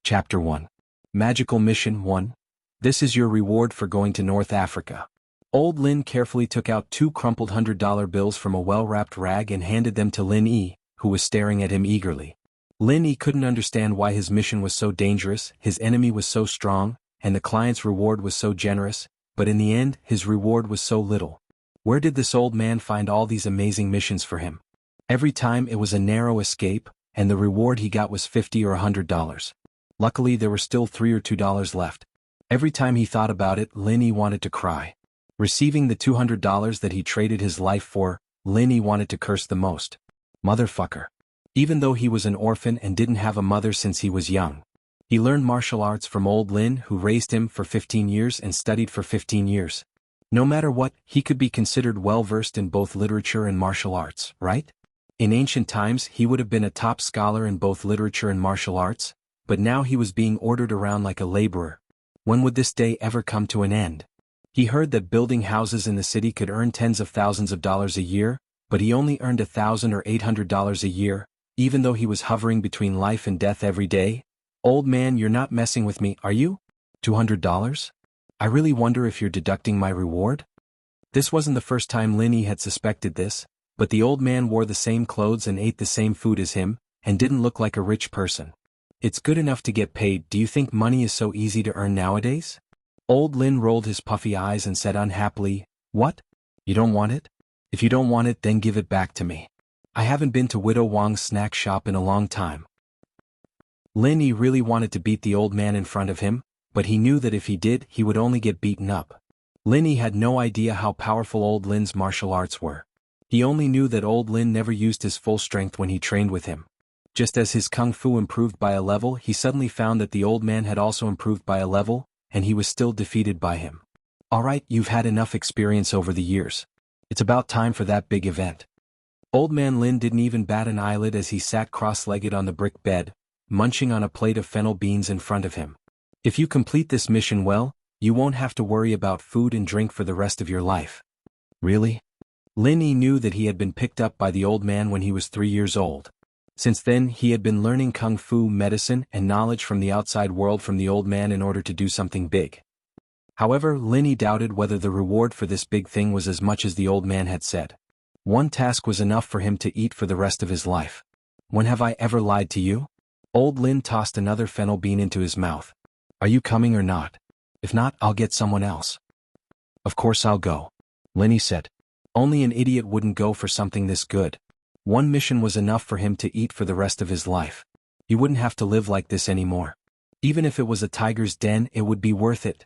Chapter 1. Magical Mission 1. This is your reward for going to North Africa. Old Lin carefully took out 2 crumpled $100 bills from a well-wrapped rag and handed them to Lin Yi, who was staring at him eagerly. Lin Yi couldn't understand why his mission was so dangerous, his enemy was so strong, and the client's reward was so generous, but in the end, his reward was so little. Where did this old man find all these amazing missions for him? Every time it was a narrow escape, and the reward he got was $50 or $100. Luckily there were still $3 or $2 left. Every time he thought about it, Lin Yi wanted to cry. Receiving the $200 that he traded his life for, Lin Yi wanted to curse the most. Motherfucker. Even though he was an orphan and didn't have a mother since he was young. He learned martial arts from old Lin, who raised him for 15 years and studied for 15 years. No matter what, he could be considered well-versed in both literature and martial arts, right? In ancient times he would have been a top scholar in both literature and martial arts, but now he was being ordered around like a laborer. When would this day ever come to an end? He heard that building houses in the city could earn tens of thousands of dollars a year, but he only earned $1,000 or $800 a year, even though he was hovering between life and death every day. Old man, you're not messing with me, are you? $200? I really wonder if you're deducting my reward? This wasn't the first time Lin Yi had suspected this, but the old man wore the same clothes and ate the same food as him, and didn't look like a rich person. It's good enough to get paid. Do you think money is so easy to earn nowadays? Old Lin rolled his puffy eyes and said unhappily, What? You don't want it? If you don't want it, then give it back to me. I haven't been to Widow Wang's snack shop in a long time. Lin Yi really wanted to beat the old man in front of him, but he knew that if he did, he would only get beaten up. Lin Yi had no idea how powerful old Lin's martial arts were. He only knew that old Lin never used his full strength when he trained with him. Just as his kung fu improved by a level, he suddenly found that the old man had also improved by a level, and he was still defeated by him. Alright, you've had enough experience over the years. It's about time for that big event. Old man Lin didn't even bat an eyelid as he sat cross-legged on the brick bed, munching on a plate of fennel beans in front of him. If you complete this mission well, you won't have to worry about food and drink for the rest of your life. Really? Lin Yi knew that he had been picked up by the old man when he was 3 years old. Since then he had been learning kung fu, medicine, and knowledge from the outside world from the old man in order to do something big. However, Lin Yi doubted whether the reward for this big thing was as much as the old man had said. One task was enough for him to eat for the rest of his life. When have I ever lied to you? Old Lin tossed another fennel bean into his mouth. Are you coming or not? If not, I'll get someone else. Of course I'll go, Lin Yi said. Only an idiot wouldn't go for something this good. One mission was enough for him to eat for the rest of his life. He wouldn't have to live like this anymore. Even if it was a tiger's den, it would be worth it.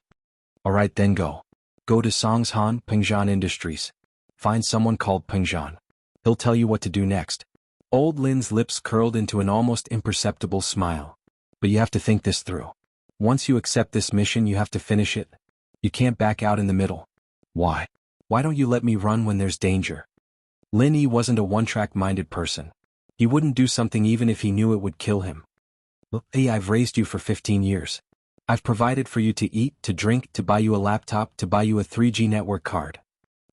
Alright then go. Go to Songshan Pengzhan Industries. Find someone called Pengzhan. He'll tell you what to do next. Old Lin's lips curled into an almost imperceptible smile. But you have to think this through. Once you accept this mission, you have to finish it. You can't back out in the middle. Why? Why don't you let me run when there's danger? Lin Yi wasn't a one-track-minded person. He wouldn't do something even if he knew it would kill him. Look, hey, I've raised you for 15 years. I've provided for you to eat, to drink, to buy you a laptop, to buy you a 3G network card.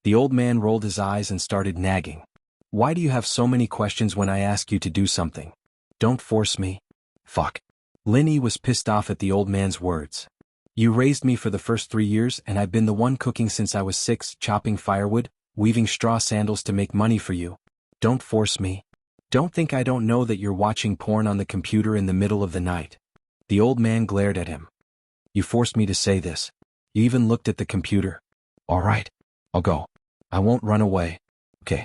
The old man rolled his eyes and started nagging. Why do you have so many questions when I ask you to do something? Don't force me. Fuck. Lin Yi was pissed off at the old man's words. You raised me for the first 3 years and I've been the one cooking since I was 6, chopping firewood, weaving straw sandals to make money for you. Don't force me. Don't think I don't know that you're watching porn on the computer in the middle of the night. The old man glared at him. You forced me to say this. You even looked at the computer. Alright. I'll go. I won't run away. Okay.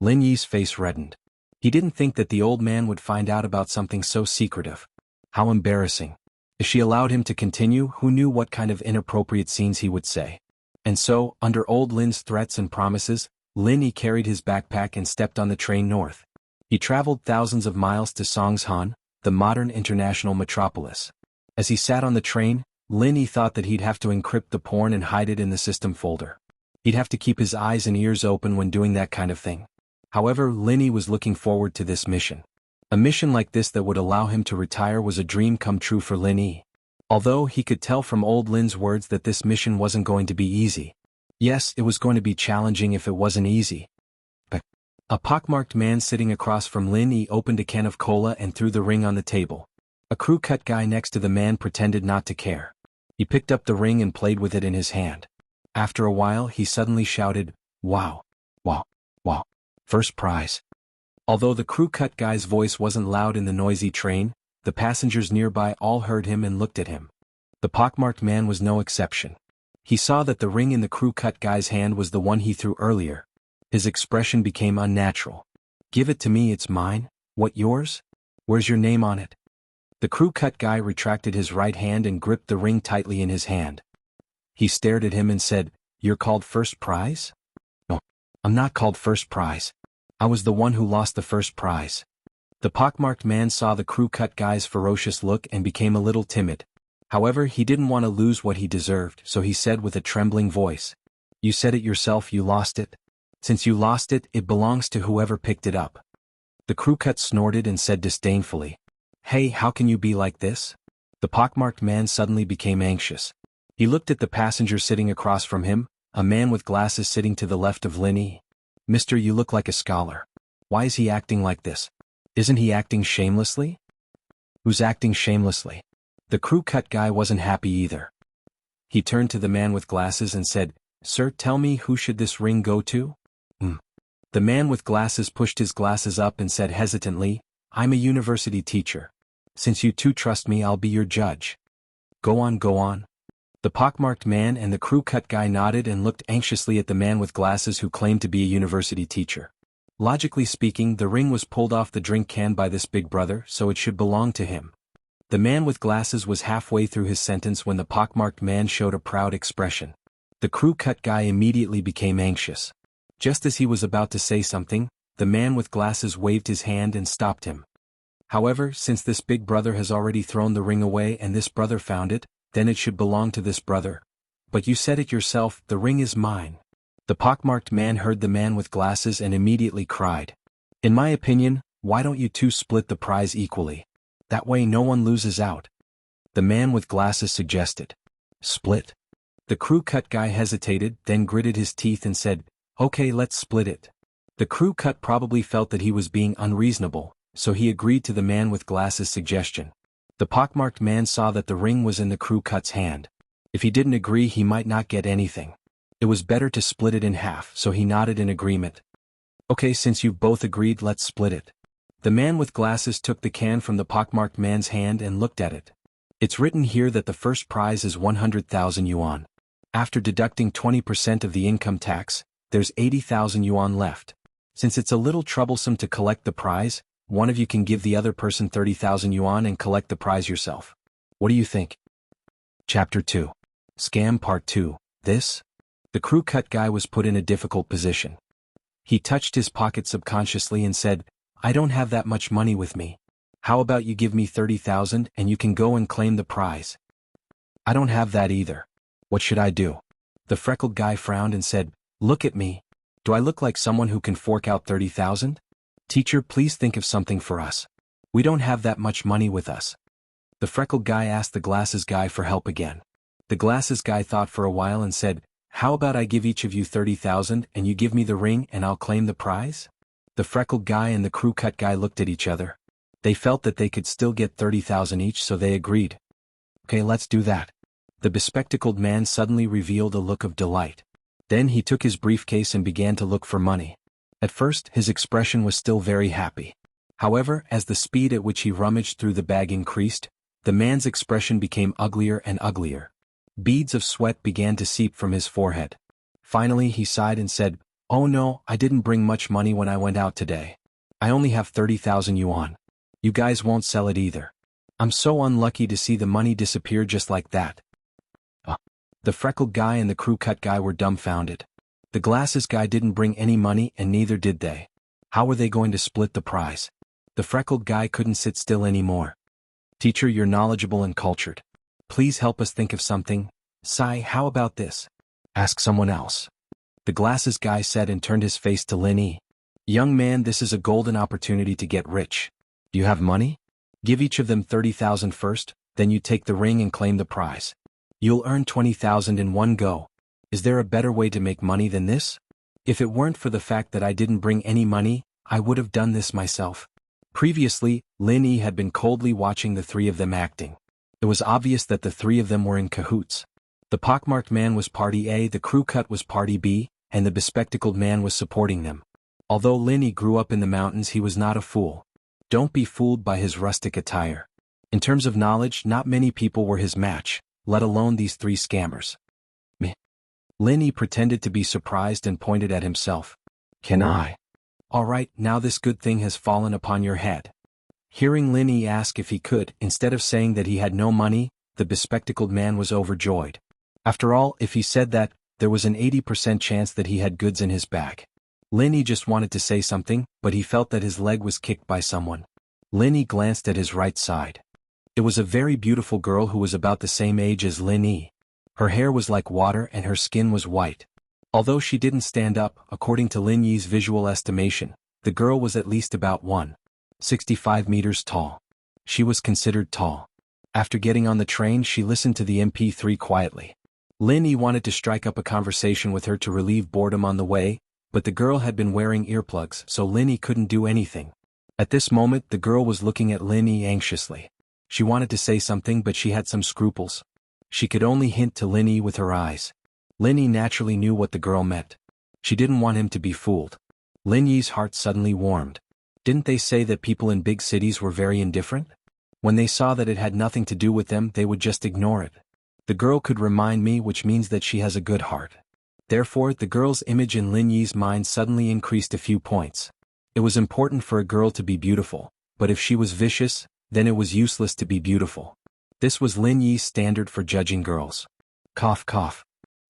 Lin Yi's face reddened. He didn't think that the old man would find out about something so secretive. How embarrassing. If she allowed him to continue, who knew what kind of inappropriate scenes he would say. And so, under old Lin's threats and promises, Lin Yi carried his backpack and stepped on the train north. He traveled thousands of miles to Songshan, the modern international metropolis. As he sat on the train, Lin Yi thought that he'd have to encrypt the porn and hide it in the system folder. He'd have to keep his eyes and ears open when doing that kind of thing. However, Lin Yi was looking forward to this mission. A mission like this that would allow him to retire was a dream come true for Lin Yi. Although he could tell from old Lin's words that this mission wasn't going to be easy. Yes, it was going to be challenging if it wasn't easy. But a pockmarked man sitting across from Lin Yi opened a can of cola and threw the ring on the table. A crew cut guy next to the man pretended not to care. He picked up the ring and played with it in his hand. After a while he suddenly shouted, "Wow! Wow! Wow! First prize!" Although the crew cut guy's voice wasn't loud in the noisy train, the passengers nearby all heard him and looked at him. The pockmarked man was no exception. He saw that the ring in the crew cut guy's hand was the one he threw earlier. His expression became unnatural. "Give it to me, it's mine. What, yours? Where's your name on it?" The crew cut guy retracted his right hand and gripped the ring tightly in his hand. He stared at him and said, "You're called first prize?" "No, I'm not called first prize. I was the one who lost the first prize." The pockmarked man saw the crew cut guy's ferocious look and became a little timid. However, he didn't want to lose what he deserved, so he said with a trembling voice, "You said it yourself, you lost it. Since you lost it, it belongs to whoever picked it up." The crew cut snorted and said disdainfully, "Hey, how can you be like this?" The pockmarked man suddenly became anxious. He looked at the passenger sitting across from him, a man with glasses sitting to the left of Lin Yi. "Mister, you look like a scholar. Why is he acting like this? Isn't he acting shamelessly?" "Who's acting shamelessly?" The crew cut guy wasn't happy either. He turned to the man with glasses and said, "Sir, tell me, who should this ring go to?" The man with glasses pushed his glasses up and said hesitantly, "I'm a university teacher. Since you two trust me, I'll be your judge." Go on, go on." The pockmarked man and the crew cut guy nodded and looked anxiously at the man with glasses who claimed to be a university teacher. Logically speaking, the ring was pulled off the drink can by this big brother, so it should belong to him. The man with glasses was halfway through his sentence when the pockmarked man showed a proud expression. The crew cut guy immediately became anxious. Just as he was about to say something, the man with glasses waved his hand and stopped him. "However, since this big brother has already thrown the ring away and this brother found it, then it should belong to this brother. But you said it yourself, the ring is mine." The pockmarked man heard the man with glasses and immediately cried, "In my opinion, why don't you two split the prize equally? That way no one loses out." The man with glasses suggested, "Split?" The crew cut guy hesitated, then gritted his teeth and said, "Okay, let's split it." The crew cut probably felt that he was being unreasonable, so he agreed to the man with glasses' suggestion. The pockmarked man saw that the ring was in the crew cut's hand. If he didn't agree, he might not get anything. It was better to split it in half, so he nodded in agreement. "Okay, since you've both agreed, let's split it." The man with glasses took the can from the pockmarked man's hand and looked at it. "It's written here that the first prize is 100,000 yuan. After deducting 20% of the income tax, there's 80,000 yuan left. Since it's a little troublesome to collect the prize, one of you can give the other person 30,000 yuan and collect the prize yourself. What do you think?" Chapter 2. Scam Part 2. This? The crew cut guy was put in a difficult position. He touched his pocket subconsciously and said, "I don't have that much money with me. How about you give me 30,000 and you can go and claim the prize?" "I don't have that either. What should I do?" The freckled guy frowned and said, "Look at me. Do I look like someone who can fork out 30,000? Teacher, please think of something for us. We don't have that much money with us." The freckled guy asked the glasses guy for help again. The glasses guy thought for a while and said, "How about I give each of you 30,000 and you give me the ring and I'll claim the prize?" The freckled guy and the crew cut guy looked at each other. They felt that they could still get 30,000 each, so they agreed. "Okay, let's do that." The bespectacled man suddenly revealed a look of delight. Then he took his briefcase and began to look for money. At first, his expression was still very happy. However, as the speed at which he rummaged through the bag increased, the man's expression became uglier and uglier. Beads of sweat began to seep from his forehead. Finally, he sighed and said, "Oh no, I didn't bring much money when I went out today. I only have 30,000 yuan. You guys won't sell it either. I'm so unlucky to see the money disappear just like that." The freckled guy and the crew cut guy were dumbfounded. The glasses guy didn't bring any money and neither did they. How were they going to split the prize? The freckled guy couldn't sit still anymore. "Teacher, you're knowledgeable and cultured. Please help us think of something. Sai, how about this?" "Ask someone else." The glasses guy said and turned his face to Lin Yi. "Young man, this is a golden opportunity to get rich. Do you have money? Give each of them 30,000 first, then you take the ring and claim the prize. You'll earn 20,000 in one go. Is there a better way to make money than this? If it weren't for the fact that I didn't bring any money, I would have done this myself. Previously, Lin Yi had been coldly watching the three of them acting. It was obvious that the three of them were in cahoots. The pockmarked man was party A, the crew cut was party B, and the bespectacled man was supporting them. Although Lin Yi grew up in the mountains, he was not a fool. Don't be fooled by his rustic attire. In terms of knowledge, not many people were his match, let alone these three scammers. Meh. Lin Yi pretended to be surprised and pointed at himself. Can I? All right, now this good thing has fallen upon your head. Hearing Lin Yi ask if he could, instead of saying that he had no money, the bespectacled man was overjoyed. After all, if he said that, there was an 80% chance that he had goods in his bag. Lin Yi just wanted to say something, but he felt that his leg was kicked by someone. Lin Yi glanced at his right side. It was a very beautiful girl who was about the same age as Lin Yi. Her hair was like water and her skin was white. Although she didn't stand up, according to Lin Yi's visual estimation, the girl was at least about 1.65 meters tall. She was considered tall. After getting on the train, she listened to the MP3 quietly. Lin Yi wanted to strike up a conversation with her to relieve boredom on the way, but the girl had been wearing earplugs, so Lin Yi couldn't do anything. At this moment, the girl was looking at Lin Yi anxiously. She wanted to say something, but she had some scruples. She could only hint to Lin Yi with her eyes. Lin Yi naturally knew what the girl meant. She didn't want him to be fooled. Lin Yi's heart suddenly warmed. Didn't they say that people in big cities were very indifferent? When they saw that it had nothing to do with them, they would just ignore it. The girl could remind me, which means that she has a good heart. Therefore, the girl's image in Lin Yi's mind suddenly increased a few points. It was important for a girl to be beautiful, but if she was vicious, then it was useless to be beautiful. This was Lin Yi's standard for judging girls. Cough cough.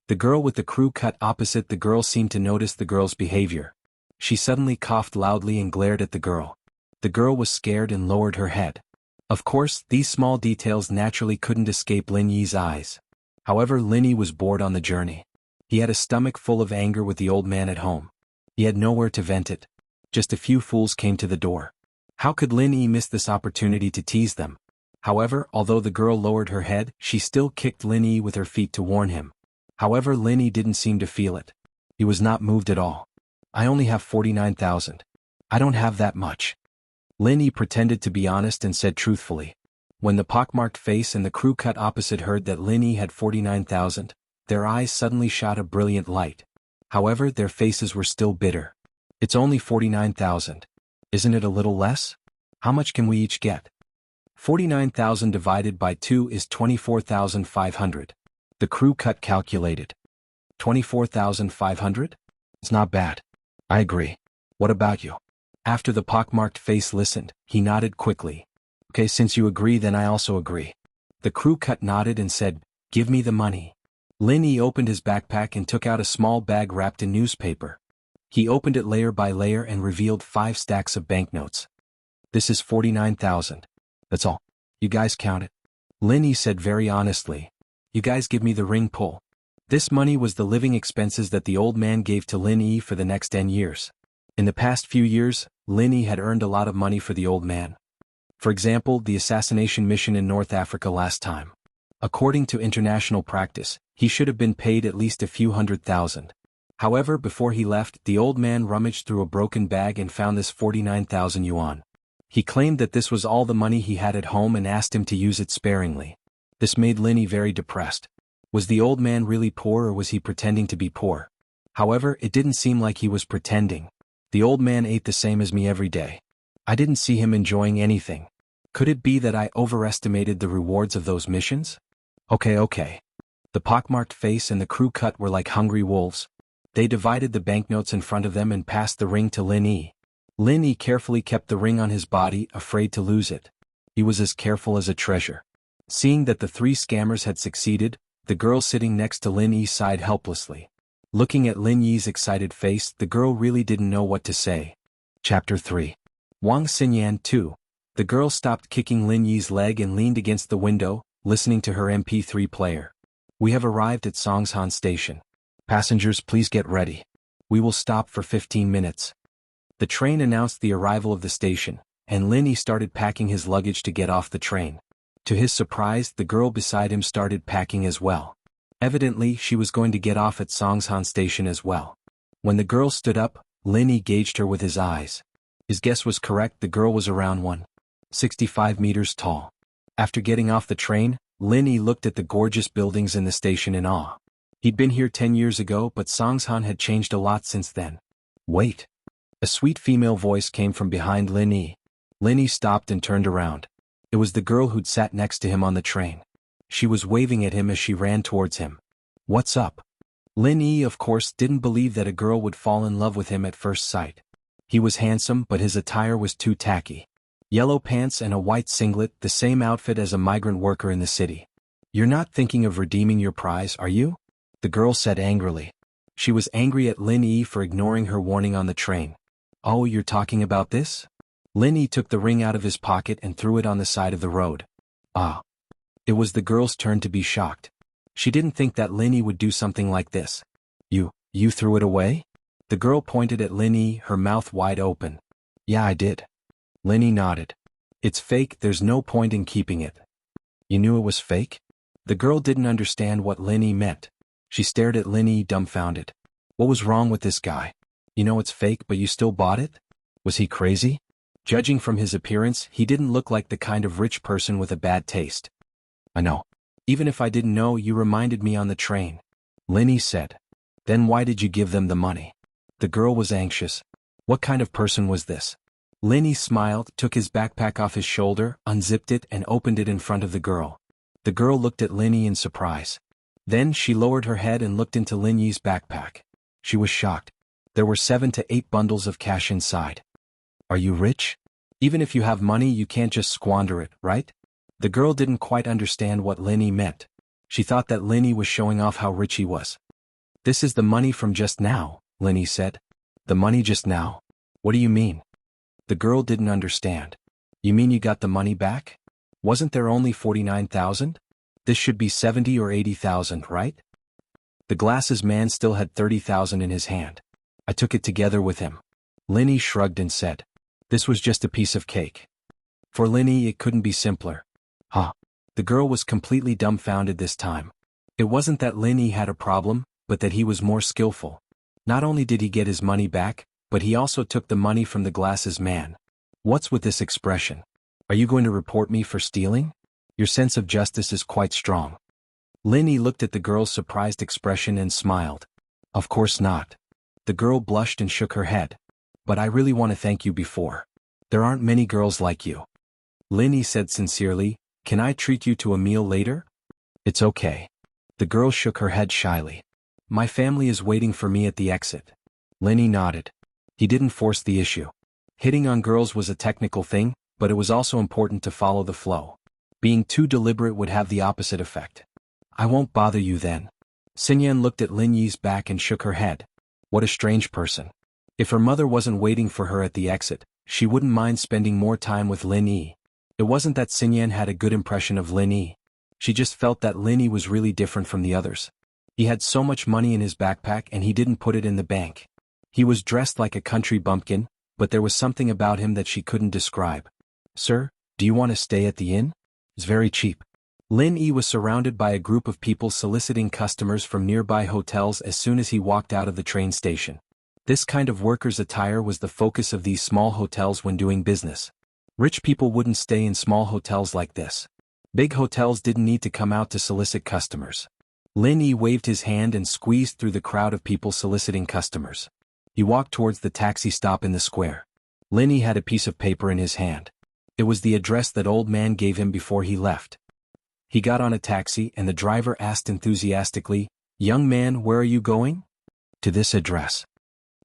The girl with the crew cut opposite the girl seemed to notice the girl's behavior. She suddenly coughed loudly and glared at the girl. The girl was scared and lowered her head. Of course, these small details naturally couldn't escape Lin Yi's eyes. However, Lin Yi was bored on the journey. He had a stomach full of anger with the old man at home. He had nowhere to vent it. Just a few fools came to the door. How could Lin Yi miss this opportunity to tease them? However, although the girl lowered her head, she still kicked Lin Yi with her feet to warn him. However, Lin Yi didn't seem to feel it. He was not moved at all. I only have 49,000. I don't have that much. Lin Yi pretended to be honest and said truthfully. When the pockmarked face and the crew cut opposite heard that Lin Yi had 49,000, their eyes suddenly shot a brilliant light. However, their faces were still bitter. It's only 49,000. Isn't it a little less? How much can we each get? 49,000 divided by 2 is 24,500. The crew cut calculated. 24,500? It's not bad. I agree. What about you? After the pockmarked face listened, he nodded quickly. Okay, since you agree, then I also agree. The crew cut nodded and said, give me the money. Lin Yi opened his backpack and took out a small bag wrapped in newspaper. He opened it layer by layer and revealed 5 stacks of banknotes. This is 49,000. That's all. You guys count it. Lin Yi said very honestly. You guys give me the ring pull. This money was the living expenses that the old man gave to Lin Yi for the next 10 years. In the past few years, Lin Yi had earned a lot of money for the old man. For example, the assassination mission in North Africa last time. According to international practice, he should have been paid at least a few 100,000. However, before he left, the old man rummaged through a broken bag and found this 49,000 yuan. He claimed that this was all the money he had at home and asked him to use it sparingly. This made Lin Yi very depressed. Was the old man really poor, or was he pretending to be poor? However, it didn't seem like he was pretending. The old man ate the same as me every day. I didn't see him enjoying anything. Could it be that I overestimated the rewards of those missions? Okay. The pockmarked face and the crew cut were like hungry wolves. They divided the banknotes in front of them and passed the ring to Lin Yi. Lin Yi carefully kept the ring on his body, afraid to lose it. He was as careful as a treasure. Seeing that the 3 scammers had succeeded, the girl sitting next to Lin Yi sighed helplessly. Looking at Lin Yi's excited face, the girl really didn't know what to say. Chapter 3. Wang Xinyan 2. The girl stopped kicking Lin Yi's leg and leaned against the window, listening to her MP3 player. We have arrived at Songshan Station. Passengers, please get ready. We will stop for 15 minutes. The train announced the arrival of the station, and Lin Yi started packing his luggage to get off the train. To his surprise, the girl beside him started packing as well. Evidently, she was going to get off at Songshan Station as well. When the girl stood up, Lin Yi gauged her with his eyes. His guess was correct, the girl was around 165 meters tall. After getting off the train, Lin Yi looked at the gorgeous buildings in the station in awe. He'd been here 10 years ago, but Songshan had changed a lot since then. Wait. A sweet female voice came from behind Lin Yi. Lin Yi stopped and turned around. It was the girl who'd sat next to him on the train. She was waving at him as she ran towards him. What's up? Lin Yi, of course, didn't believe that a girl would fall in love with him at first sight. He was handsome, but his attire was too tacky. Yellow pants and a white singlet, the same outfit as a migrant worker in the city. You're not thinking of redeeming your prize, are you? The girl said angrily. She was angry at Lin Yi for ignoring her warning on the train. Oh, you're talking about this? Lin Yi took the ring out of his pocket and threw it on the side of the road. Ah. It was the girl's turn to be shocked. She didn't think that Lin Yi would do something like this. You threw it away? The girl pointed at Lin Yi, her mouth wide open. Yeah, I did. Lin Yi nodded. It's fake, there's no point in keeping it. You knew it was fake? The girl didn't understand what Lin Yi meant. She stared at Lin Yi, dumbfounded. What was wrong with this guy? You know it's fake, but you still bought it? Was he crazy? Judging from his appearance, he didn't look like the kind of rich person with a bad taste. I know. Even if I didn't know, you reminded me on the train. Lin Yi said. Then why did you give them the money? The girl was anxious. What kind of person was this? Lin Yi smiled, took his backpack off his shoulder, unzipped it and opened it in front of the girl. The girl looked at Lin Yi in surprise. Then she lowered her head and looked into Lin Yi's backpack. She was shocked. There were 7 to 8 bundles of cash inside. Are you rich? Even if you have money, you can't just squander it, right? The girl didn't quite understand what Lin Yi meant. She thought that Lin Yi was showing off how rich he was. This is the money from just now, Lin Yi said. The money just now? What do you mean? The girl didn't understand. You mean you got the money back? Wasn't there only 49,000? This should be 70 or 80,000, right? The glasses man still had 30,000 in his hand. I took it together with him. Lin Yi shrugged and said. This was just a piece of cake. For Lin Yi, it couldn't be simpler. Huh? The girl was completely dumbfounded this time. It wasn't that Lin Yi had a problem, but that he was more skillful. Not only did he get his money back, but he also took the money from the glasses man. What's with this expression? Are you going to report me for stealing? Your sense of justice is quite strong. Lin Yi looked at the girl's surprised expression and smiled. Of course not. The girl blushed and shook her head. But I really want to thank you before. There aren't many girls like you. Lin Yi said sincerely, can I treat you to a meal later? It's okay. The girl shook her head shyly. My family is waiting for me at the exit. Lin Yi nodded. He didn't force the issue. Hitting on girls was a technical thing, but it was also important to follow the flow. Being too deliberate would have the opposite effect. I won't bother you then. Xinyan looked at Lin Yi's back and shook her head. What a strange person. If her mother wasn't waiting for her at the exit, she wouldn't mind spending more time with Lin Yi. It wasn't that Xinyan had a good impression of Lin Yi. She just felt that Lin Yi was really different from the others. He had so much money in his backpack and he didn't put it in the bank. He was dressed like a country bumpkin, but there was something about him that she couldn't describe. Sir, do you want to stay at the inn? It's very cheap. Lin Yi was surrounded by a group of people soliciting customers from nearby hotels as soon as he walked out of the train station. This kind of worker's attire was the focus of these small hotels when doing business. Rich people wouldn't stay in small hotels like this. Big hotels didn't need to come out to solicit customers. Lin Yi waved his hand and squeezed through the crowd of people soliciting customers. He walked towards the taxi stop in the square. Lin Yi had a piece of paper in his hand. It was the address that old man gave him before he left. He got on a taxi and the driver asked enthusiastically, Young man, where are you going? To this address.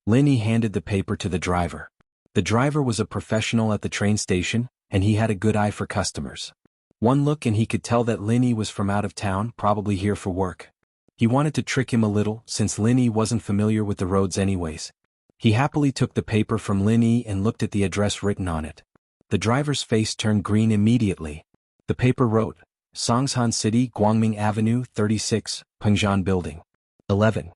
Lin Yi handed the paper to the driver. The driver was a professional at the train station, and he had a good eye for customers. One look and he could tell that Lin Yi was from out of town, probably here for work. He wanted to trick him a little, since Lin Yi wasn't familiar with the roads anyways. He happily took the paper from Lin Yi and looked at the address written on it. The driver's face turned green immediately. The paper wrote, Songshan City, Guangming Avenue, 36, Pengzhan Building. 11.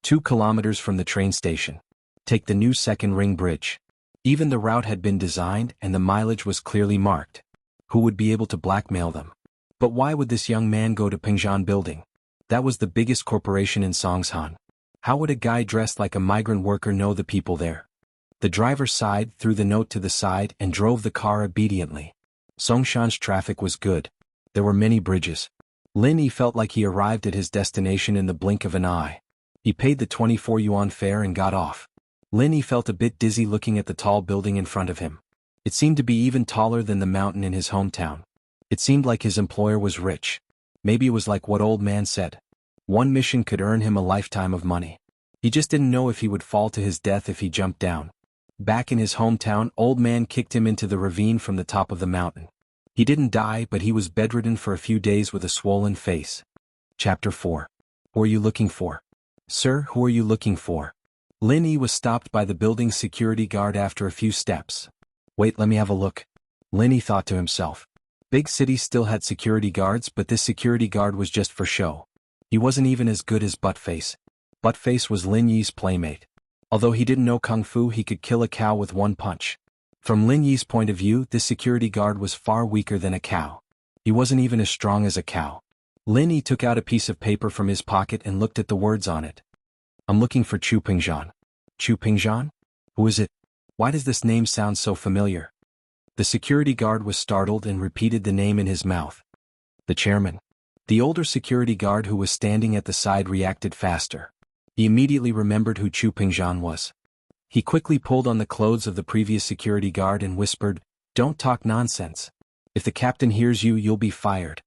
2 kilometers from the train station. Take the new second ring bridge. Even the route had been designed and the mileage was clearly marked. Who would be able to blackmail them? But why would this young man go to Pengzhan Building? That was the biggest corporation in Songshan. How would a guy dressed like a migrant worker know the people there? The driver sighed, threw the note to the side, and drove the car obediently. Songshan's traffic was good. There were many bridges. Lin Yi felt like he arrived at his destination in the blink of an eye. He paid the 24 yuan fare and got off. Lin Yi felt a bit dizzy looking at the tall building in front of him. It seemed to be even taller than the mountain in his hometown. It seemed like his employer was rich. Maybe it was like what old man said. One mission could earn him a lifetime of money. He just didn't know if he would fall to his death if he jumped down. Back in his hometown, old man kicked him into the ravine from the top of the mountain. He didn't die, but he was bedridden for a few days with a swollen face. Chapter 4. Who are you looking for? Sir, who are you looking for? Lin Yi was stopped by the building's security guard after a few steps. Wait, let me have a look. Lin Yi thought to himself. Big cities still had security guards, but this security guard was just for show. He wasn't even as good as Buttface. Buttface was Lin Yi's playmate. Although he didn't know kung fu, he could kill a cow with one punch. From Lin Yi's point of view, this security guard was far weaker than a cow. He wasn't even as strong as a cow. Lin Yi took out a piece of paper from his pocket and looked at the words on it. I'm looking for Chu Pingzhan. Chu Pingzhan? Who is it? Why does this name sound so familiar? The security guard was startled and repeated the name in his mouth. The chairman. The older security guard who was standing at the side reacted faster. He immediately remembered who Chu Pingzhan was. He quickly pulled on the clothes of the previous security guard and whispered, "Don't talk nonsense. If the captain hears you, you'll be fired."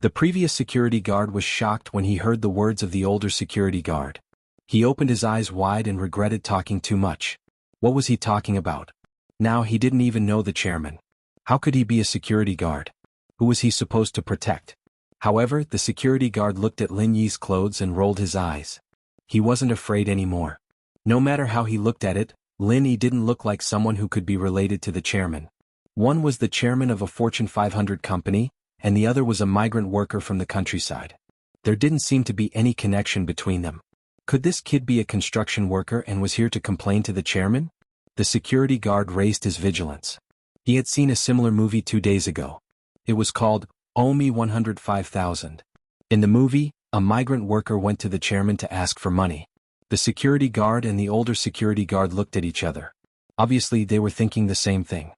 The previous security guard was shocked when he heard the words of the older security guard. He opened his eyes wide and regretted talking too much. What was he talking about? Now he didn't even know the chairman. How could he be a security guard? Who was he supposed to protect? However, the security guard looked at Lin Yi's clothes and rolled his eyes. He wasn't afraid anymore. No matter how he looked at it, Lin Yi didn't look like someone who could be related to the chairman. One was the chairman of a Fortune 500 company, and the other was a migrant worker from the countryside. There didn't seem to be any connection between them. Could this kid be a construction worker and was here to complain to the chairman? The security guard raised his vigilance. He had seen a similar movie 2 days ago. It was called Owe Me 105,000. In the movie, a migrant worker went to the chairman to ask for money. The security guard and the older security guard looked at each other. Obviously, they were thinking the same thing.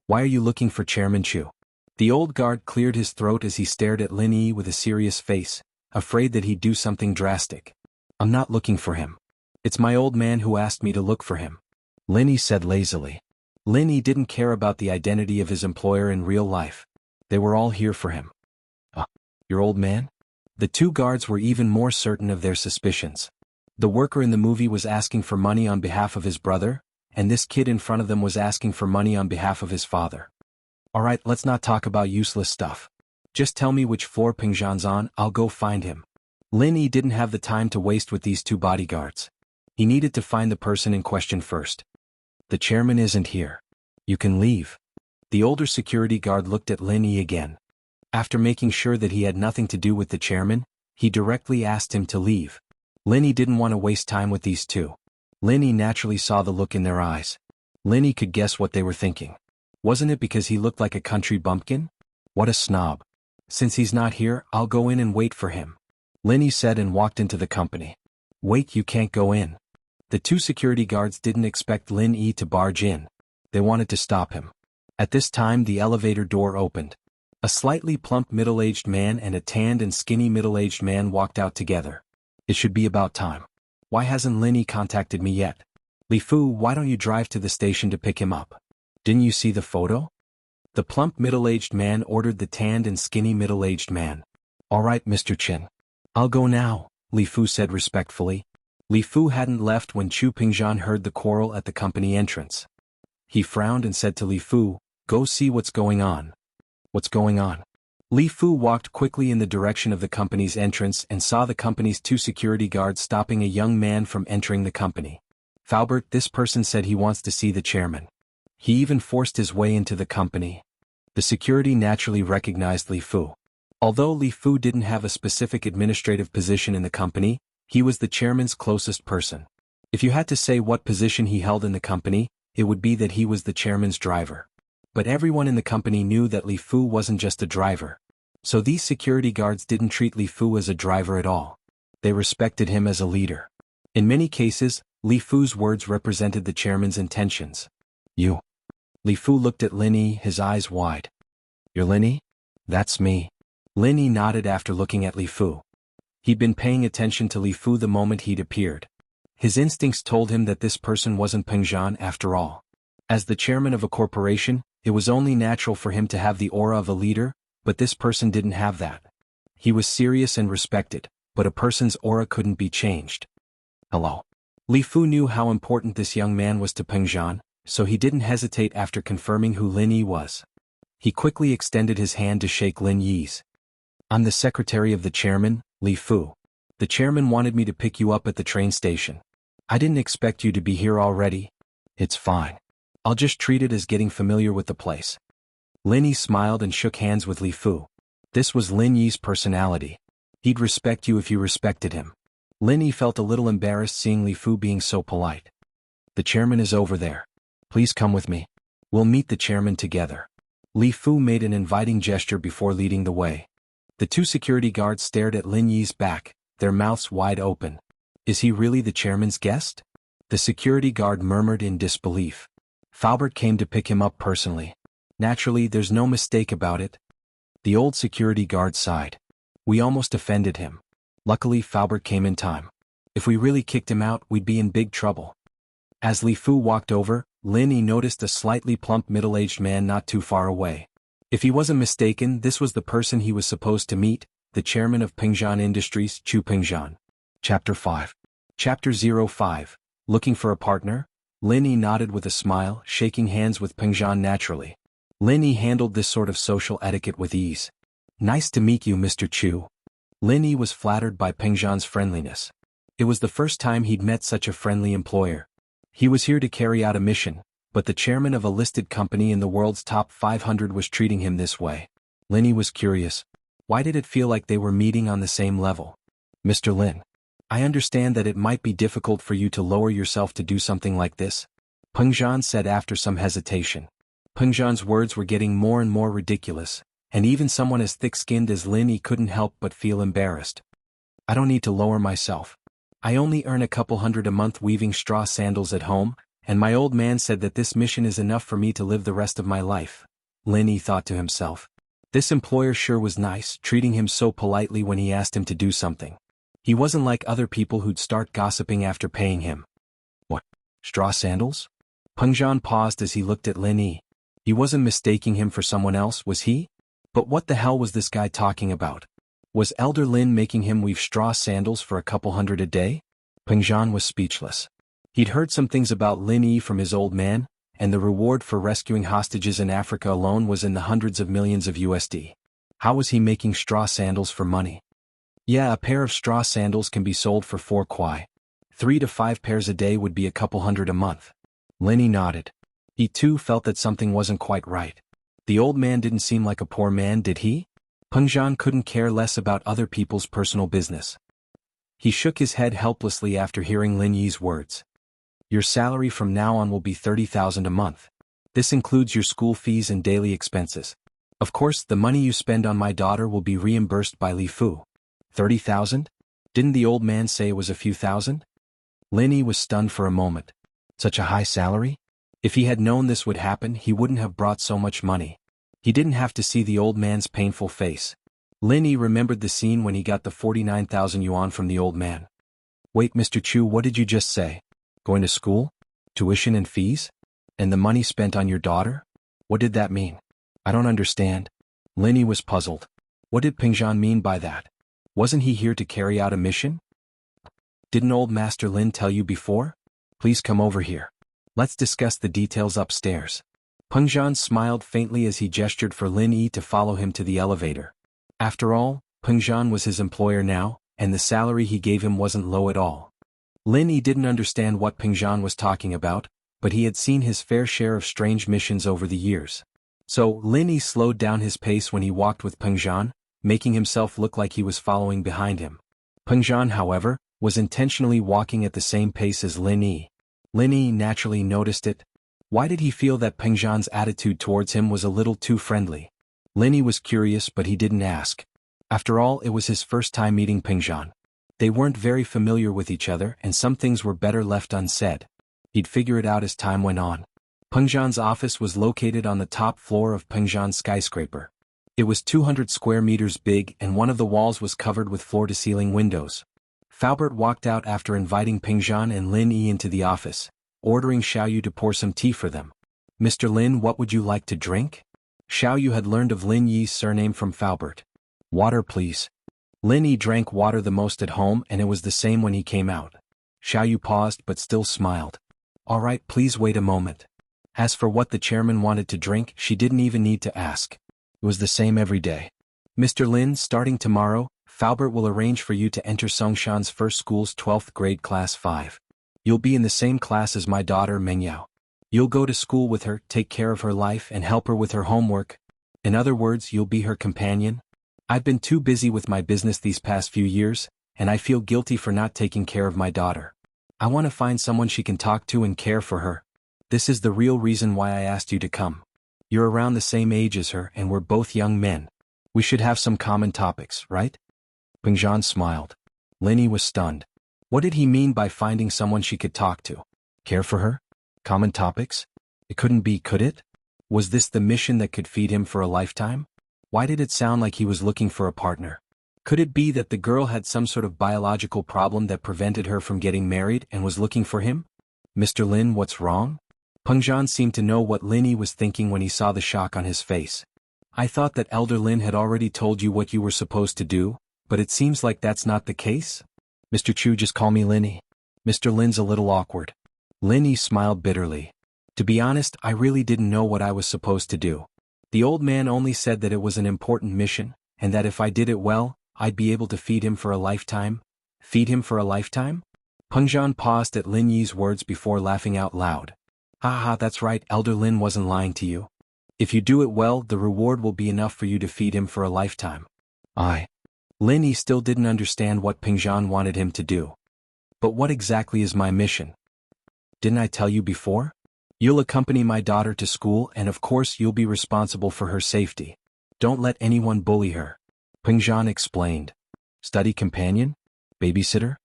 Why are you looking for Chairman Chu? The old guard cleared his throat as he stared at Lin Yi with a serious face, afraid that he'd do something drastic. I'm not looking for him. It's my old man who asked me to look for him. Lin Yi said lazily. Lin Yi didn't care about the identity of his employer in real life. They were all here for him. Your old man? The two guards were even more certain of their suspicions. The worker in the movie was asking for money on behalf of his brother, and this kid in front of them was asking for money on behalf of his father. Alright, let's not talk about useless stuff. Just tell me which floor Pingzhan's on, I'll go find him. Lin Yi didn't have the time to waste with these two bodyguards. He needed to find the person in question first. The chairman isn't here. You can leave. The older security guard looked at Lin Yi again. After making sure that he had nothing to do with the chairman, he directly asked him to leave. Lin Yi didn't want to waste time with these two. Lin Yi naturally saw the look in their eyes. Lin Yi could guess what they were thinking. Wasn't it because he looked like a country bumpkin? What a snob. Since he's not here, I'll go in and wait for him. Lin Yi said and walked into the company. Wait, you can't go in. The two security guards didn't expect Lin Yi to barge in. They wanted to stop him. At this time, the elevator door opened. A slightly plump middle-aged man and a tanned and skinny middle-aged man walked out together. It should be about time. Why hasn't Lin Yi contacted me yet? Li Fu, why don't you drive to the station to pick him up? Didn't you see the photo? The plump middle-aged man ordered the tanned and skinny middle-aged man. All right, Mr. Chin. I'll go now, Li Fu said respectfully. Li Fu hadn't left when Chu Pingzhan heard the quarrel at the company entrance. He frowned and said to Li Fu, go see what's going on. What's going on? Li Fu walked quickly in the direction of the company's entrance and saw the company's two security guards stopping a young man from entering the company. Faubert, this person said he wants to see the chairman. He even forced his way into the company. The security naturally recognized Li Fu. Although Li Fu didn't have a specific administrative position in the company, he was the chairman's closest person. If you had to say what position he held in the company, it would be that he was the chairman's driver. But everyone in the company knew that Li Fu wasn't just a driver. So these security guards didn't treat Li Fu as a driver at all. They respected him as a leader. In many cases, Li Fu's words represented the chairman's intentions. You. Li Fu looked at Lin Yi, his eyes wide. You're Lin Yi? That's me. Lin Yi nodded after looking at Li Fu. He'd been paying attention to Li Fu the moment he'd appeared. His instincts told him that this person wasn't Peng Zhan after all. As the chairman of a corporation, it was only natural for him to have the aura of a leader, but this person didn't have that. He was serious and respected, but a person's aura couldn't be changed. Hello. Li Fu knew how important this young man was to Peng Zhan, so he didn't hesitate after confirming who Lin Yi was. He quickly extended his hand to shake Lin Yi's. I'm the secretary of the chairman, Li Fu. The chairman wanted me to pick you up at the train station. I didn't expect you to be here already. It's fine. I'll just treat it as getting familiar with the place. Lin Yi smiled and shook hands with Li Fu. This was Lin Yi's personality. He'd respect you if you respected him. Lin Yi felt a little embarrassed seeing Li Fu being so polite. The chairman is over there. Please come with me. We'll meet the chairman together. Li Fu made an inviting gesture before leading the way. The two security guards stared at Lin Yi's back, their mouths wide open. Is he really the chairman's guest? The security guard murmured in disbelief. Faubert came to pick him up personally. Naturally, there's no mistake about it. The old security guard sighed. We almost offended him. Luckily, Faubert came in time. If we really kicked him out, we'd be in big trouble. As Li Fu walked over, Lin Yi noticed a slightly plump middle-aged man not too far away. If he wasn't mistaken, this was the person he was supposed to meet, the chairman of Peng Zhan Industries, Chu Peng Zhan. Chapter 5. Chapter 05. Looking for a partner? Lin Yi nodded with a smile, shaking hands with Peng Zhan naturally. Lin Yi handled this sort of social etiquette with ease. Nice to meet you, Mr. Chu. Lin Yi was flattered by Peng Zhan's friendliness. It was the first time he'd met such a friendly employer. He was here to carry out a mission, but the chairman of a listed company in the world's top 500 was treating him this way. Lin Yi was curious. Why did it feel like they were meeting on the same level? Mr. Lin. I understand that it might be difficult for you to lower yourself to do something like this, Peng Zhan said after some hesitation. Peng Zhan's words were getting more and more ridiculous, and even someone as thick-skinned as Lin Yi couldn't help but feel embarrassed. I don't need to lower myself. I only earn a couple hundred a month weaving straw sandals at home, and my old man said that this mission is enough for me to live the rest of my life. Lin Yi thought to himself. This employer sure was nice, treating him so politely when he asked him to do something. He wasn't like other people who'd start gossiping after paying him. What? Straw sandals? Peng Zhan paused as he looked at Lin Yi. He wasn't mistaking him for someone else, was he? But what the hell was this guy talking about? Was Elder Lin making him weave straw sandals for a couple hundred a day? Peng Zhan was speechless. He'd heard some things about Lin Yi from his old man, and the reward for rescuing hostages in Africa alone was in the hundreds of millions of USD. How was he making straw sandals for money? Yeah, a pair of straw sandals can be sold for 4 kwai. 3 to 5 pairs a day would be a couple hundred a month. Lin Yi nodded. He too felt that something wasn't quite right. The old man didn't seem like a poor man, did he? Peng Zhan couldn't care less about other people's personal business. He shook his head helplessly after hearing Lin Yi's words. Your salary from now on will be 30,000 a month. This includes your school fees and daily expenses. Of course, the money you spend on my daughter will be reimbursed by Li Fu. 30,000? Didn't the old man say it was a few thousand? Lin Yi was stunned for a moment. Such a high salary? If he had known this would happen, he wouldn't have brought so much money. He didn't have to see the old man's painful face. Lin Yi remembered the scene when he got the 49,000 yuan from the old man. Wait, Mr. Chu, what did you just say? Going to school? Tuition and fees? And the money spent on your daughter? What did that mean? I don't understand. Lin Yi was puzzled. What did Peng Zhan mean by that? Wasn't he here to carry out a mission? Didn't old Master Lin tell you before? Please come over here. Let's discuss the details upstairs. Peng Zhan smiled faintly as he gestured for Lin Yi to follow him to the elevator. After all, Peng Zhan was his employer now, and the salary he gave him wasn't low at all. Lin Yi didn't understand what Peng Zhan was talking about, but he had seen his fair share of strange missions over the years. So, Lin Yi slowed down his pace when he walked with Peng Zhan, making himself look like he was following behind him. Peng Zhan, however, was intentionally walking at the same pace as Lin Yi. Lin Yi naturally noticed it. Why did he feel that Peng Zhan's attitude towards him was a little too friendly? Lin Yi was curious, but he didn't ask. After all, it was his first time meeting Peng Zhan. They weren't very familiar with each other and some things were better left unsaid. He'd figure it out as time went on. Pengzhan's office was located on the top floor of Pengzhan skyscraper. It was 200 square meters big and one of the walls was covered with floor-to-ceiling windows. Faubert walked out after inviting Pengzhan and Lin Yi into the office, ordering Xiaoyu to pour some tea for them. "Mr. Lin, what would you like to drink?" Xiaoyu had learned of Lin Yi's surname from Faubert. "Water, please." Lin Yi drank water the most at home and it was the same when he came out. Xiaoyu paused but still smiled. "All right, please wait a moment." As for what the chairman wanted to drink, she didn't even need to ask. It was the same every day. "Mr. Lin, starting tomorrow, Faubert will arrange for you to enter Songshan's first school's 12th grade class 5. You'll be in the same class as my daughter Mengyao. You'll go to school with her, take care of her life and help her with her homework. In other words, you'll be her companion. I've been too busy with my business these past few years, and I feel guilty for not taking care of my daughter. I want to find someone she can talk to and care for her. This is the real reason why I asked you to come. You're around the same age as her and we're both young men. We should have some common topics, right?" Pengzhan smiled. Lin Yi was stunned. What did he mean by finding someone she could talk to? Care for her? Common topics? It couldn't be, could it? Was this the mission that could feed him for a lifetime? Why did it sound like he was looking for a partner? Could it be that the girl had some sort of biological problem that prevented her from getting married and was looking for him? "Mr. Lin, what's wrong?" Pengzhan seemed to know what Lin Yi was thinking when he saw the shock on his face. "I thought that Elder Lin had already told you what you were supposed to do, but it seems like that's not the case." "Mr. Chu, just call me Lin Yi. Mr. Lin's a little awkward." Lin Yi smiled bitterly. "To be honest, I really didn't know what I was supposed to do. The old man only said that it was an important mission, and that if I did it well, I'd be able to feed him for a lifetime." "Feed him for a lifetime?" Pengzhan paused at Lin Yi's words before laughing out loud. "Ha, that's right, Elder Lin wasn't lying to you. If you do it well, the reward will be enough for you to feed him for a lifetime." Lin Yi still didn't understand what Pengzhan wanted him to do. "But what exactly is my mission?" "Didn't I tell you before? You'll accompany my daughter to school and of course you'll be responsible for her safety. Don't let anyone bully her." Pengzhan explained. "Study companion? Babysitter?"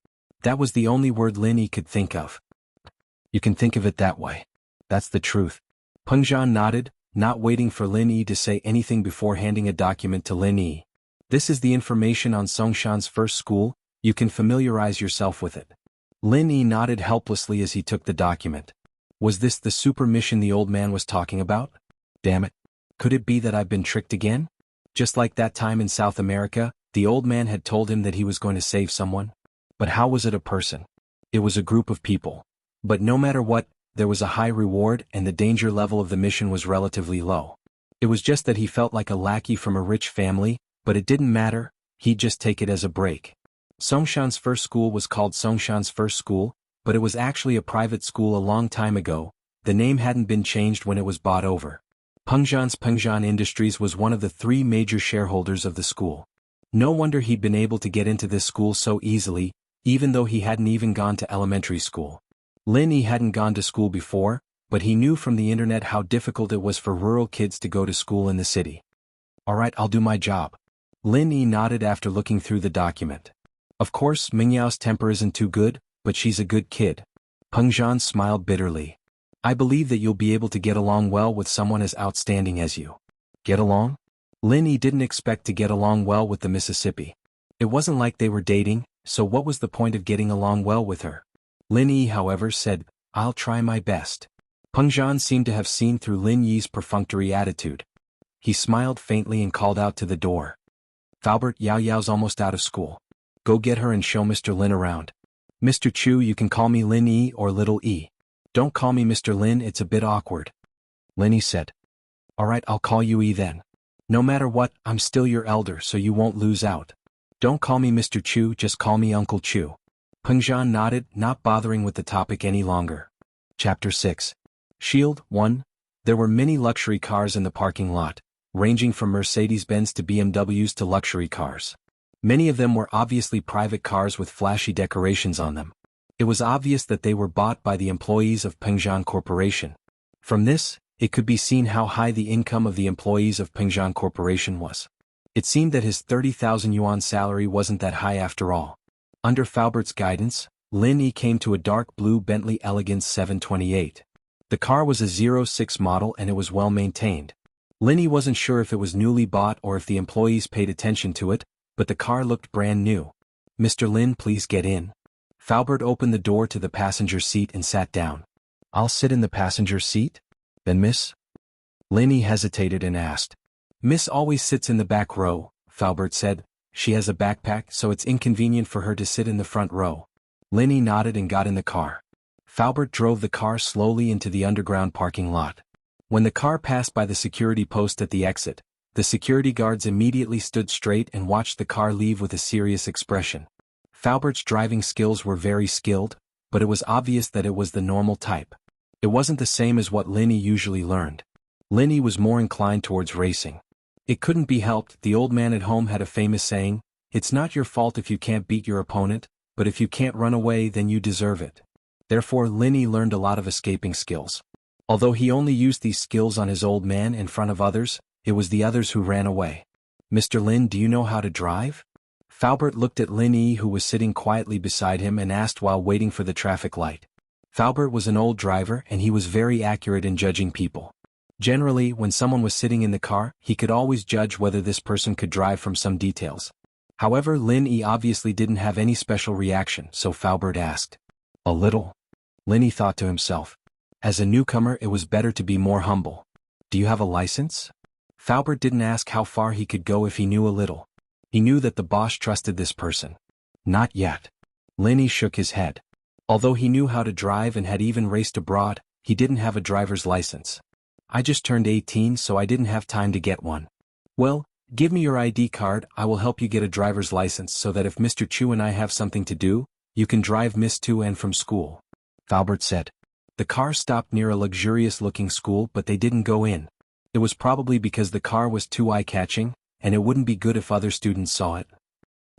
That was the only word Lin Yi could think of. "You can think of it that way. That's the truth." Pengzhan nodded, not waiting for Lin Yi to say anything before handing a document to Lin Yi. "This is the information on Songshan's first school, you can familiarize yourself with it." Lin Yi nodded helplessly as he took the document. Was this the super mission the old man was talking about? Damn it. Could it be that I've been tricked again? Just like that time in South America, the old man had told him that he was going to save someone. But how was it a person? It was a group of people. But no matter what, there was a high reward and the danger level of the mission was relatively low. It was just that he felt like a lackey from a rich family, but it didn't matter, he'd just take it as a break. Songshan's first school was called Songshan's First School, but it was actually a private school a long time ago. The name hadn't been changed when it was bought over. Pengzhan's Pengzhan Industries was one of the 3 major shareholders of the school. No wonder he'd been able to get into this school so easily, even though he hadn't even gone to elementary school. Lin Yi hadn't gone to school before, but he knew from the internet how difficult it was for rural kids to go to school in the city. "Alright, I'll do my job." Lin Yi nodded after looking through the document. "Of course, Mingyao's temper isn't too good, but she's a good kid." Pengzhan smiled bitterly. "I believe that you'll be able to get along well with someone as outstanding as you." Get along? Lin Yi didn't expect to get along well with the Mississippi. It wasn't like they were dating, so what was the point of getting along well with her? Lin Yi, however, said, "I'll try my best." Pengzhan seemed to have seen through Lin Yi's perfunctory attitude. He smiled faintly and called out to the door. "Faubert, Yao Yao's almost out of school. Go get her and show Mr. Lin around. Mr. Chu, you can call me Lin Yi or Little E. Don't call me Mr. Lin, it's a bit awkward." Lin Yi said. "Alright, I'll call you E then. No matter what, I'm still your elder so you won't lose out. Don't call me Mr. Chu, just call me Uncle Chu." Pengzhan nodded, not bothering with the topic any longer. Chapter 6. Shield 1. There were many luxury cars in the parking lot, ranging from Mercedes-Benz to BMWs to luxury cars. Many of them were obviously private cars with flashy decorations on them. It was obvious that they were bought by the employees of Pengzhan Corporation. From this, it could be seen how high the income of the employees of Pengzhan Corporation was. It seemed that his 30,000 yuan salary wasn't that high after all. Under Falbert's guidance, Lin Yi came to a dark blue Bentley Elegance 728. The car was a '06 model and it was well maintained. Lin Yi wasn't sure if it was newly bought or if the employees paid attention to it, but the car looked brand new. "Mr. Lin, please get in." Falbert opened the door to the passenger seat and sat down. "I'll sit in the passenger seat? Then Miss?" Lin Yi hesitated and asked. "Miss always sits in the back row," Falbert said. "She has a backpack, so it's inconvenient for her to sit in the front row." Lin Yi nodded and got in the car. Falbert drove the car slowly into the underground parking lot. When the car passed by the security post at the exit, the security guards immediately stood straight and watched the car leave with a serious expression. Falbert's driving skills were very skilled, but it was obvious that it was the normal type. It wasn't the same as what Lin Yi usually learned. Lin Yi was more inclined towards racing. It couldn't be helped, the old man at home had a famous saying, "It's not your fault if you can't beat your opponent, but if you can't run away then you deserve it." Therefore Lin Yi learned a lot of escaping skills. Although he only used these skills on his old man in front of others, it was the others who ran away. "Mr. Lin, do you know how to drive?" Falbert looked at Lin Yi, who was sitting quietly beside him, and asked while waiting for the traffic light. Falbert was an old driver and he was very accurate in judging people. Generally, when someone was sitting in the car, he could always judge whether this person could drive from some details. However, Lin Yi obviously didn't have any special reaction, so Falbert asked. "A little." Lin Yi thought to himself. As a newcomer, it was better to be more humble. "Do you have a license?" Falbert didn't ask how far he could go if he knew a little. He knew that the boss trusted this person. "Not yet." Lin Yi shook his head. Although he knew how to drive and had even raced abroad, he didn't have a driver's license. "I just turned 18, so I didn't have time to get one." "Well, give me your ID card, I will help you get a driver's license so that if Mr. Chu and I have something to do, you can drive Miss to and from school," Falbert said. The car stopped near a luxurious-looking school, but they didn't go in. It was probably because the car was too eye-catching, and it wouldn't be good if other students saw it.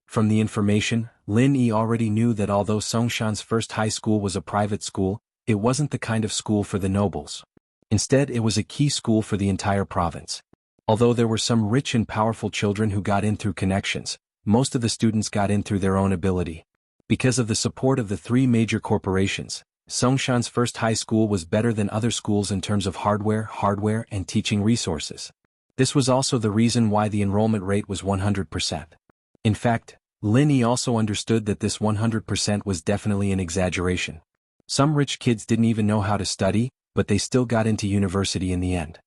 From the information, Lin Yi already knew that although Songshan's first high school was a private school, it wasn't the kind of school for the nobles. Instead, it was a key school for the entire province. Although there were some rich and powerful children who got in through connections, most of the students got in through their own ability. Because of the support of the three major corporations, Songshan's first high school was better than other schools in terms of hardware, and teaching resources. This was also the reason why the enrollment rate was 100%. In fact, Lin Yi also understood that this 100% was definitely an exaggeration. Some rich kids didn't even know how to study, but they still got into university in the end.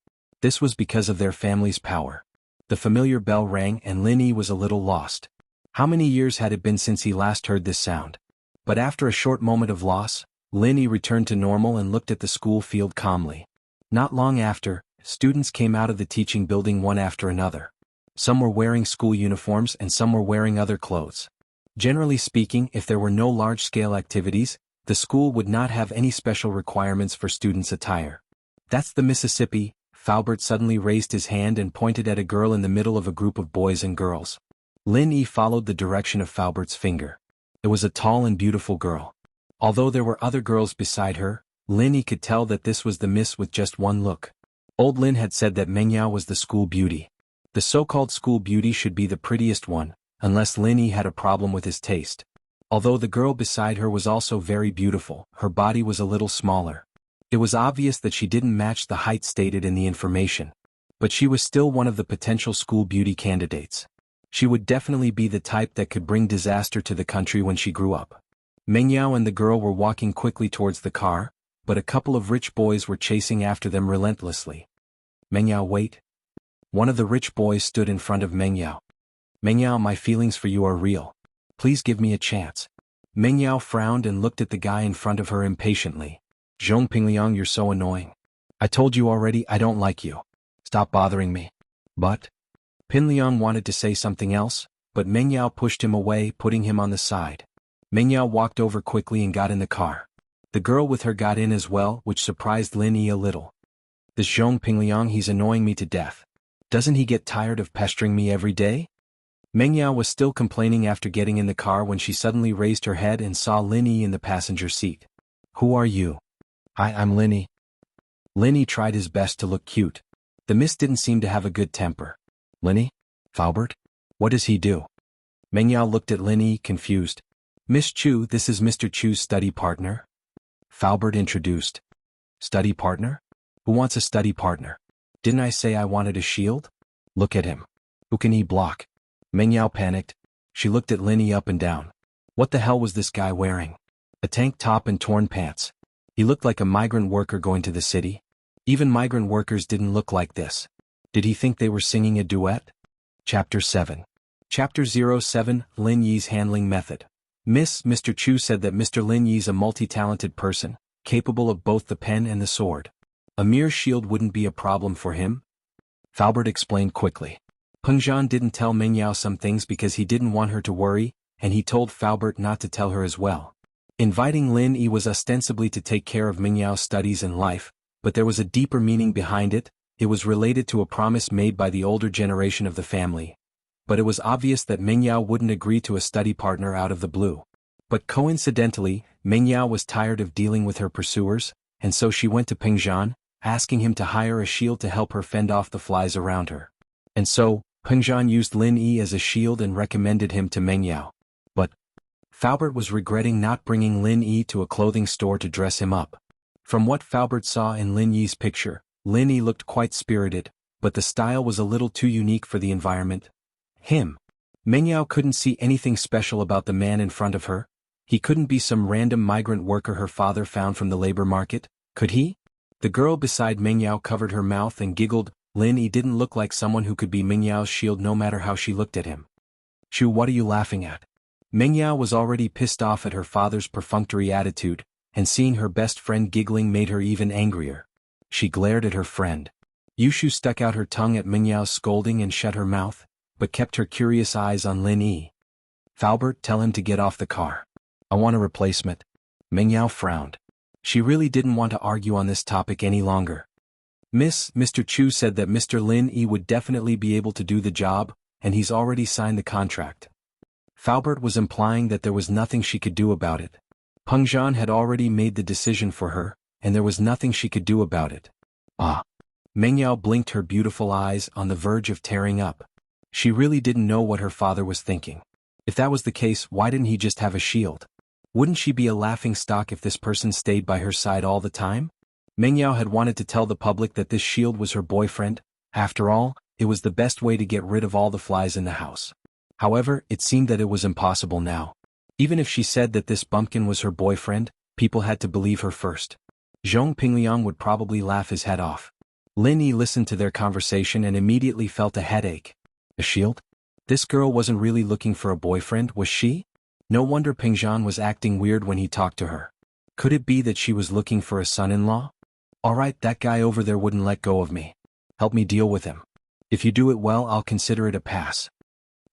This was because of their family's power. The familiar bell rang and Lin Yi was a little lost. How many years had it been since he last heard this sound? But after a short moment of loss, Lin Yi returned to normal and looked at the school field calmly. Not long after, students came out of the teaching building one after another. Some were wearing school uniforms and some were wearing other clothes. Generally speaking, if there were no large-scale activities, the school would not have any special requirements for students' attire. "That's the Mississippi." Falbert suddenly raised his hand and pointed at a girl in the middle of a group of boys and girls. Lin Yi followed the direction of Falbert's finger. It was a tall and beautiful girl. Although there were other girls beside her, Lin Yi could tell that this was the miss with just one look. Old Lin had said that Meng Yao was the school beauty. The so-called school beauty should be the prettiest one, unless Lin Yi had a problem with his taste. Although the girl beside her was also very beautiful, her body was a little smaller. It was obvious that she didn't match the height stated in the information. But she was still one of the potential school beauty candidates. She would definitely be the type that could bring disaster to the country when she grew up. Meng Yao and the girl were walking quickly towards the car, but a couple of rich boys were chasing after them relentlessly. "Meng Yao, wait." One of the rich boys stood in front of Meng Yao. "Meng Yao, my feelings for you are real. Please give me a chance." Meng Yao frowned and looked at the guy in front of her impatiently. "Zhong Pingliang, you're so annoying. I told you already I don't like you. Stop bothering me." "But..." Pingliang wanted to say something else, but Meng Yao pushed him away, putting him on the side. Meng Yao walked over quickly and got in the car. The girl with her got in as well, which surprised Lin Yi a little. "This Zhong Pingliang, he's annoying me to death. Doesn't he get tired of pestering me every day?" Meng Yao was still complaining after getting in the car when she suddenly raised her head and saw Lin Yi in the passenger seat. "Who are you?" I'm Lin Yi." Lin Yi tried his best to look cute. The miss didn't seem to have a good temper. "Lin Yi? Falbert? What does he do?" Meng Yao looked at Lin Yi, confused. Miss Chu, this is Mr. Chu's study partner. Falbert introduced. Study partner? Who wants a study partner? Didn't I say I wanted a shield? Look at him. Who can he block? Meng Yao panicked. She looked at Lin Yi up and down. What the hell was this guy wearing? A tank top and torn pants. He looked like a migrant worker going to the city. Even migrant workers didn't look like this. Did he think they were singing a duet? Chapter 7. Chapter 07, Lin Yi's handling method. Mr. Chu said that Mr. Lin Yi's a multi-talented person, capable of both the pen and the sword. A mere shield wouldn't be a problem for him. Falbert explained quickly. Peng Zhan didn't tell Meng Yao some things because he didn't want her to worry, and he told Falbert not to tell her as well. Inviting Lin Yi was ostensibly to take care of Meng Yao's studies and life, but there was a deeper meaning behind it. It was related to a promise made by the older generation of the family. But it was obvious that Meng Yao wouldn't agree to a study partner out of the blue. But coincidentally, Meng Yao was tired of dealing with her pursuers, and so she went to Peng Zhan, asking him to hire a shield to help her fend off the flies around her. And so, Peng Zhan used Lin Yi as a shield and recommended him to Meng Yao. But Falbert was regretting not bringing Lin Yi to a clothing store to dress him up. From what Falbert saw in Lin Yi's picture, Lin Yi looked quite spirited, but the style was a little too unique for the environment. Meng Yao couldn't see anything special about the man in front of her. He couldn't be some random migrant worker her father found from the labor market, could he? The girl beside Meng Yao covered her mouth and giggled. Lin Yi didn't look like someone who could be Meng Yao's shield no matter how she looked at him. Chu, what are you laughing at? Meng Yao was already pissed off at her father's perfunctory attitude, and seeing her best friend giggling made her even angrier. She glared at her friend. Yushu stuck out her tongue at Meng Yao's scolding and shut her mouth, but kept her curious eyes on Lin Yi. Falbert, tell him to get off the car. I want a replacement. Meng Yao frowned. She really didn't want to argue on this topic any longer. Mr. Chu said that Mr. Lin Yi would definitely be able to do the job, and he's already signed the contract. Falbert was implying that there was nothing she could do about it. Peng Zhan had already made the decision for her, and there was nothing she could do about it. Ah. Meng Yao blinked her beautiful eyes on the verge of tearing up. She really didn't know what her father was thinking. If that was the case, why didn't he just have a shield? Wouldn't she be a laughingstock if this person stayed by her side all the time? Meng Yao had wanted to tell the public that this shield was her boyfriend. After all, it was the best way to get rid of all the flies in the house. However, it seemed that it was impossible now. Even if she said that this bumpkin was her boyfriend, people had to believe her first. Zhong Pingliang would probably laugh his head off. Lin Yi listened to their conversation and immediately felt a headache. A shield? This girl wasn't really looking for a boyfriend, was she? No wonder Peng Zhan was acting weird when he talked to her. Could it be that she was looking for a son-in-law? Alright, that guy over there wouldn't let go of me. Help me deal with him. If you do it well, I'll consider it a pass.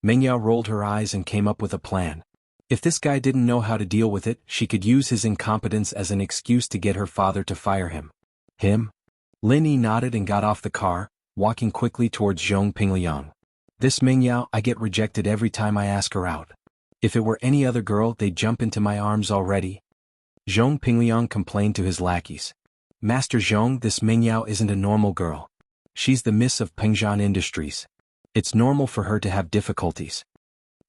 Meng Yao rolled her eyes and came up with a plan. If this guy didn't know how to deal with it, she could use his incompetence as an excuse to get her father to fire him. Lin Yi nodded and got off the car, walking quickly towards Zhong Pingliang. This Meng Yao, I get rejected every time I ask her out. If it were any other girl, they'd jump into my arms already. Zhong Pingliang complained to his lackeys. Master Zhong, this Meng Yao isn't a normal girl. She's the miss of Pengzhan Industries. It's normal for her to have difficulties.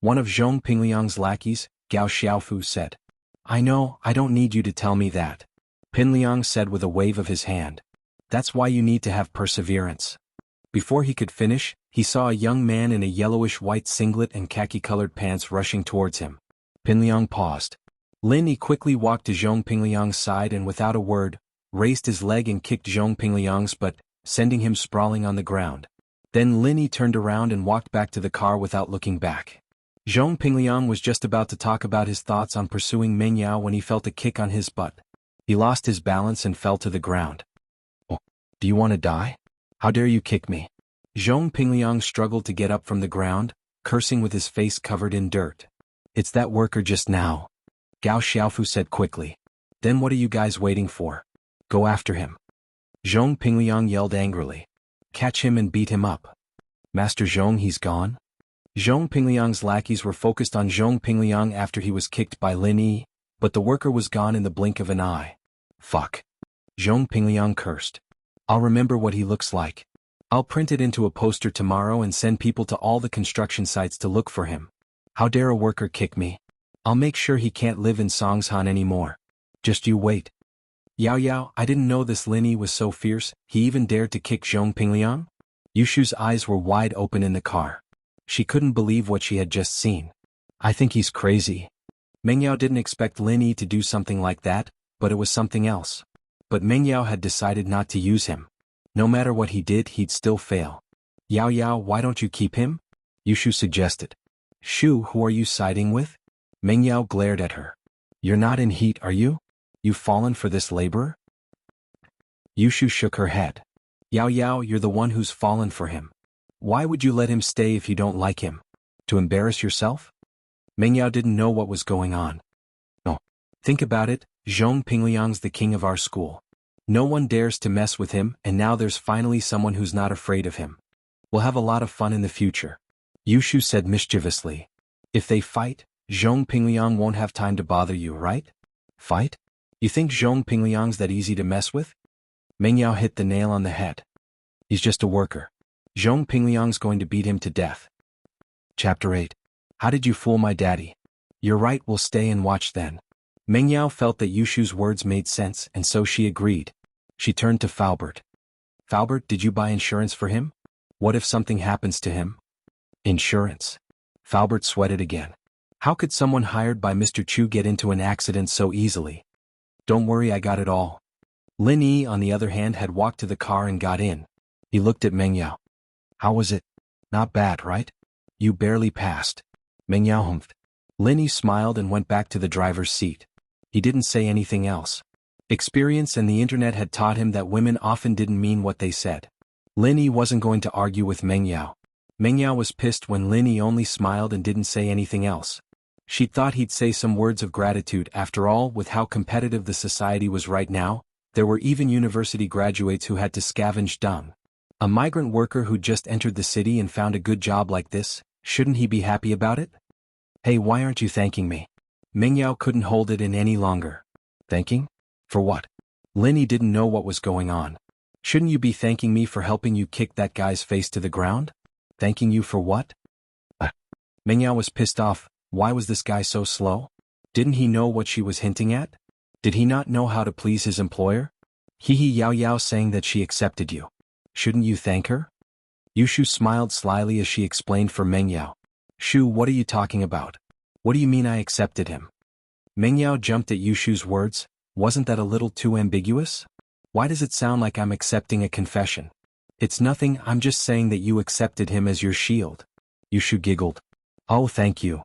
One of Zhong Pingliang's lackeys, Gao Xiaofu, said. I know, I don't need you to tell me that. Pinliang said with a wave of his hand. That's why you need to have perseverance. Before he could finish, he saw a young man in a yellowish-white singlet and khaki-colored pants rushing towards him. Pinliang paused. Lin Yi quickly walked to Zhong Pingliang's side and without a word, raised his leg and kicked Zhong Pingliang's butt, sending him sprawling on the ground. Then Lin Yi turned around and walked back to the car without looking back. Zhong Pingliang was just about to talk about his thoughts on pursuing Meng Yao when he felt a kick on his butt. He lost his balance and fell to the ground. Oh, do you want to die? How dare you kick me? Zhong Pingliang struggled to get up from the ground, cursing with his face covered in dirt. It's that worker just now. Gao Xiaofu said quickly. Then what are you guys waiting for? Go after him. Zhong Pingliang yelled angrily. Catch him and beat him up. Master Zhong, he's gone? Zhong Pingliang's lackeys were focused on Zhong Pingliang after he was kicked by Lin Yi, but the worker was gone in the blink of an eye. Fuck. Zhong Pingliang cursed. I'll remember what he looks like. I'll print it into a poster tomorrow and send people to all the construction sites to look for him. How dare a worker kick me? I'll make sure he can't live in Songshan anymore. Just you wait. Yao Yao, I didn't know this Lin Yi was so fierce, he even dared to kick Zhong Pingliang? Yushu's eyes were wide open in the car. She couldn't believe what she had just seen. I think he's crazy. Meng Yao didn't expect Lin Yi to do something like that, but it was something else. But Meng Yao had decided not to use him. No matter what he did, he'd still fail. Yao Yao, why don't you keep him? Yushu suggested. Shu, who are you siding with? Meng Yao glared at her. You're not in heat, are you? You've fallen for this laborer? Yushu shook her head. Yao Yao, you're the one who's fallen for him. Why would you let him stay if you don't like him? To embarrass yourself? Meng Yao didn't know what was going on. No. Think about it, Zhong Pingliang's the king of our school. No one dares to mess with him, and now there's finally someone who's not afraid of him. We'll have a lot of fun in the future. Yushu said mischievously. If they fight, Zhong Pingliang won't have time to bother you, right? Fight? You think Zhong Pingliang's that easy to mess with? Meng Yao hit the nail on the head. He's just a worker. Zhong Pingliang's going to beat him to death. Chapter 8. How did you fool my daddy? You're right, we'll stay and watch then. Meng Yao felt that Yushu's words made sense, and so she agreed. She turned to Falbert. Falbert, did you buy insurance for him? What if something happens to him? Insurance. Falbert sweated again. How could someone hired by Mr. Chu get into an accident so easily? Don't worry, I got it all. Lin Yi, on the other hand, had walked to the car and got in. He looked at Meng Yao. How was it? Not bad, right? You barely passed. Meng Yao humphed. Lin Yi smiled and went back to the driver's seat. He didn't say anything else. Experience and the internet had taught him that women often didn't mean what they said. Lin Yi wasn't going to argue with Meng Yao. Meng Yao was pissed when Lin Yi only smiled and didn't say anything else. She thought he'd say some words of gratitude. After all, with how competitive the society was right now, there were even university graduates who had to scavenge dung. A migrant worker who just entered the city and found a good job like this, shouldn't he be happy about it? Hey, why aren't you thanking me? Meng Yao couldn't hold it in any longer. Thanking? For what? Lin Yi didn't know what was going on. Shouldn't you be thanking me for helping you kick that guy's face to the ground? Thanking you for what? Meng Yao was pissed off. Why was this guy so slow? Didn't he know what she was hinting at? Did he not know how to please his employer? Yao Yao saying that she accepted you. Shouldn't you thank her? Yushu smiled slyly as she explained for Meng Yao. Shu, what are you talking about? What do you mean I accepted him? Meng Yao jumped at Yushu's words. Wasn't that a little too ambiguous? Why does it sound like I'm accepting a confession? It's nothing, I'm just saying that you accepted him as your shield. Yushu giggled. Oh, thank you.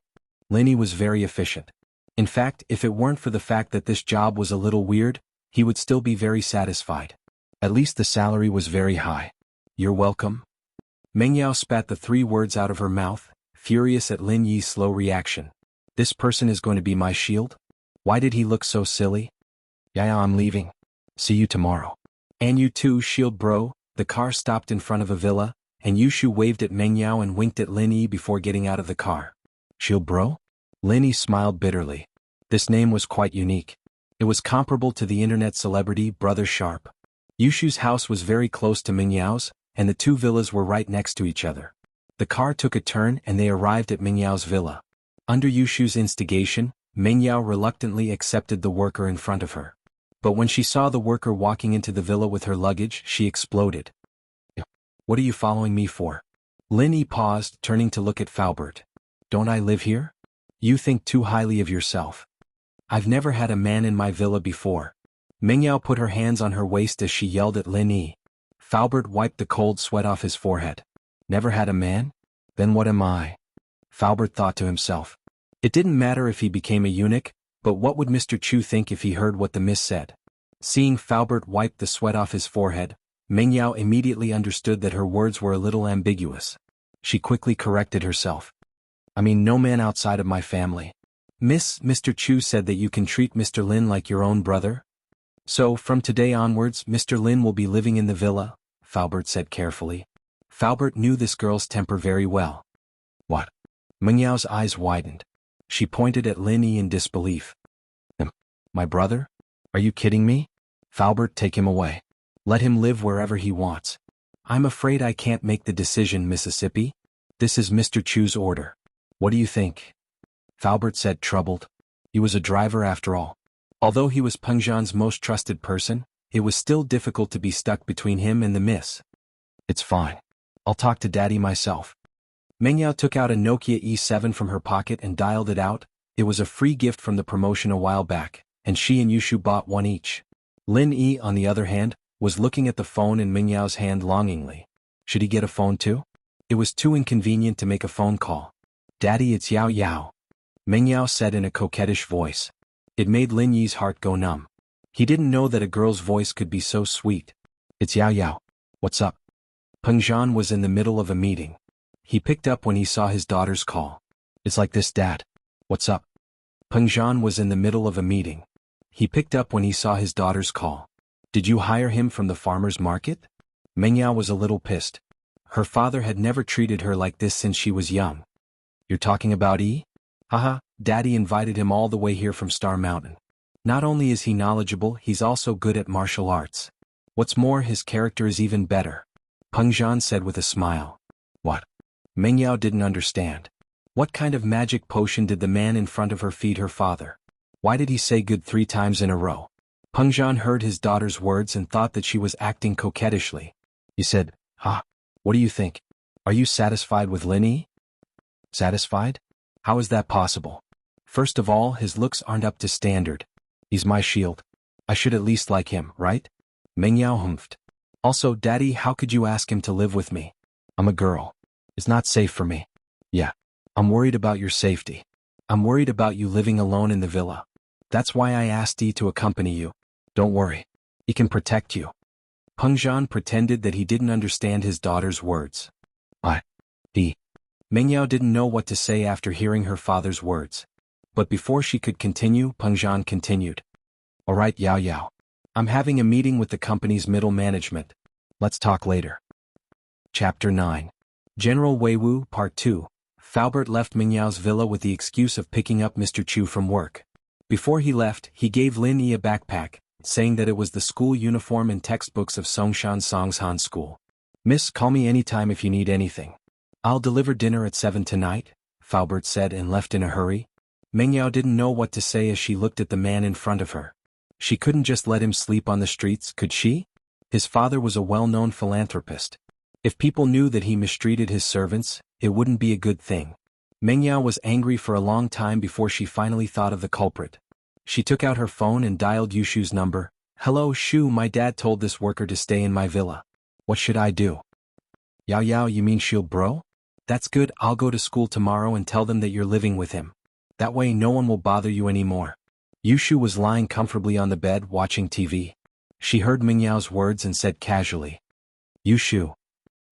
Lin Yi was very efficient. In fact, if it weren't for the fact that this job was a little weird, he would still be very satisfied. At least the salary was very high. You're welcome. Meng Yao spat the 3 words out of her mouth, furious at Lin Yi's slow reaction. This person is going to be my shield? Why did he look so silly? Yeah, I'm leaving. See you tomorrow. And you too, shield bro. The car stopped in front of a villa, and Yushu waved at Meng Yao and winked at Lin Yi before getting out of the car. Shield bro? Lin Yi smiled bitterly. This name was quite unique. It was comparable to the internet celebrity Brother Sharp. Yushu's house was very close to Meng Yao's, and the 2 villas were right next to each other. The car took a turn and they arrived at Meng Yao's villa. Under Yushu's instigation, Meng Yao reluctantly accepted the worker in front of her. But when she saw the worker walking into the villa with her luggage, she exploded. What are you following me for? Lin Yi paused, turning to look at Falbert. Don't I live here? You think too highly of yourself. I've never had a man in my villa before. Meng Yao put her hands on her waist as she yelled at Lin Yi. Falbert wiped the cold sweat off his forehead. Never had a man? Then what am I? Falbert thought to himself. It didn't matter if he became a eunuch, but what would Mr. Chu think if he heard what the miss said? Seeing Falbert wipe the sweat off his forehead, Meng Yao immediately understood that her words were a little ambiguous. She quickly corrected herself. I mean no man outside of my family. Mr. Chu said that you can treat Mr. Lin like your own brother? So, from today onwards, Mr. Lin will be living in the villa, Falbert said carefully. Falbert knew this girl's temper very well. What? Meng Yao's eyes widened. She pointed at Lin Yi in disbelief. My brother? Are you kidding me? Falbert, take him away. Let him live wherever he wants. I'm afraid I can't make the decision, Mississippi. This is Mr. Chu's order. What do you think? Falbert said, troubled. He was a driver after all. Although he was Peng Zhan's most trusted person, it was still difficult to be stuck between him and the miss. It's fine. I'll talk to Daddy myself. Meng Yao took out a Nokia E7 from her pocket and dialed it out. It was a free gift from the promotion a while back, and she and Yushu bought one each. Lin Yi, on the other hand, was looking at the phone in Meng Yao's hand longingly. Should he get a phone too? It was too inconvenient to make a phone call. Daddy, it's Yao Yao, Meng Yao said in a coquettish voice. It made Lin Yi's heart go numb. He didn't know that a girl's voice could be so sweet. It's Yao Yao. What's up? Peng Zhan was in the middle of a meeting. He picked up when he saw his daughter's call. It's like this, Dad. What's up? Peng Zhan was in the middle of a meeting. He picked up when he saw his daughter's call. Did you hire him from the farmer's market? Meng Yao was a little pissed. Her father had never treated her like this since she was young. You're talking about E? Haha, Daddy invited him all the way here from Star Mountain. Not only is he knowledgeable, he's also good at martial arts. What's more, his character is even better. Peng Zhan said with a smile. What? Meng Yao didn't understand. What kind of magic potion did the man in front of her feed her father? Why did he say good 3 times in a row? Peng Zhan heard his daughter's words and thought that she was acting coquettishly. He said, what do you think? Are you satisfied with Lin Yi? Satisfied? How is that possible? First of all, his looks aren't up to standard. He's my shield. I should at least like him, right? Meng Yao humphed. Also, Daddy, how could you ask him to live with me? I'm a girl. It's not safe for me. Yeah. I'm worried about your safety. I'm worried about you living alone in the villa. That's why I asked Yi to accompany you. Don't worry. He can protect you. Peng Zhan pretended that he didn't understand his daughter's words. He. Meng Yao didn't know what to say after hearing her father's words. But before she could continue, Peng Zhan continued. All right, Yao Yao. I'm having a meeting with the company's middle management. Let's talk later. Chapter 9. General Weiwu, Part 2. Falbert left Meng Yao's villa with the excuse of picking up Mr. Chu from work. Before he left, he gave Lin Yi a backpack, saying that it was the school uniform and textbooks of Songshan Songshan School. Miss, call me anytime if you need anything. I'll deliver dinner at 7 tonight, Falbert said and left in a hurry. Meng Yao didn't know what to say as she looked at the man in front of her. She couldn't just let him sleep on the streets, could she? His father was a well-known philanthropist. If people knew that he mistreated his servants, it wouldn't be a good thing. Meng Yao was angry for a long time before she finally thought of the culprit. She took out her phone and dialed Yushu's number. Hello, Shu, my dad told this worker to stay in my villa. What should I do? Yao Yao, you mean Shield Bro? That's good, I'll go to school tomorrow and tell them that you're living with him. That way no one will bother you anymore. Yushu was lying comfortably on the bed watching TV. She heard Meng Yao's words and said casually, Yushu.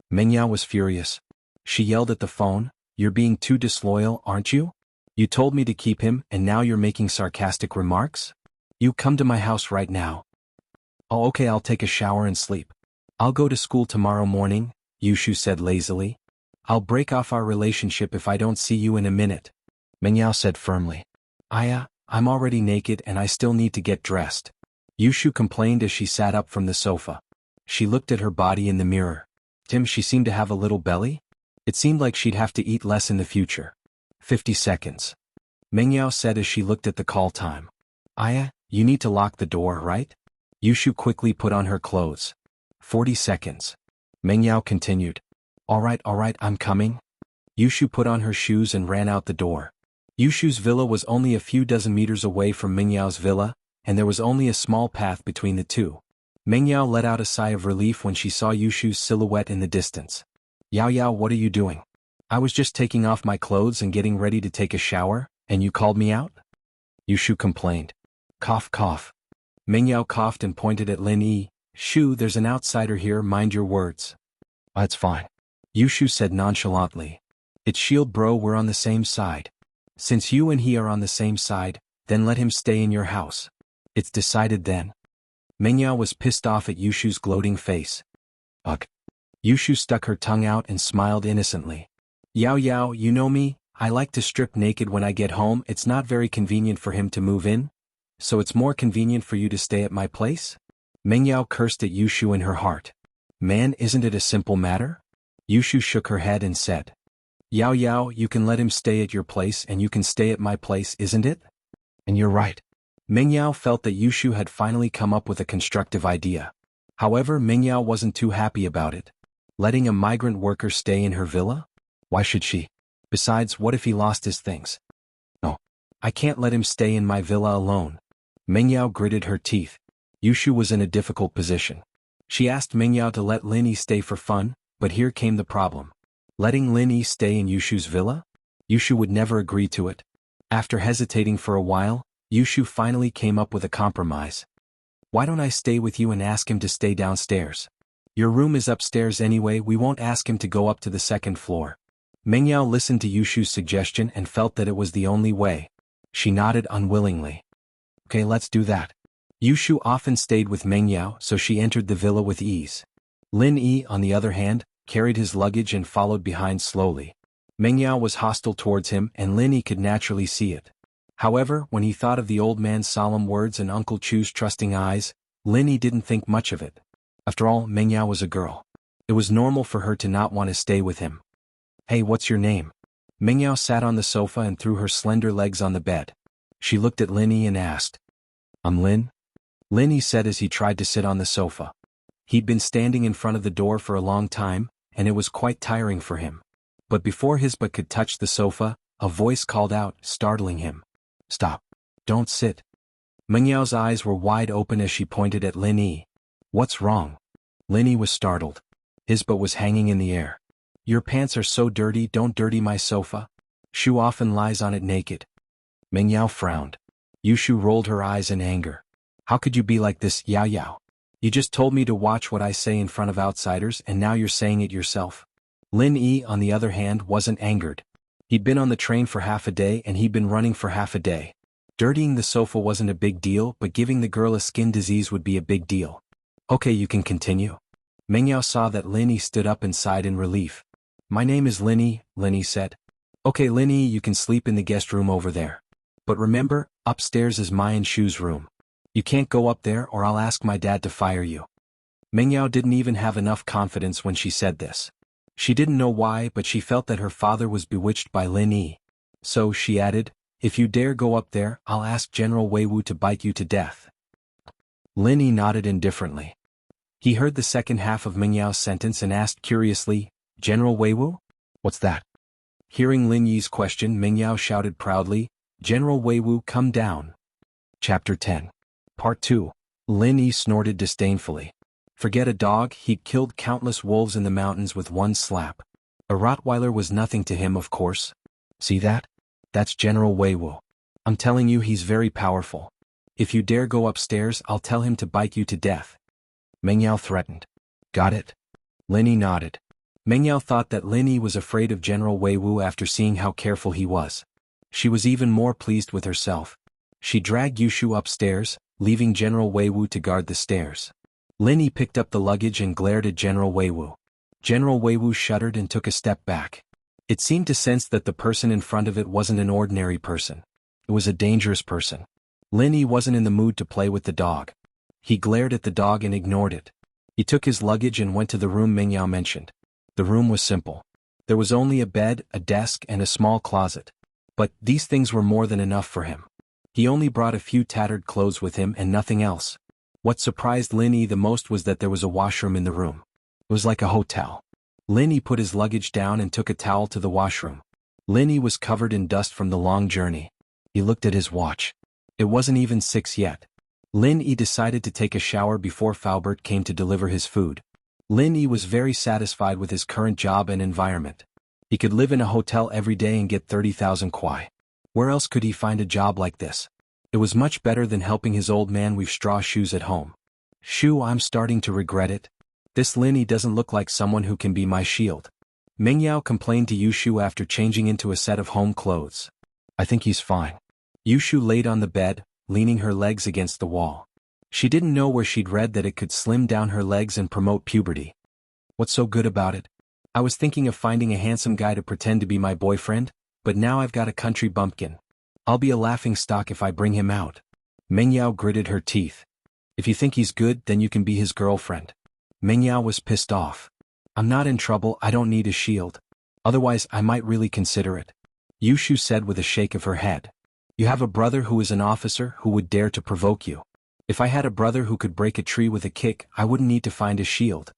Meng Yao was furious. She yelled at the phone, You're being too disloyal, aren't you? You told me to keep him and now you're making sarcastic remarks? You come to my house right now. Oh, okay, I'll take a shower and sleep. I'll go to school tomorrow morning, Yushu said lazily. I'll break off our relationship if I don't see you in a minute. Meng Yao said firmly. I'm already naked and I still need to get dressed. Yushu complained as she sat up from the sofa. She looked at her body in the mirror. She seemed to have a little belly? It seemed like she'd have to eat less in the future. 50 seconds. Meng Yao said as she looked at the call time. You need to lock the door, right? Yushu quickly put on her clothes. 40 seconds. Meng Yao continued. All right, I'm coming. Yushu put on her shoes and ran out the door. Yushu's villa was only a few dozen meters away from Meng Yao's villa, and there was only a small path between the two. Meng Yao let out a sigh of relief when she saw Yushu's silhouette in the distance. Yao Yao, what are you doing? I was just taking off my clothes and getting ready to take a shower, and you called me out? Yushu complained. Cough, cough. Meng Yao coughed and pointed at Lin Yi. Shu, there's an outsider here, mind your words. That's fine. Yushu said nonchalantly. It's Shield Bro, we're on the same side. Since you and he are on the same side, then let him stay in your house. It's decided then. Meng Yao was pissed off at Yushu's gloating face. Ugh. Yushu stuck her tongue out and smiled innocently. Yao Yao, you know me, I like to strip naked when I get home. It's not very convenient for him to move in, so it's more convenient for you to stay at my place? Meng Yao cursed at Yushu in her heart. Man, isn't it a simple matter? Yushu shook her head and said. Yao Yao, you can let him stay at your place and you can stay at my place, isn't it? And you're right. Meng Yao felt that Yushu had finally come up with a constructive idea. However, Meng Yao wasn't too happy about it. Letting a migrant worker stay in her villa? Why should she? Besides, what if he lost his things? No. I can't let him stay in my villa alone. Meng Yao gritted her teeth. Yushu was in a difficult position. She asked Meng Yao to let Lin Yi stay for fun, but here came the problem. Letting Lin Yi stay in Yushu's villa? Yushu would never agree to it. After hesitating for a while, Yushu finally came up with a compromise. Why don't I stay with you and ask him to stay downstairs? Your room is upstairs anyway, we won't ask him to go up to the second floor. Meng Yao listened to Yushu's suggestion and felt that it was the only way. She nodded unwillingly. Okay, let's do that. Yushu often stayed with Meng Yao, so she entered the villa with ease. Lin Yi, on the other hand, carried his luggage and followed behind slowly. Meng Yao was hostile towards him and Lin Yi could naturally see it. However, when he thought of the old man's solemn words and Uncle Chu's trusting eyes, Lin Yi didn't think much of it. After all, Meng Yao was a girl. It was normal for her to not want to stay with him. Hey, what's your name? Meng Yao sat on the sofa and threw her slender legs on the bed. She looked at Lin Yi and asked. I'm Lin? Lin Yi said as he tried to sit on the sofa. He'd been standing in front of the door for a long time, and it was quite tiring for him. But before his butt could touch the sofa, a voice called out, startling him. Stop. Don't sit. Meng Yao's eyes were wide open as she pointed at Lin Yi. What's wrong? Lin Yi was startled. His butt was hanging in the air. Your pants are so dirty, don't dirty my sofa. Shu often lies on it naked. Meng Yao frowned. Yushu rolled her eyes in anger. How could you be like this, Yao Yao? You just told me to watch what I say in front of outsiders and now you're saying it yourself. Lin Yi, on the other hand, wasn't angered. He'd been on the train for half a day and he'd been running for half a day. Dirtying the sofa wasn't a big deal, but giving the girl a skin disease would be a big deal. Okay, you can continue. Meng Yao saw that Lin Yi stood up and sighed in relief. My name is Lin Yi said. Okay, Lin Yi, you can sleep in the guest room over there. But remember, upstairs is my and Shu's room. You can't go up there or I'll ask my dad to fire you. Meng Yao didn't even have enough confidence when she said this. She didn't know why, but she felt that her father was bewitched by Lin Yi. So, she added, if you dare go up there, I'll ask General Wei Wu to bite you to death. Lin Yi nodded indifferently. He heard the second half of Meng Yao's sentence and asked curiously, General Wei Wu? What's that? Hearing Lin Yi's question, Meng Yao shouted proudly, General Wei Wu, come down. Chapter 10. Part 2. Lin Yi snorted disdainfully. Forget a dog, he'd killed countless wolves in the mountains with one slap. A Rottweiler was nothing to him, of course. See that? That's General Wei Wu. I'm telling you, he's very powerful. If you dare go upstairs, I'll tell him to bite you to death. Meng Yao threatened. Got it? Lin Yi nodded. Meng Yao thought that Lin Yi was afraid of General Wei Wu after seeing how careful he was. She was even more pleased with herself. She dragged Yushu upstairs, leaving General Wei Wu to guard the stairs. Lin Yi picked up the luggage and glared at General Wei Wu. General Wei Wu shuddered and took a step back. It seemed to sense that the person in front of it wasn't an ordinary person. It was a dangerous person. Lin Yi wasn't in the mood to play with the dog. He glared at the dog and ignored it. He took his luggage and went to the room Meng Yao mentioned. The room was simple. There was only a bed, a desk, and a small closet. But these things were more than enough for him. He only brought a few tattered clothes with him and nothing else. What surprised Lin Yi the most was that there was a washroom in the room. It was like a hotel. Lin Yi put his luggage down and took a towel to the washroom. Lin Yi was covered in dust from the long journey. He looked at his watch. It wasn't even 6 yet. Lin Yi decided to take a shower before Faubert came to deliver his food. Lin Yi was very satisfied with his current job and environment. He could live in a hotel every day and get 30,000 kwai. Where else could he find a job like this? It was much better than helping his old man weave straw shoes at home. Shu, I'm starting to regret it. This Lin Yi doesn't look like someone who can be my shield. Meng Yao complained to Yushu after changing into a set of home clothes. I think he's fine. Yushu laid on the bed, leaning her legs against the wall. She didn't know where she'd read that it could slim down her legs and promote puberty. What's so good about it? I was thinking of finding a handsome guy to pretend to be my boyfriend, but now I've got a country bumpkin. I'll be a laughingstock if I bring him out. Meng Yao gritted her teeth. If you think he's good, then you can be his girlfriend. Meng Yao was pissed off. I'm not in trouble, I don't need a shield. Otherwise I might really consider it. Yushu said with a shake of her head. You have a brother who is an officer who would dare to provoke you. If I had a brother who could break a tree with a kick, I wouldn't need to find a shield.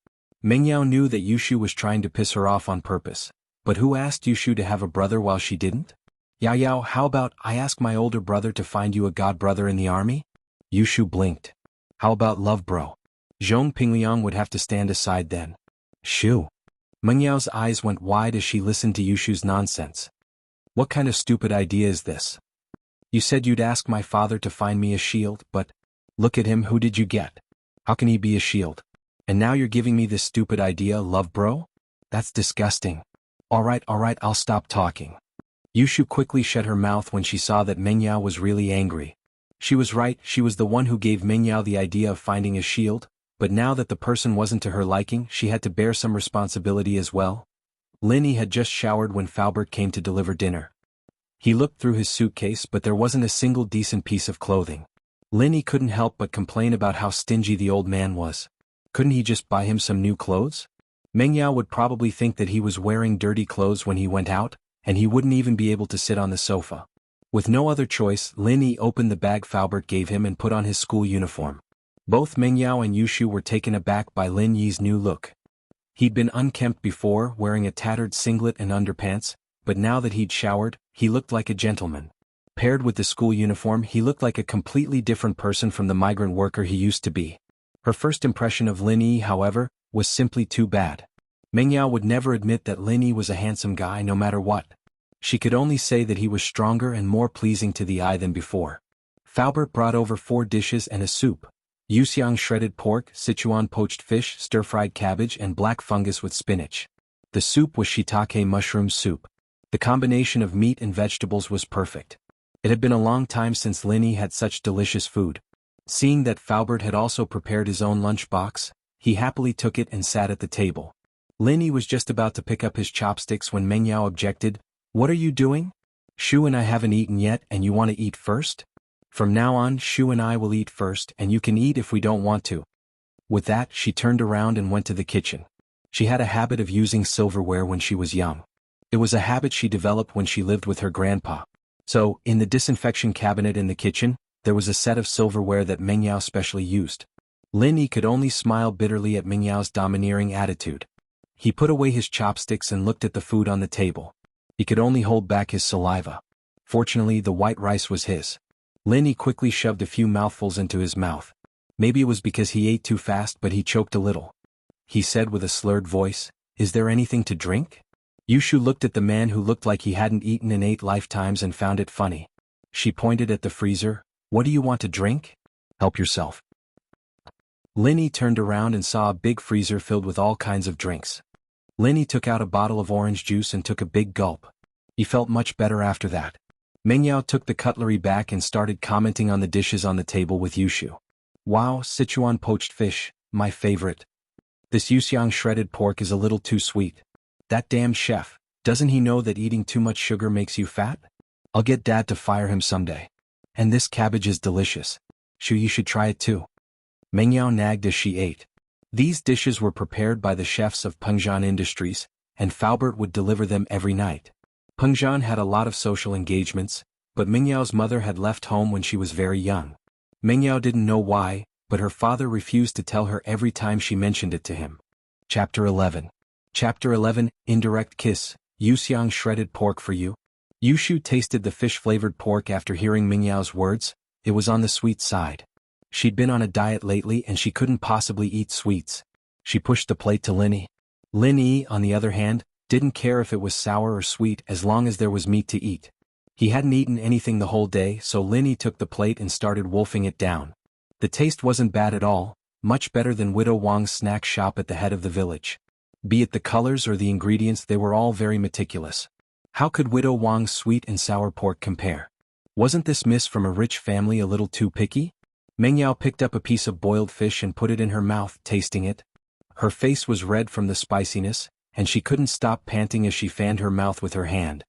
Mengyao knew that Yushu was trying to piss her off on purpose. But who asked Yushu to have a brother while she didn't? Yao Yao, how about I ask my older brother to find you a god brother in the army? Yushu blinked. How about love bro? Zhong Pingliang would have to stand aside then. Shoo. Mengyao's eyes went wide as she listened to Yushu's nonsense. What kind of stupid idea is this? You said you'd ask my father to find me a shield, but look at him, who did you get? How can he be a shield? And now you're giving me this stupid idea, love bro? That's disgusting. Alright, I'll stop talking. Yushu quickly shut her mouth when she saw that Mengyao was really angry. She was right, she was the one who gave Mengyao the idea of finding a shield, but now that the person wasn't to her liking, she had to bear some responsibility as well. Linny had just showered when Faubert came to deliver dinner. He looked through his suitcase, but there wasn't a single decent piece of clothing. Linny couldn't help but complain about how stingy the old man was. Couldn't he just buy him some new clothes? Mengyao would probably think that he was wearing dirty clothes when he went out, and he wouldn't even be able to sit on the sofa. With no other choice, Linny opened the bag Faubert gave him and put on his school uniform. Both Mengyao and Yushu were taken aback by Lin Yi's new look. He'd been unkempt before, wearing a tattered singlet and underpants, but now that he'd showered, he looked like a gentleman. Paired with the school uniform, he looked like a completely different person from the migrant worker he used to be. Her first impression of Lin Yi, however, was simply too bad. Mengyao would never admit that Lin Yi was a handsome guy no matter what. She could only say that he was stronger and more pleasing to the eye than before. Faubert brought over 4 dishes and a soup. Yuxiang shredded pork, Sichuan poached fish, stir-fried cabbage and black fungus with spinach. The soup was shiitake mushroom soup. The combination of meat and vegetables was perfect. It had been a long time since Lin Yi had such delicious food. Seeing that Faubert had also prepared his own lunchbox, he happily took it and sat at the table. Lin Yi was just about to pick up his chopsticks when Mengyao objected. What are you doing? Shu and I haven't eaten yet and you want to eat first? From now on, Shu and I will eat first and you can eat if we don't want to. With that, she turned around and went to the kitchen. She had a habit of using silverware when she was young. It was a habit she developed when she lived with her grandpa. So, in the disinfection cabinet in the kitchen, there was a set of silverware that Mengyao specially used. Lin Yi could only smile bitterly at Mengyao's domineering attitude. He put away his chopsticks and looked at the food on the table. He could only hold back his saliva. Fortunately, the white rice was his. Lin Yi quickly shoved a few mouthfuls into his mouth. Maybe it was because he ate too fast, but he choked a little. He said with a slurred voice, "Is there anything to drink?" Yushu looked at the man who looked like he hadn't eaten in 8 lifetimes and found it funny. She pointed at the freezer. "What do you want to drink? Help yourself." Lin Yi turned around and saw a big freezer filled with all kinds of drinks. Lin Yi took out a bottle of orange juice and took a big gulp. He felt much better after that. Mengyao took the cutlery back and started commenting on the dishes on the table with Yushu. "Wow, Sichuan poached fish, my favorite. This Yuxiang shredded pork is a little too sweet. That damn chef, doesn't he know that eating too much sugar makes you fat? I'll get Dad to fire him someday. And this cabbage is delicious. Shu, you should try it too." Mengyao nagged as she ate. These dishes were prepared by the chefs of Pengzhan Industries, and Faubert would deliver them every night. Pengzhan had a lot of social engagements, but Mengyao's mother had left home when she was very young. Mengyao didn't know why, but her father refused to tell her every time she mentioned it to him. Chapter 11. Chapter 11, Indirect Kiss, Yuxiang shredded pork for you. Yushu tasted the fish-flavored pork after hearing Mengyao's words. It was on the sweet side. She'd been on a diet lately and she couldn't possibly eat sweets. She pushed the plate to Lin Yi. Lin Yi, on the other hand, didn't care if it was sour or sweet as long as there was meat to eat. He hadn't eaten anything the whole day, so Lin Yi took the plate and started wolfing it down. The taste wasn't bad at all, much better than Widow Wang's snack shop at the head of the village. Be it the colors or the ingredients, they were all very meticulous. How could Widow Wang's sweet and sour pork compare? Wasn't this miss from a rich family a little too picky? Mengyao picked up a piece of boiled fish and put it in her mouth, tasting it. Her face was red from the spiciness, and she couldn't stop panting as she fanned her mouth with her hand.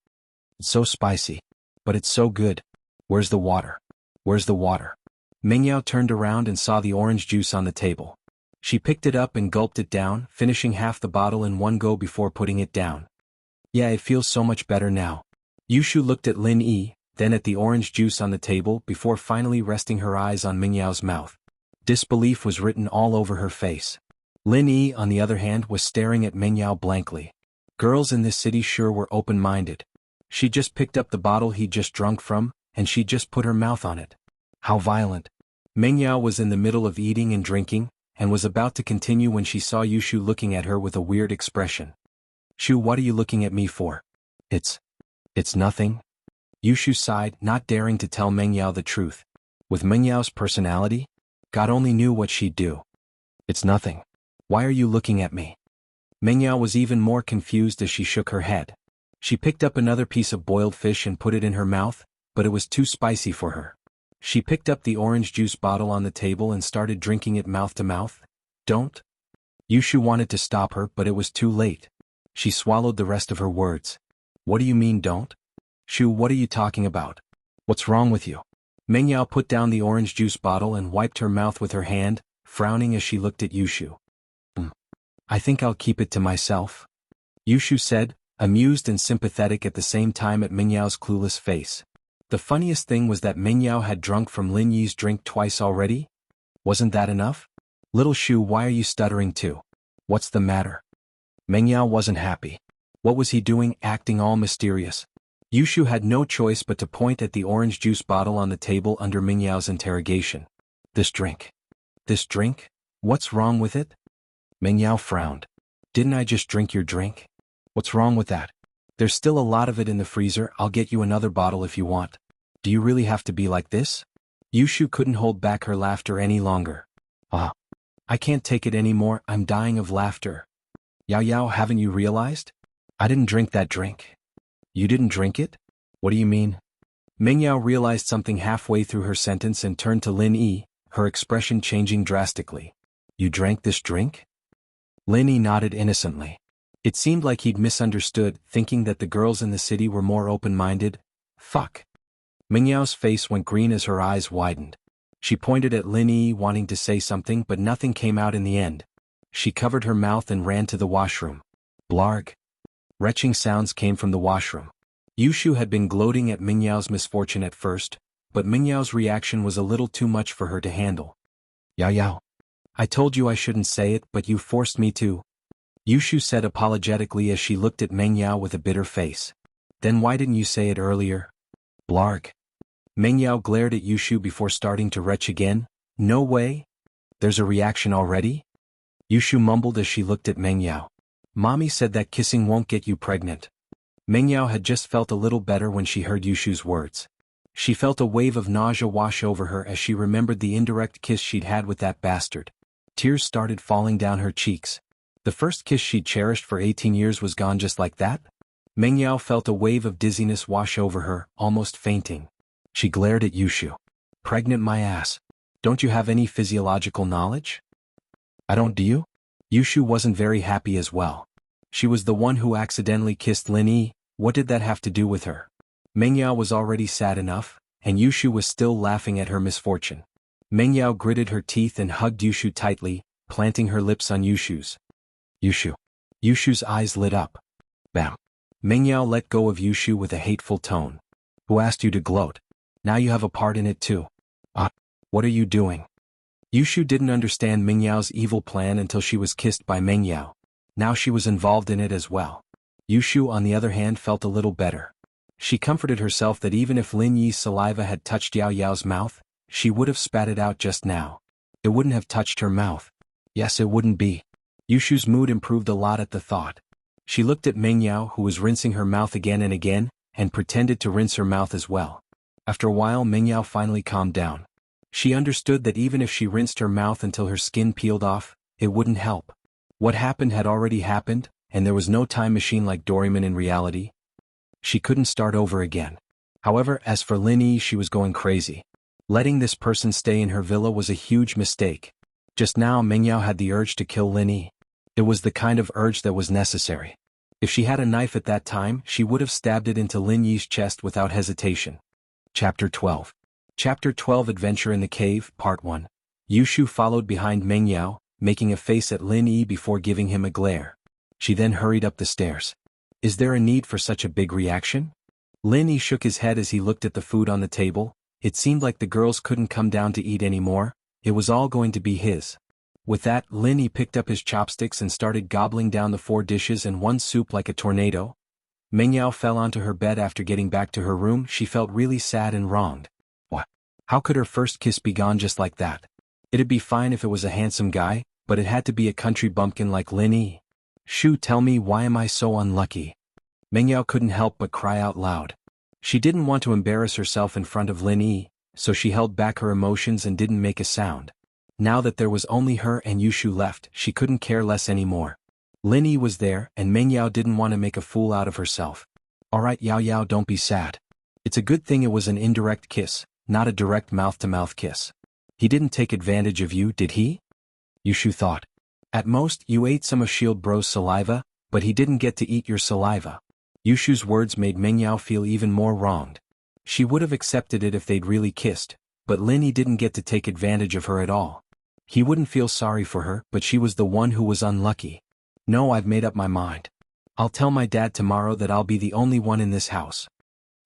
"It's so spicy. But it's so good. Where's the water? Where's the water?" Mengyao turned around and saw the orange juice on the table. She picked it up and gulped it down, finishing half the bottle in one go before putting it down. Yeah, it feels so much better now. Yushu looked at Lin Yi, then at the orange juice on the table before finally resting her eyes on Mingyao's mouth. Disbelief was written all over her face. Lin Yi, on the other hand, was staring at Mingyao blankly. Girls in this city sure were open-minded. She just picked up the bottle he'd just drunk from, and she just put her mouth on it. How violent. Mingyao was in the middle of eating and drinking, and was about to continue when she saw Yushu looking at her with a weird expression. Shu, what are you looking at me for? It's nothing. Yushu sighed, not daring to tell Mingyao the truth. With Mingyao's personality, God only knew what she'd do. It's nothing. Why are you looking at me? Mingyao was even more confused as she shook her head. She picked up another piece of boiled fish and put it in her mouth, but it was too spicy for her. She picked up the orange juice bottle on the table and started drinking it mouth to mouth. Don't. Yushu wanted to stop her, but it was too late. She swallowed the rest of her words. What do you mean don't? Shu, what are you talking about? What's wrong with you? Mingyao put down the orange juice bottle and wiped her mouth with her hand, frowning as she looked at Yushu. I think I'll keep it to myself. Yushu said, amused and sympathetic at the same time at Mingyao's clueless face. The funniest thing was that Mingyao had drunk from Lin Yi's drink twice already? Wasn't that enough? Little Shu, why are you stuttering too? What's the matter? Mingyao wasn't happy. What was he doing, acting all mysterious? Yushu had no choice but to point at the orange juice bottle on the table under Mingyao's interrogation. This drink? This drink? What's wrong with it? Mingyao frowned. Didn't I just drink your drink? What's wrong with that? There's still a lot of it in the freezer, I'll get you another bottle if you want. Do you really have to be like this? Yushu couldn't hold back her laughter any longer. I can't take it anymore, I'm dying of laughter. Yao Yao, haven't you realized? I didn't drink that drink. You didn't drink it? What do you mean? Mingyao realized something halfway through her sentence and turned to Lin Yi, her expression changing drastically. You drank this drink? Lin Yi nodded innocently. It seemed like he'd misunderstood, thinking that the girls in the city were more open-minded. Fuck. Mingyao's face went green as her eyes widened. She pointed at Lin Yi, wanting to say something, but nothing came out in the end. She covered her mouth and ran to the washroom. Blarg. Retching sounds came from the washroom. Yushu had been gloating at Mingyao's misfortune at first, but Mingyao's reaction was a little too much for her to handle. Yao Yao. I told you I shouldn't say it, but you forced me to. Yushu said apologetically as she looked at Mingyao with a bitter face. Then why didn't you say it earlier? Blarg. Mingyao glared at Yushu before starting to retch again. No way? There's a reaction already? Yushu mumbled as she looked at Mingyao. Mommy said that kissing won't get you pregnant. Mingyao had just felt a little better when she heard Yushu's words. She felt a wave of nausea wash over her as she remembered the indirect kiss she'd had with that bastard. Tears started falling down her cheeks. The first kiss she'd cherished for 18 years was gone just like that? Mingyao felt a wave of dizziness wash over her, almost fainting. She glared at Yushu. Pregnant my ass. Don't you have any physiological knowledge? I don't, do you? Yushu wasn't very happy as well. She was the one who accidentally kissed Lin Yi. What did that have to do with her? Mingyao was already sad enough, and Yushu was still laughing at her misfortune. Mingyao gritted her teeth and hugged Yushu tightly, planting her lips on Yushu's. Yushu. Yushu's eyes lit up. Bam. Mingyao let go of Yushu with a hateful tone. Who asked you to gloat? Now you have a part in it too. What are you doing? Yushu didn't understand Mingyao's evil plan until she was kissed by Mingyao. Now she was involved in it as well. Yushu, on the other hand, felt a little better. She comforted herself that even if Lin Yi's saliva had touched Yao Yao's mouth, she would have spat it out just now. It wouldn't have touched her mouth. Yes, it wouldn't be. Yushu's mood improved a lot at the thought. She looked at Mingyao, who was rinsing her mouth again and again, and pretended to rinse her mouth as well. After a while, Mingyao finally calmed down. She understood that even if she rinsed her mouth until her skin peeled off, it wouldn't help. What happened had already happened, and there was no time machine like Doraemon in reality. She couldn't start over again. However, as for Lin Yi, she was going crazy. Letting this person stay in her villa was a huge mistake. Just now, Mingyao had the urge to kill Lin Yi. It was the kind of urge that was necessary. If she had a knife at that time, she would have stabbed it into Lin Yi's chest without hesitation. Chapter 12. Chapter 12 Adventure in the Cave, Part 1. Yushu followed behind Mingyao, making a face at Lin Yi before giving him a glare. She then hurried up the stairs. Is there a need for such a big reaction? Lin Yi shook his head as he looked at the food on the table. It seemed like the girls couldn't come down to eat anymore. It was all going to be his. With that, Lin Yi picked up his chopsticks and started gobbling down the 4 dishes and 1 soup like a tornado. Meng Yao fell onto her bed after getting back to her room. She felt really sad and wronged. What? How could her first kiss be gone just like that? It'd be fine if it was a handsome guy, but it had to be a country bumpkin like Lin Yi. Shoo, tell me, why am I so unlucky? Meng Yao couldn't help but cry out loud. She didn't want to embarrass herself in front of Lin Yi, so she held back her emotions and didn't make a sound. Now that there was only her and Yushu left, she couldn't care less anymore. Lin Yi was there, and Meng Yao didn't want to make a fool out of herself. Alright Yao Yao, don't be sad. It's a good thing it was an indirect kiss, not a direct mouth-to-mouth kiss. He didn't take advantage of you, did he? Yushu thought. At most, you ate some of Shield Bro's saliva, but he didn't get to eat your saliva. Yushu's words made Meng Yao feel even more wronged. She would have accepted it if they'd really kissed, but Lin Yi didn't get to take advantage of her at all. He wouldn't feel sorry for her, but she was the one who was unlucky. No, I've made up my mind. I'll tell my dad tomorrow that I'll be the only one in this house.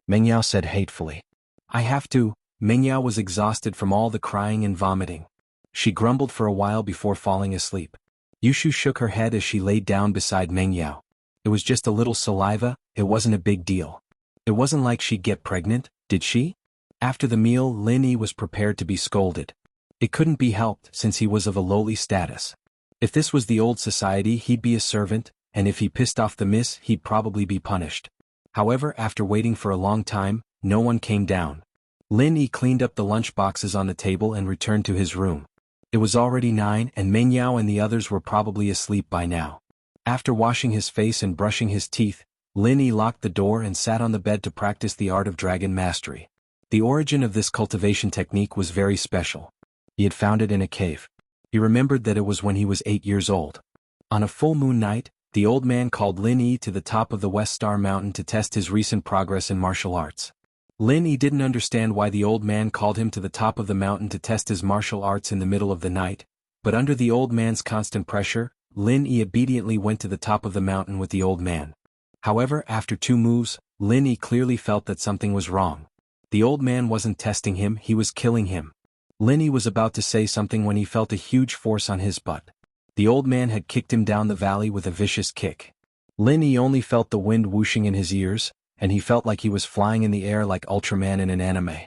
Meng Yao said hatefully. I have to. Meng Yao was exhausted from all the crying and vomiting. She grumbled for a while before falling asleep. Yushu shook her head as she laid down beside Meng Yao. It was just a little saliva, it wasn't a big deal. It wasn't like she'd get pregnant, did she? After the meal, Lin Yi was prepared to be scolded. It couldn't be helped since he was of a lowly status. If this was the old society, he'd be a servant, and if he pissed off the miss, he'd probably be punished. However, after waiting for a long time, no one came down. Lin Yi cleaned up the lunch boxes on the table and returned to his room. It was already 9 and Meng Yao and the others were probably asleep by now. After washing his face and brushing his teeth, Lin Yi locked the door and sat on the bed to practice the art of dragon mastery. The origin of this cultivation technique was very special. He had found it in a cave. He remembered that it was when he was 8 years old. On a full moon night, the old man called Lin Yi to the top of the West Star Mountain to test his recent progress in martial arts. Lin Yi didn't understand why the old man called him to the top of the mountain to test his martial arts in the middle of the night, but under the old man's constant pressure, Lin Yi obediently went to the top of the mountain with the old man. However, after 2 moves, Lin Yi clearly felt that something was wrong. The old man wasn't testing him, he was killing him. Lin Yi was about to say something when he felt a huge force on his butt. The old man had kicked him down the valley with a vicious kick. Lin Yi only felt the wind whooshing in his ears, and he felt like he was flying in the air like Ultraman in an anime.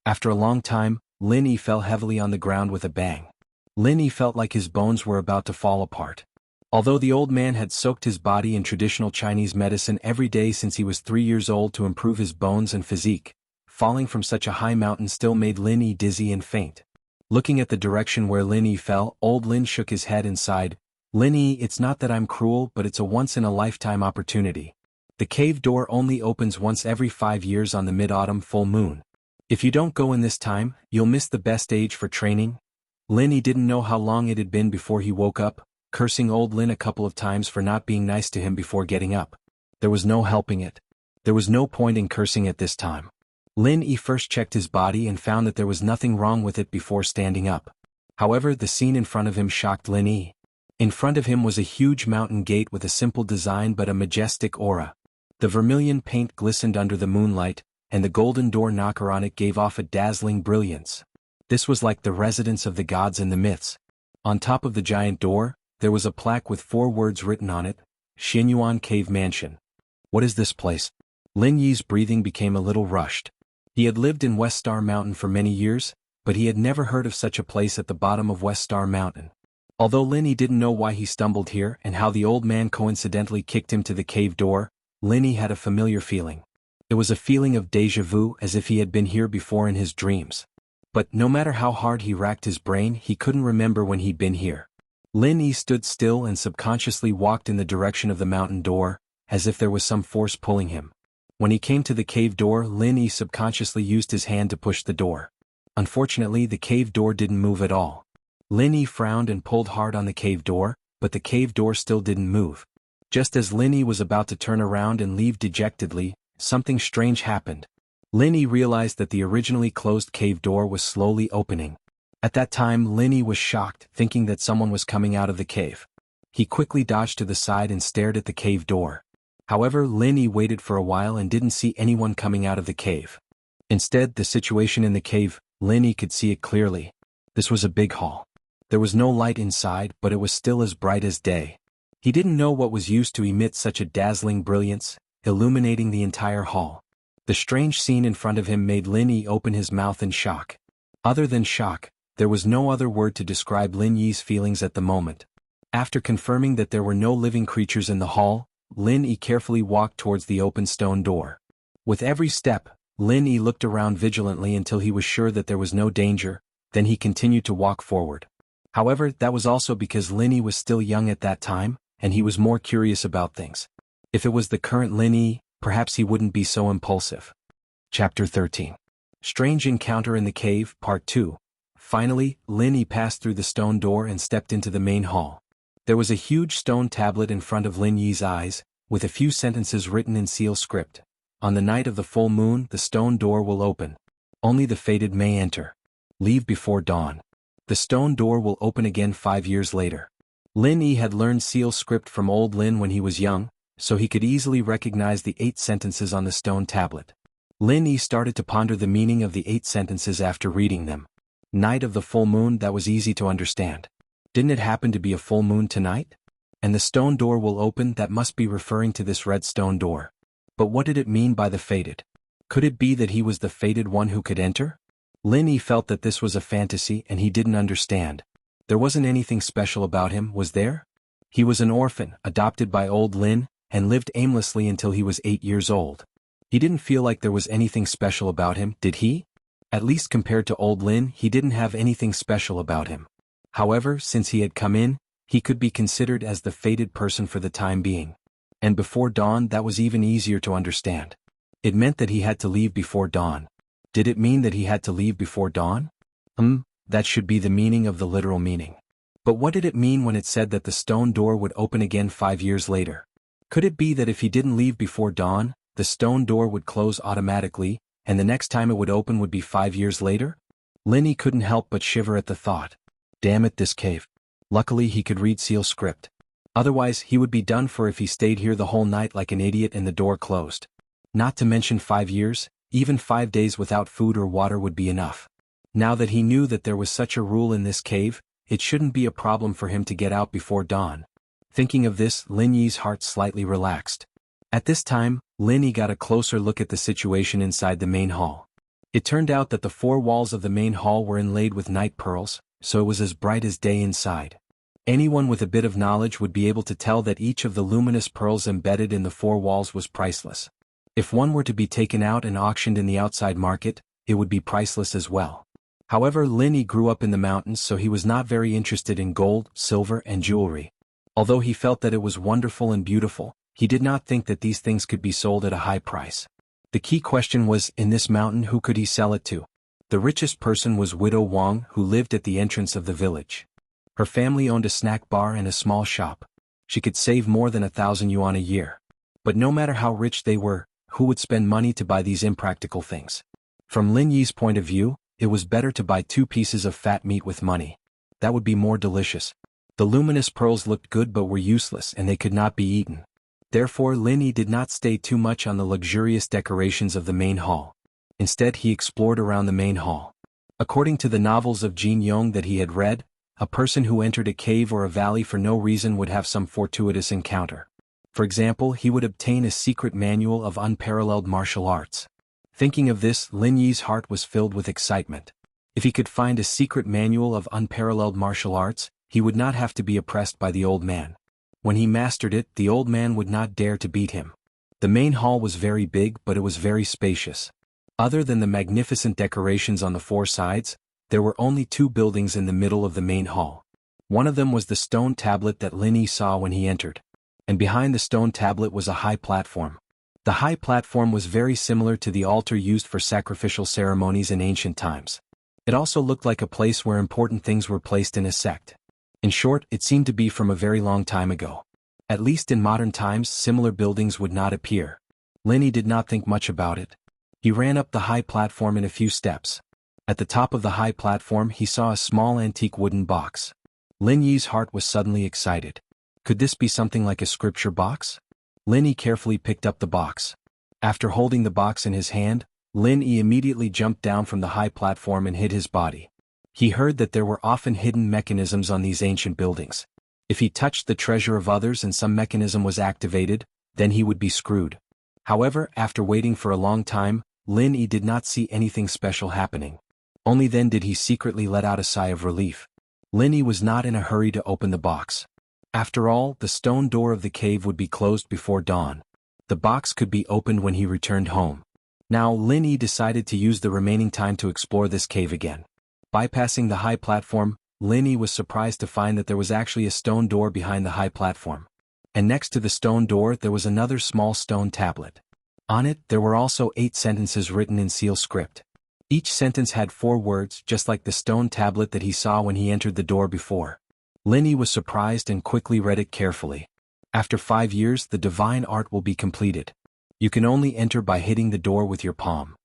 After a long time, Lin Yi fell heavily on the ground with a bang. Lin Yi felt like his bones were about to fall apart. Although the old man had soaked his body in traditional Chinese medicine every day since he was 3 years old to improve his bones and physique, falling from such a high mountain still made Lin Yi dizzy and faint. Looking at the direction where Lin Yi fell, old Lin shook his head and sighed. Lin Yi, it's not that I'm cruel, but it's a once-in-a-lifetime opportunity. The cave door only opens once every 5 years on the mid-autumn full moon. If you don't go in this time, you'll miss the best age for training. Lin Yi didn't know how long it had been before he woke up, cursing old Lin a couple of times for not being nice to him before getting up. There was no helping it. There was no point in cursing at this time. Lin Yi first checked his body and found that there was nothing wrong with it before standing up. However, the scene in front of him shocked Lin Yi. In front of him was a huge mountain gate with a simple design but a majestic aura. The vermilion paint glistened under the moonlight, and the golden door knocker on it gave off a dazzling brilliance. This was like the residence of the gods and the myths. On top of the giant door, there was a plaque with 4 words written on it, Xianyuan Cave Mansion. What is this place? Lin Yi's breathing became a little rushed. He had lived in West Star Mountain for many years, but he had never heard of such a place at the bottom of West Star Mountain. Although Lin Yi didn't know why he stumbled here and how the old man coincidentally kicked him to the cave door, Lin Yi had a familiar feeling. It was a feeling of déjà vu, as if he had been here before in his dreams. But no matter how hard he racked his brain, he couldn't remember when he'd been here. Lin Yi stood still and subconsciously walked in the direction of the mountain door, as if there was some force pulling him. When he came to the cave door, Lin Yi subconsciously used his hand to push the door. Unfortunately, the cave door didn't move at all. Lin Yi frowned and pulled hard on the cave door, but the cave door still didn't move. Just as Lin Yi was about to turn around and leave dejectedly, something strange happened. Lin Yi realized that the originally closed cave door was slowly opening. At that time, Lin Yi was shocked, thinking that someone was coming out of the cave. He quickly dodged to the side and stared at the cave door. However, Lin Yi waited for a while and didn't see anyone coming out of the cave. Instead, the situation in the cave, Lin Yi could see it clearly. This was a big hall. There was no light inside, but it was still as bright as day. He didn't know what was used to emit such a dazzling brilliance, illuminating the entire hall. The strange scene in front of him made Lin Yi open his mouth in shock. Other than shock, there was no other word to describe Lin Yi's feelings at the moment. After confirming that there were no living creatures in the hall, Lin Yi carefully walked towards the open stone door. With every step, Lin Yi looked around vigilantly until he was sure that there was no danger, then he continued to walk forward. However, that was also because Lin Yi was still young at that time, and he was more curious about things. If it was the current Lin Yi, perhaps he wouldn't be so impulsive. Chapter 13. Strange Encounter in the Cave, Part 2. Finally, Lin Yi passed through the stone door and stepped into the main hall. There was a huge stone tablet in front of Lin Yi's eyes, with a few sentences written in seal script. On the night of the full moon, the stone door will open. Only the fated may enter. Leave before dawn. The stone door will open again 5 years later. Lin Yi had learned seal script from old Lin when he was young, so he could easily recognize the 8 sentences on the stone tablet. Lin Yi started to ponder the meaning of the 8 sentences after reading them. Night of the full moon, that was easy to understand. Didn't it happen to be a full moon tonight? And the stone door will open, that must be referring to this red stone door. But what did it mean by the fated? Could it be that he was the fated one who could enter? Lin Yi felt that this was a fantasy and he didn't understand. There wasn't anything special about him, was there? He was an orphan, adopted by old Lin, and lived aimlessly until he was 8 years old. He didn't feel like there was anything special about him, did he? At least compared to old Lin, he didn't have anything special about him. However, since he had come in, he could be considered as the fated person for the time being. And before dawn, that was even easier to understand. It meant that he had to leave before dawn. Did it mean that he had to leave before dawn? That should be the meaning of the literal meaning. But what did it mean when it said that the stone door would open again 5 years later? Could it be that if he didn't leave before dawn, the stone door would close automatically, and the next time it would open would be 5 years later? Lin Yi couldn't help but shiver at the thought. Damn it, this cave. Luckily he could read seal script. Otherwise he would be done for if he stayed here the whole night like an idiot and the door closed. Not to mention 5 years, even 5 days without food or water would be enough. Now that he knew that there was such a rule in this cave, it shouldn't be a problem for him to get out before dawn. Thinking of this, Lin Yi's heart slightly relaxed. At this time, Lin Yi got a closer look at the situation inside the main hall. It turned out that the 4 walls of the main hall were inlaid with night pearls, so it was as bright as day inside. Anyone with a bit of knowledge would be able to tell that each of the luminous pearls embedded in the 4 walls was priceless. If one were to be taken out and auctioned in the outside market, it would be priceless as well. However, Lin Yi grew up in the mountains, so he was not very interested in gold, silver, and jewelry. Although he felt that it was wonderful and beautiful, he did not think that these things could be sold at a high price. The key question was, in this mountain, who could he sell it to? The richest person was Widow Wang, who lived at the entrance of the village. Her family owned a snack bar and a small shop. She could save more than 1,000 yuan a year. But no matter how rich they were, who would spend money to buy these impractical things? From Lin Yi's point of view, it was better to buy 2 pieces of fat meat with money. That would be more delicious. The luminous pearls looked good but were useless and they could not be eaten. Therefore Lin Yi did not stay too much on the luxurious decorations of the main hall. Instead he explored around the main hall. According to the novels of Jianghu that he had read, a person who entered a cave or a valley for no reason would have some fortuitous encounter. For example, he would obtain a secret manual of unparalleled martial arts. Thinking of this, Lin Yi's heart was filled with excitement. If he could find a secret manual of unparalleled martial arts, he would not have to be oppressed by the old man. When he mastered it, the old man would not dare to beat him. The main hall was very big, but it was very spacious. Other than the magnificent decorations on the 4 sides, there were only 2 buildings in the middle of the main hall. One of them was the stone tablet that Lin Yi saw when he entered. And behind the stone tablet was a high platform. The high platform was very similar to the altar used for sacrificial ceremonies in ancient times. It also looked like a place where important things were placed in a sect. In short, it seemed to be from a very long time ago. At least in modern times, similar buildings would not appear. Lin Yi did not think much about it. He ran up the high platform in a few steps. At the top of the high platform he saw a small antique wooden box. Lin Yi's heart was suddenly excited. Could this be something like a scripture box? Lin Yi carefully picked up the box. After holding the box in his hand, Lin Yi immediately jumped down from the high platform and hid his body. He heard that there were often hidden mechanisms on these ancient buildings. If he touched the treasure of others and some mechanism was activated, then he would be screwed. However, after waiting for a long time, Lin Yi did not see anything special happening. Only then did he secretly let out a sigh of relief. Lin Yi was not in a hurry to open the box. After all, the stone door of the cave would be closed before dawn. The box could be opened when he returned home. Now Lin Yi decided to use the remaining time to explore this cave again. Bypassing the high platform, Lin Yi was surprised to find that there was actually a stone door behind the high platform. And next to the stone door there was another small stone tablet. On it there were also 8 sentences written in seal script. Each sentence had 4 words, just like the stone tablet that he saw when he entered the door before. Lin Yi was surprised and quickly read it carefully. After 5 years the divine art will be completed. You can only enter by hitting the door with your palm.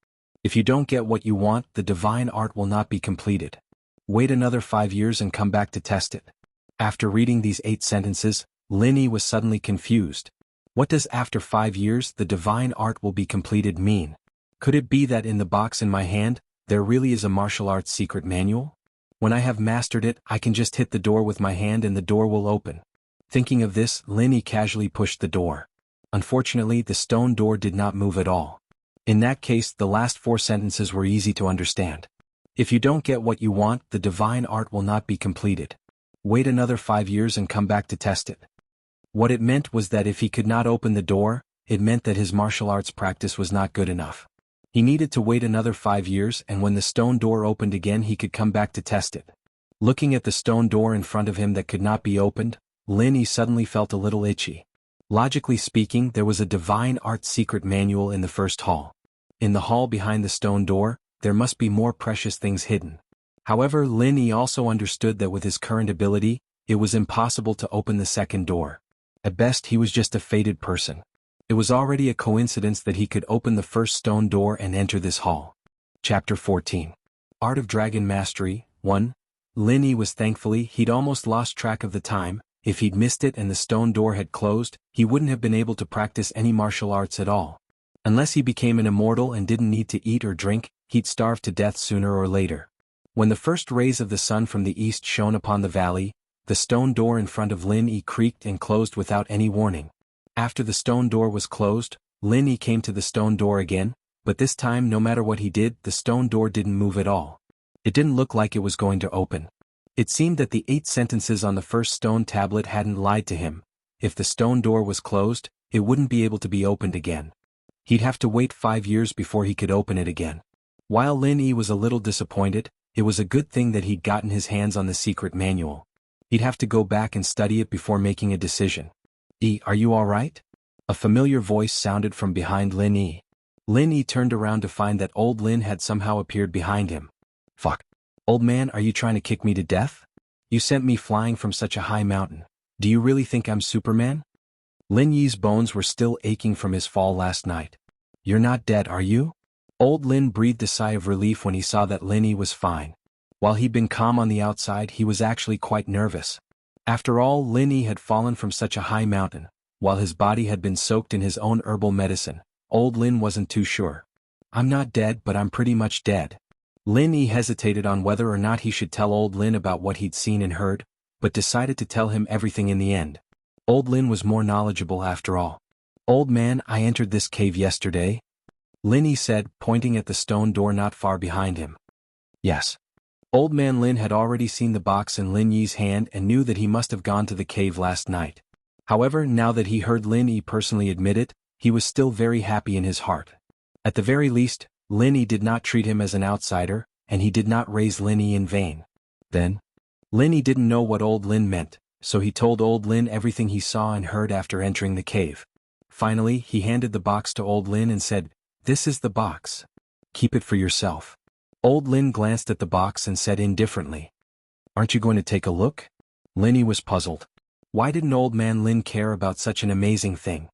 If you don't get what you want, the divine art will not be completed. Wait another 5 years and come back to test it. After reading these 8 sentences, Lin Yi was suddenly confused. What does "after 5 years the divine art will be completed" mean? Could it be that in the box in my hand, there really is a martial arts secret manual? When I have mastered it, I can just hit the door with my hand and the door will open. Thinking of this, Lin Yi casually pushed the door. Unfortunately, the stone door did not move at all. In that case, the last 4 sentences were easy to understand. If you don't get what you want, the divine art will not be completed. Wait another 5 years and come back to test it. What it meant was that if he could not open the door, it meant that his martial arts practice was not good enough. He needed to wait another 5 years, and when the stone door opened again he could come back to test it. Looking at the stone door in front of him that could not be opened, Lin Yi suddenly felt a little itchy. Logically speaking, there was a divine art secret manual in the first hall. In the hall behind the stone door, there must be more precious things hidden. However, Lin Yi also understood that with his current ability, it was impossible to open the second door. At best he was just a fated person. It was already a coincidence that he could open the first stone door and enter this hall. Chapter 14. Art of Dragon Mastery 1. Lin Yi was thankfully he'd almost lost track of the time. If he'd missed it and the stone door had closed, he wouldn't have been able to practice any martial arts at all. Unless he became an immortal and didn't need to eat or drink, he'd starve to death sooner or later. When the first rays of the sun from the east shone upon the valley, the stone door in front of Lin Yi creaked and closed without any warning. After the stone door was closed, Lin Yi came to the stone door again, but this time no matter what he did, the stone door didn't move at all. It didn't look like it was going to open. It seemed that the 8 sentences on the first stone tablet hadn't lied to him. If the stone door was closed, it wouldn't be able to be opened again. He'd have to wait 5 years before he could open it again. While Lin Yi was a little disappointed, it was a good thing that he'd gotten his hands on the secret manual. He'd have to go back and study it before making a decision. Are you alright? A familiar voice sounded from behind Lin Yi. Lin Yi turned around to find that old Lin had somehow appeared behind him. Fuck. Old man, are you trying to kick me to death? You sent me flying from such a high mountain. Do you really think I'm Superman? Lin Yi's bones were still aching from his fall last night. You're not dead, are you? Old Lin breathed a sigh of relief when he saw that Lin Yi was fine. While he'd been calm on the outside, he was actually quite nervous. After all, Lin Yi had fallen from such a high mountain. While his body had been soaked in his own herbal medicine, old Lin wasn't too sure. I'm not dead, but I'm pretty much dead. Lin Yi hesitated on whether or not he should tell old Lin about what he'd seen and heard, but decided to tell him everything in the end. Old Lin was more knowledgeable after all. Old man, I entered this cave yesterday, Lin Yi said, pointing at the stone door not far behind him. Yes. Old man Lin had already seen the box in Lin Yi's hand and knew that he must have gone to the cave last night. However, now that he heard Lin Yi personally admit it, he was still very happy in his heart. At the very least, Lin Yi did not treat him as an outsider, and he did not raise Lin Yi in vain. Then, Lin Yi didn't know what old Lin meant, so he told old Lin everything he saw and heard after entering the cave. Finally, he handed the box to old Lin and said, "This is the box. Keep it for yourself." Old Lin glanced at the box and said indifferently, "Aren't you going to take a look?" Lin Yi was puzzled. Why didn't old man Lin care about such an amazing thing?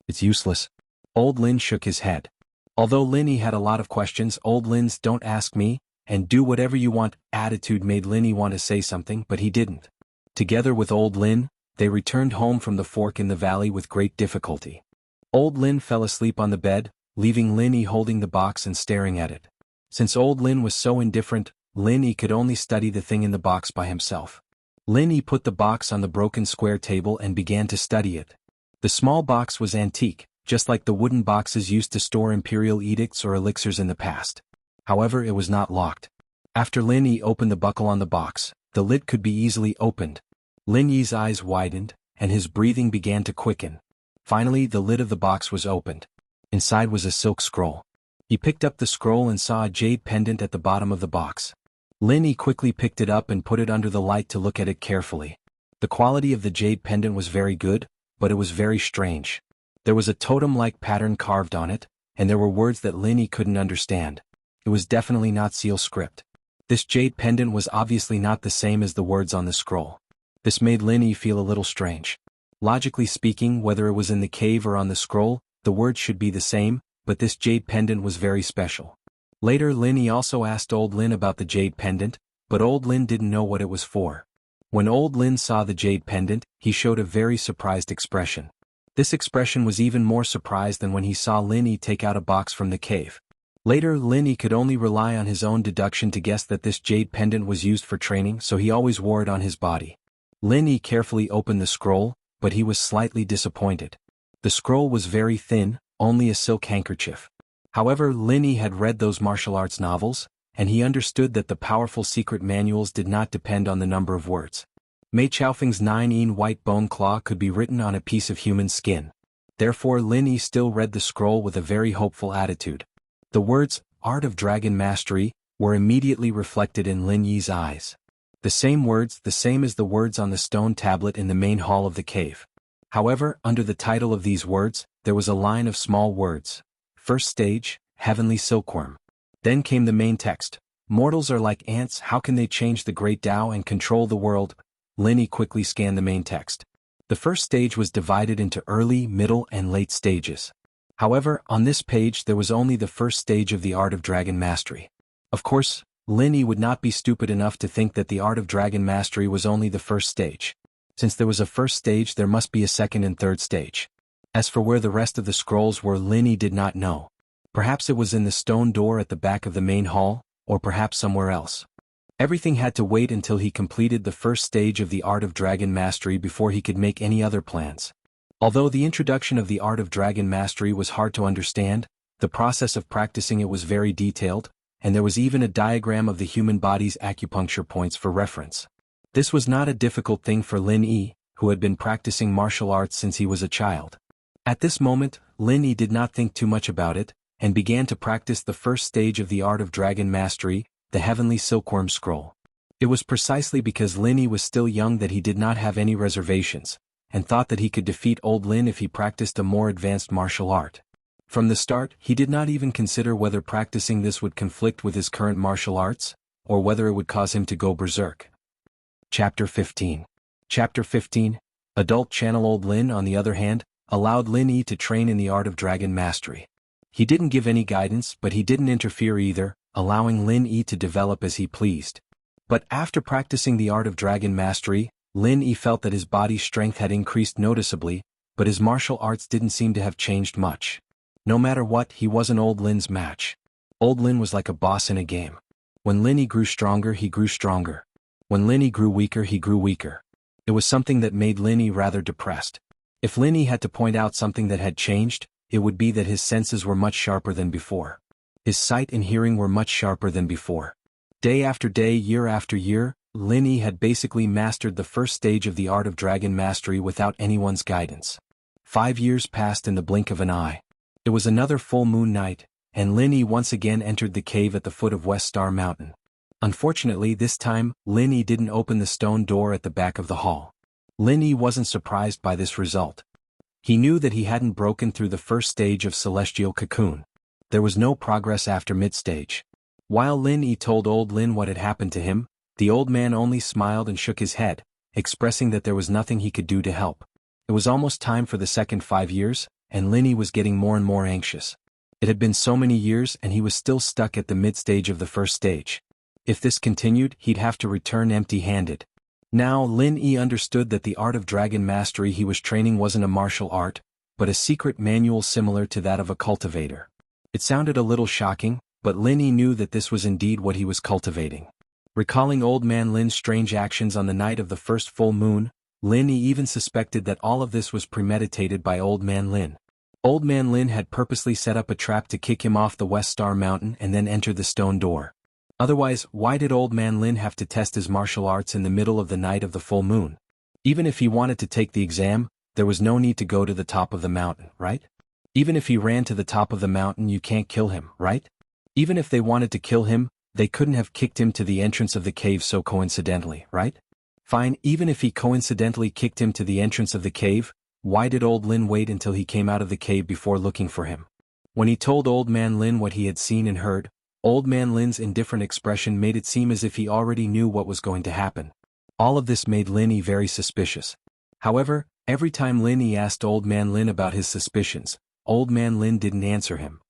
It's useless. Old Lin shook his head. Although Lin Yi had a lot of questions, old Lin's "don't ask me, and do whatever you want" attitude made Lin Yi want to say something, but he didn't. Together with old Lin, they returned home from the fork in the valley with great difficulty. Old Lin fell asleep on the bed, leaving Lin Yi holding the box and staring at it. Since old Lin was so indifferent, Lin Yi could only study the thing in the box by himself. Lin Yi put the box on the broken square table and began to study it. The small box was antique, just like the wooden boxes used to store imperial edicts or elixirs in the past. However, it was not locked. After Lin Yi opened the buckle on the box, the lid could be easily opened. Lin Yi's eyes widened, and his breathing began to quicken. Finally, the lid of the box was opened. Inside was a silk scroll. He picked up the scroll and saw a jade pendant at the bottom of the box. Lin Yi quickly picked it up and put it under the light to look at it carefully. The quality of the jade pendant was very good, but it was very strange. There was a totem-like pattern carved on it, and there were words that Lin Yi couldn't understand. It was definitely not seal script. This jade pendant was obviously not the same as the words on the scroll. This made Lin Yi feel a little strange. Logically speaking, whether it was in the cave or on the scroll, the words should be the same, but this jade pendant was very special. Later, Lin Yi also asked old Lin about the jade pendant, but old Lin didn't know what it was for. When old Lin saw the jade pendant, he showed a very surprised expression. This expression was even more surprised than when he saw Lin Yi take out a box from the cave. Later, Lin Yi could only rely on his own deduction to guess that this jade pendant was used for training, so he always wore it on his body. Lin Yi carefully opened the scroll, but he was slightly disappointed. The scroll was very thin, only a silk handkerchief. However, Lin Yi had read those martial arts novels, and he understood that the powerful secret manuals did not depend on the number of words. Mei Chaofeng's 9-yin white bone claw could be written on a piece of human skin. Therefore, Lin Yi still read the scroll with a very hopeful attitude. The words, Art of Dragon Mastery, were immediately reflected in Lin Yi's eyes. The same words, the same as the words on the stone tablet in the main hall of the cave. However, under the title of these words, there was a line of small words. First stage, Heavenly Silkworm. Then came the main text. Mortals are like ants, how can they change the great Tao and control the world? Lin Yi quickly scanned the main text. The first stage was divided into early, middle, and late stages. However, on this page there was only the first stage of the Art of Dragon Mastery. Of course, Lin Yi would not be stupid enough to think that the Art of Dragon Mastery was only the first stage. Since there was a first stage, there must be a second and third stage. As for where the rest of the scrolls were, Lin Yi did not know. Perhaps it was in the stone door at the back of the main hall, or perhaps somewhere else. Everything had to wait until he completed the first stage of the Art of Dragon Mastery before he could make any other plans. Although the introduction of the Art of Dragon Mastery was hard to understand, the process of practicing it was very detailed, and there was even a diagram of the human body's acupuncture points for reference. This was not a difficult thing for Lin Yi, who had been practicing martial arts since he was a child. At this moment, Lin Yi did not think too much about it, and began to practice the first stage of the Art of Dragon Mastery, the Heavenly Silkworm Scroll. It was precisely because Lin Yi was still young that he did not have any reservations, and thought that he could defeat old Lin if he practiced a more advanced martial art. From the start, he did not even consider whether practicing this would conflict with his current martial arts, or whether it would cause him to go berserk. Chapter 15. Chapter 15. Adult Channel. Old Lin, on the other hand, allowed Lin Yi to train in the Art of Dragon Mastery. He didn't give any guidance, but he didn't interfere either, allowing Lin Yi to develop as he pleased. But after practicing the Art of Dragon Mastery, Lin Yi felt that his body's strength had increased noticeably, but his martial arts didn't seem to have changed much. No matter what, he wasn't old Lin's match. Old Lin was like a boss in a game. When Lin Yi grew stronger, he grew stronger. When Lin Yi grew weaker, he grew weaker. It was something that made Lin Yi rather depressed. If Lin Yi had to point out something that had changed, it would be that his senses were much sharper than before. His sight and hearing were much sharper than before. Day after day, year after year, Lin Yi had basically mastered the first stage of the Art of Dragon Mastery without anyone's guidance. 5 years passed in the blink of an eye. It was another full moon night, and Lin Yi once again entered the cave at the foot of West Star Mountain. Unfortunately, this time, Lin Yi didn't open the stone door at the back of the hall. Lin Yi wasn't surprised by this result. He knew that he hadn't broken through the first stage of Celestial Cocoon. There was no progress after mid-stage. While Lin Yi told old Lin what had happened to him, the old man only smiled and shook his head, expressing that there was nothing he could do to help. It was almost time for the second 5 years, and Lin Yi was getting more and more anxious. It had been so many years and he was still stuck at the mid-stage of the first stage. If this continued, he'd have to return empty-handed. Now Lin Yi understood that the art of dragon mastery he was training wasn't a martial art, but a secret manual similar to that of a cultivator. It sounded a little shocking, but Lin Yi knew that this was indeed what he was cultivating. Recalling Old Man Lin's strange actions on the night of the first full moon, Lin Yi even suspected that all of this was premeditated by Old Man Lin. Old Man Lin had purposely set up a trap to kick him off the West Star Mountain and then enter the stone door. Otherwise, why did Old Man Lin have to test his martial arts in the middle of the night of the full moon? Even if he wanted to take the exam, there was no need to go to the top of the mountain, right? Even if he ran to the top of the mountain, you can't kill him, right? Even if they wanted to kill him, they couldn't have kicked him to the entrance of the cave so coincidentally, right? Fine, even if he coincidentally kicked him to the entrance of the cave, why did Old Lin wait until he came out of the cave before looking for him? When he told Old Man Lin what he had seen and heard, Old Man Lin's indifferent expression made it seem as if he already knew what was going to happen. All of this made Lin Yi very suspicious. However, every time Lin Yi asked Old Man Lin about his suspicions, Old Man Lin didn't answer him.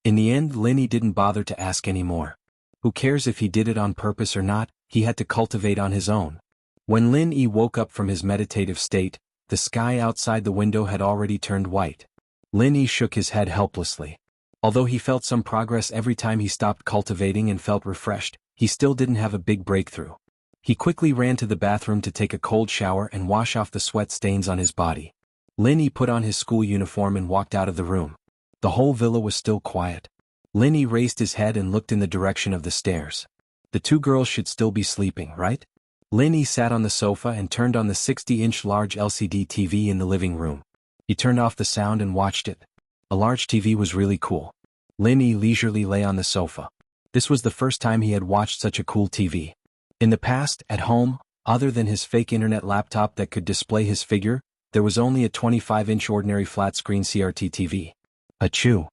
In the end, Lin Yi didn't bother to ask anymore. Who cares if he did it on purpose or not? He had to cultivate on his own. When Lin Yi woke up from his meditative state, the sky outside the window had already turned white. Lin Yi shook his head helplessly. Although he felt some progress every time he stopped cultivating and felt refreshed, he still didn't have a big breakthrough. He quickly ran to the bathroom to take a cold shower and wash off the sweat stains on his body. Lin Yi put on his school uniform and walked out of the room. The whole villa was still quiet. Lin Yi raised his head and looked in the direction of the stairs. The two girls should still be sleeping, right? Lin Yi sat on the sofa and turned on the 60-inch large LCD TV in the living room. He turned off the sound and watched it. A large TV was really cool. Lin Yi leisurely lay on the sofa. This was the first time he had watched such a cool TV. In the past, at home, other than his fake internet laptop that could display his figure, there was only a 25-inch ordinary flat-screen CRT TV. Achoo!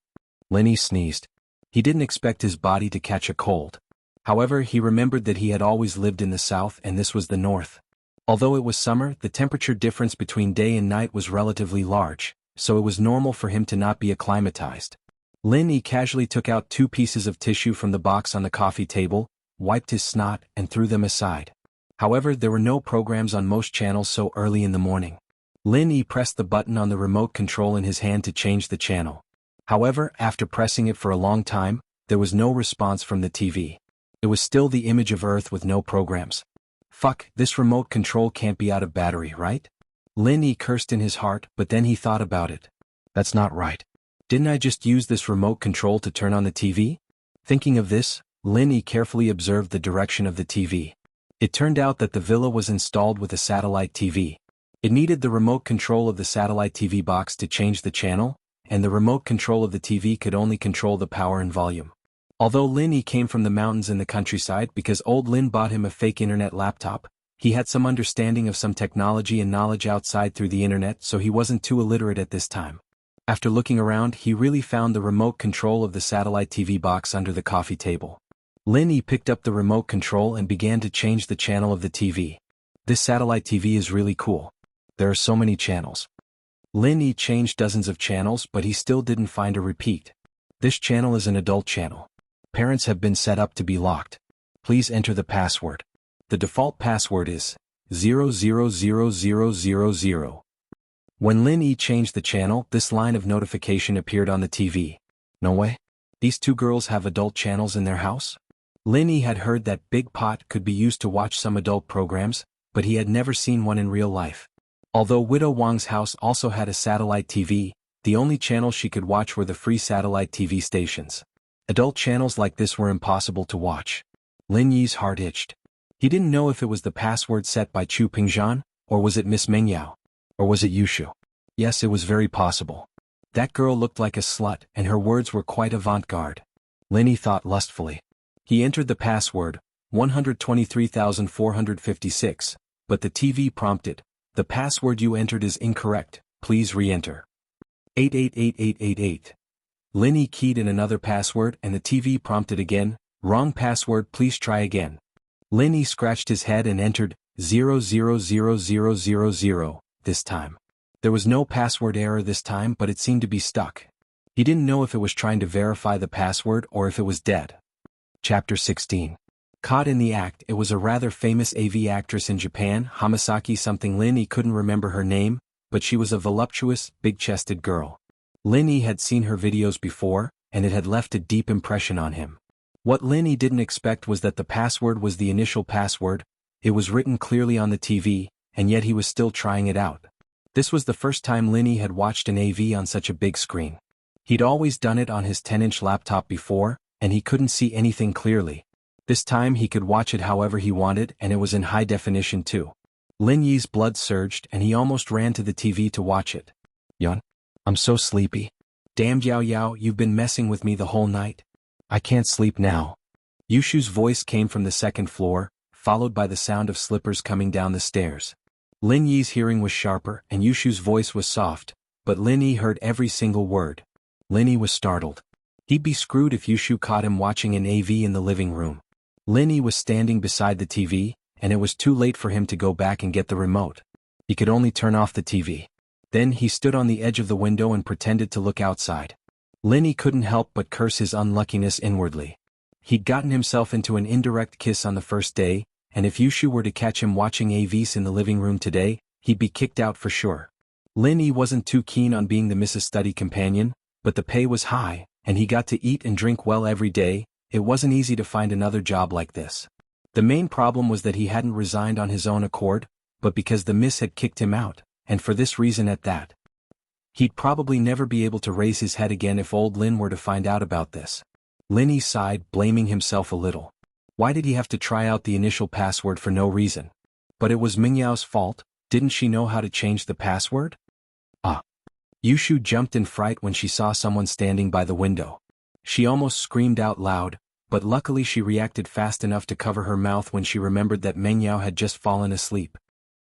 Lin Yi sneezed. He didn't expect his body to catch a cold. However, he remembered that he had always lived in the south and this was the north. Although it was summer, the temperature difference between day and night was relatively large, so it was normal for him to not be acclimatized. Lin Yi casually took out 2 pieces of tissue from the box on the coffee table, wiped his snot, and threw them aside. However, there were no programs on most channels so early in the morning. Lin Yi pressed the button on the remote control in his hand to change the channel. However, after pressing it for a long time, there was no response from the TV. It was still the image of Earth with no programs. Fuck, this remote control can't be out of battery, right? Lin Yi cursed in his heart, but then he thought about it. That's not right. Didn't I just use this remote control to turn on the TV? Thinking of this, Lin Yi carefully observed the direction of the TV. It turned out that the villa was installed with a satellite TV. It needed the remote control of the satellite TV box to change the channel, and the remote control of the TV could only control the power and volume. Although Lin Yi came from the mountains in the countryside because old Lin bought him a fake internet laptop, he had some understanding of some technology and knowledge outside through the internet, so he wasn't too illiterate at this time. After looking around, he really found the remote control of the satellite TV box under the coffee table. Lin Yi picked up the remote control and began to change the channel of the TV. This satellite TV is really cool. There are so many channels. Lin Yi changed dozens of channels, but he still didn't find a repeat. This channel is an adult channel. Parents have been set up to be locked. Please enter the password. The default password is 000000. When Lin Yi changed the channel, this line of notification appeared on the TV. No way. These two girls have adult channels in their house? Lin Yi had heard that Big Pot could be used to watch some adult programs, but he had never seen one in real life. Although Widow Wang's house also had a satellite TV, the only channels she could watch were the free satellite TV stations. Adult channels like this were impossible to watch. Lin Yi's heart itched. He didn't know if it was the password set by Chu Pingzhan, or was it Miss Mengyao? Or was it Yushu? Yes, it was very possible. That girl looked like a slut, and her words were quite avant-garde. Lin Yi thought lustfully. He entered the password, 123,456, but the TV prompted, "The password you entered is incorrect, please re-enter." 888888. Lin Yi keyed in another password and the TV prompted again, "Wrong password, please try again." Lin Yi scratched his head and entered 000000 this time. There was no password error this time, but it seemed to be stuck. He didn't know if it was trying to verify the password or if it was dead. Chapter 16. Caught in the act, it was a rather famous AV actress in Japan, Hamasaki something. Lin Yi couldn't remember her name, but she was a voluptuous, big-chested girl. Lin Yi had seen her videos before, and it had left a deep impression on him. What Lin Yi didn't expect was that the password was the initial password. It was written clearly on the TV, and yet he was still trying it out. This was the first time Lin Yi had watched an AV on such a big screen. He'd always done it on his 10-inch laptop before, and he couldn't see anything clearly. This time he could watch it however he wanted, and it was in high definition too. Lin Yi's blood surged and he almost ran to the TV to watch it. Yon, I'm so sleepy. Damn Yao Yao, you've been messing with me the whole night. I can't sleep now. Yushu's voice came from the second floor, followed by the sound of slippers coming down the stairs. Lin Yi's hearing was sharper and Yushu's voice was soft, but Lin Yi heard every single word. Lin Yi was startled. He'd be screwed if Yushu caught him watching an AV in the living room. Lin Yi was standing beside the TV, and it was too late for him to go back and get the remote. He could only turn off the TV. Then he stood on the edge of the window and pretended to look outside. Lin Yi couldn't help but curse his unluckiness inwardly. He'd gotten himself into an indirect kiss on the first day, and if Yushu were to catch him watching AVs in the living room today, he'd be kicked out for sure. Lin Yi wasn't too keen on being the Mrs. Study companion, but the pay was high, and he got to eat and drink well every day. It wasn't easy to find another job like this. The main problem was that he hadn't resigned on his own accord, but because the miss had kicked him out, and for this reason at that. He'd probably never be able to raise his head again if old Lin were to find out about this. Lin Yi sighed, blaming himself a little. Why did he have to try out the initial password for no reason? But it was Mingyao's fault. Didn't she know how to change the password? Yushu jumped in fright when she saw someone standing by the window. She almost screamed out loud, but luckily she reacted fast enough to cover her mouth when she remembered that Mengyao had just fallen asleep.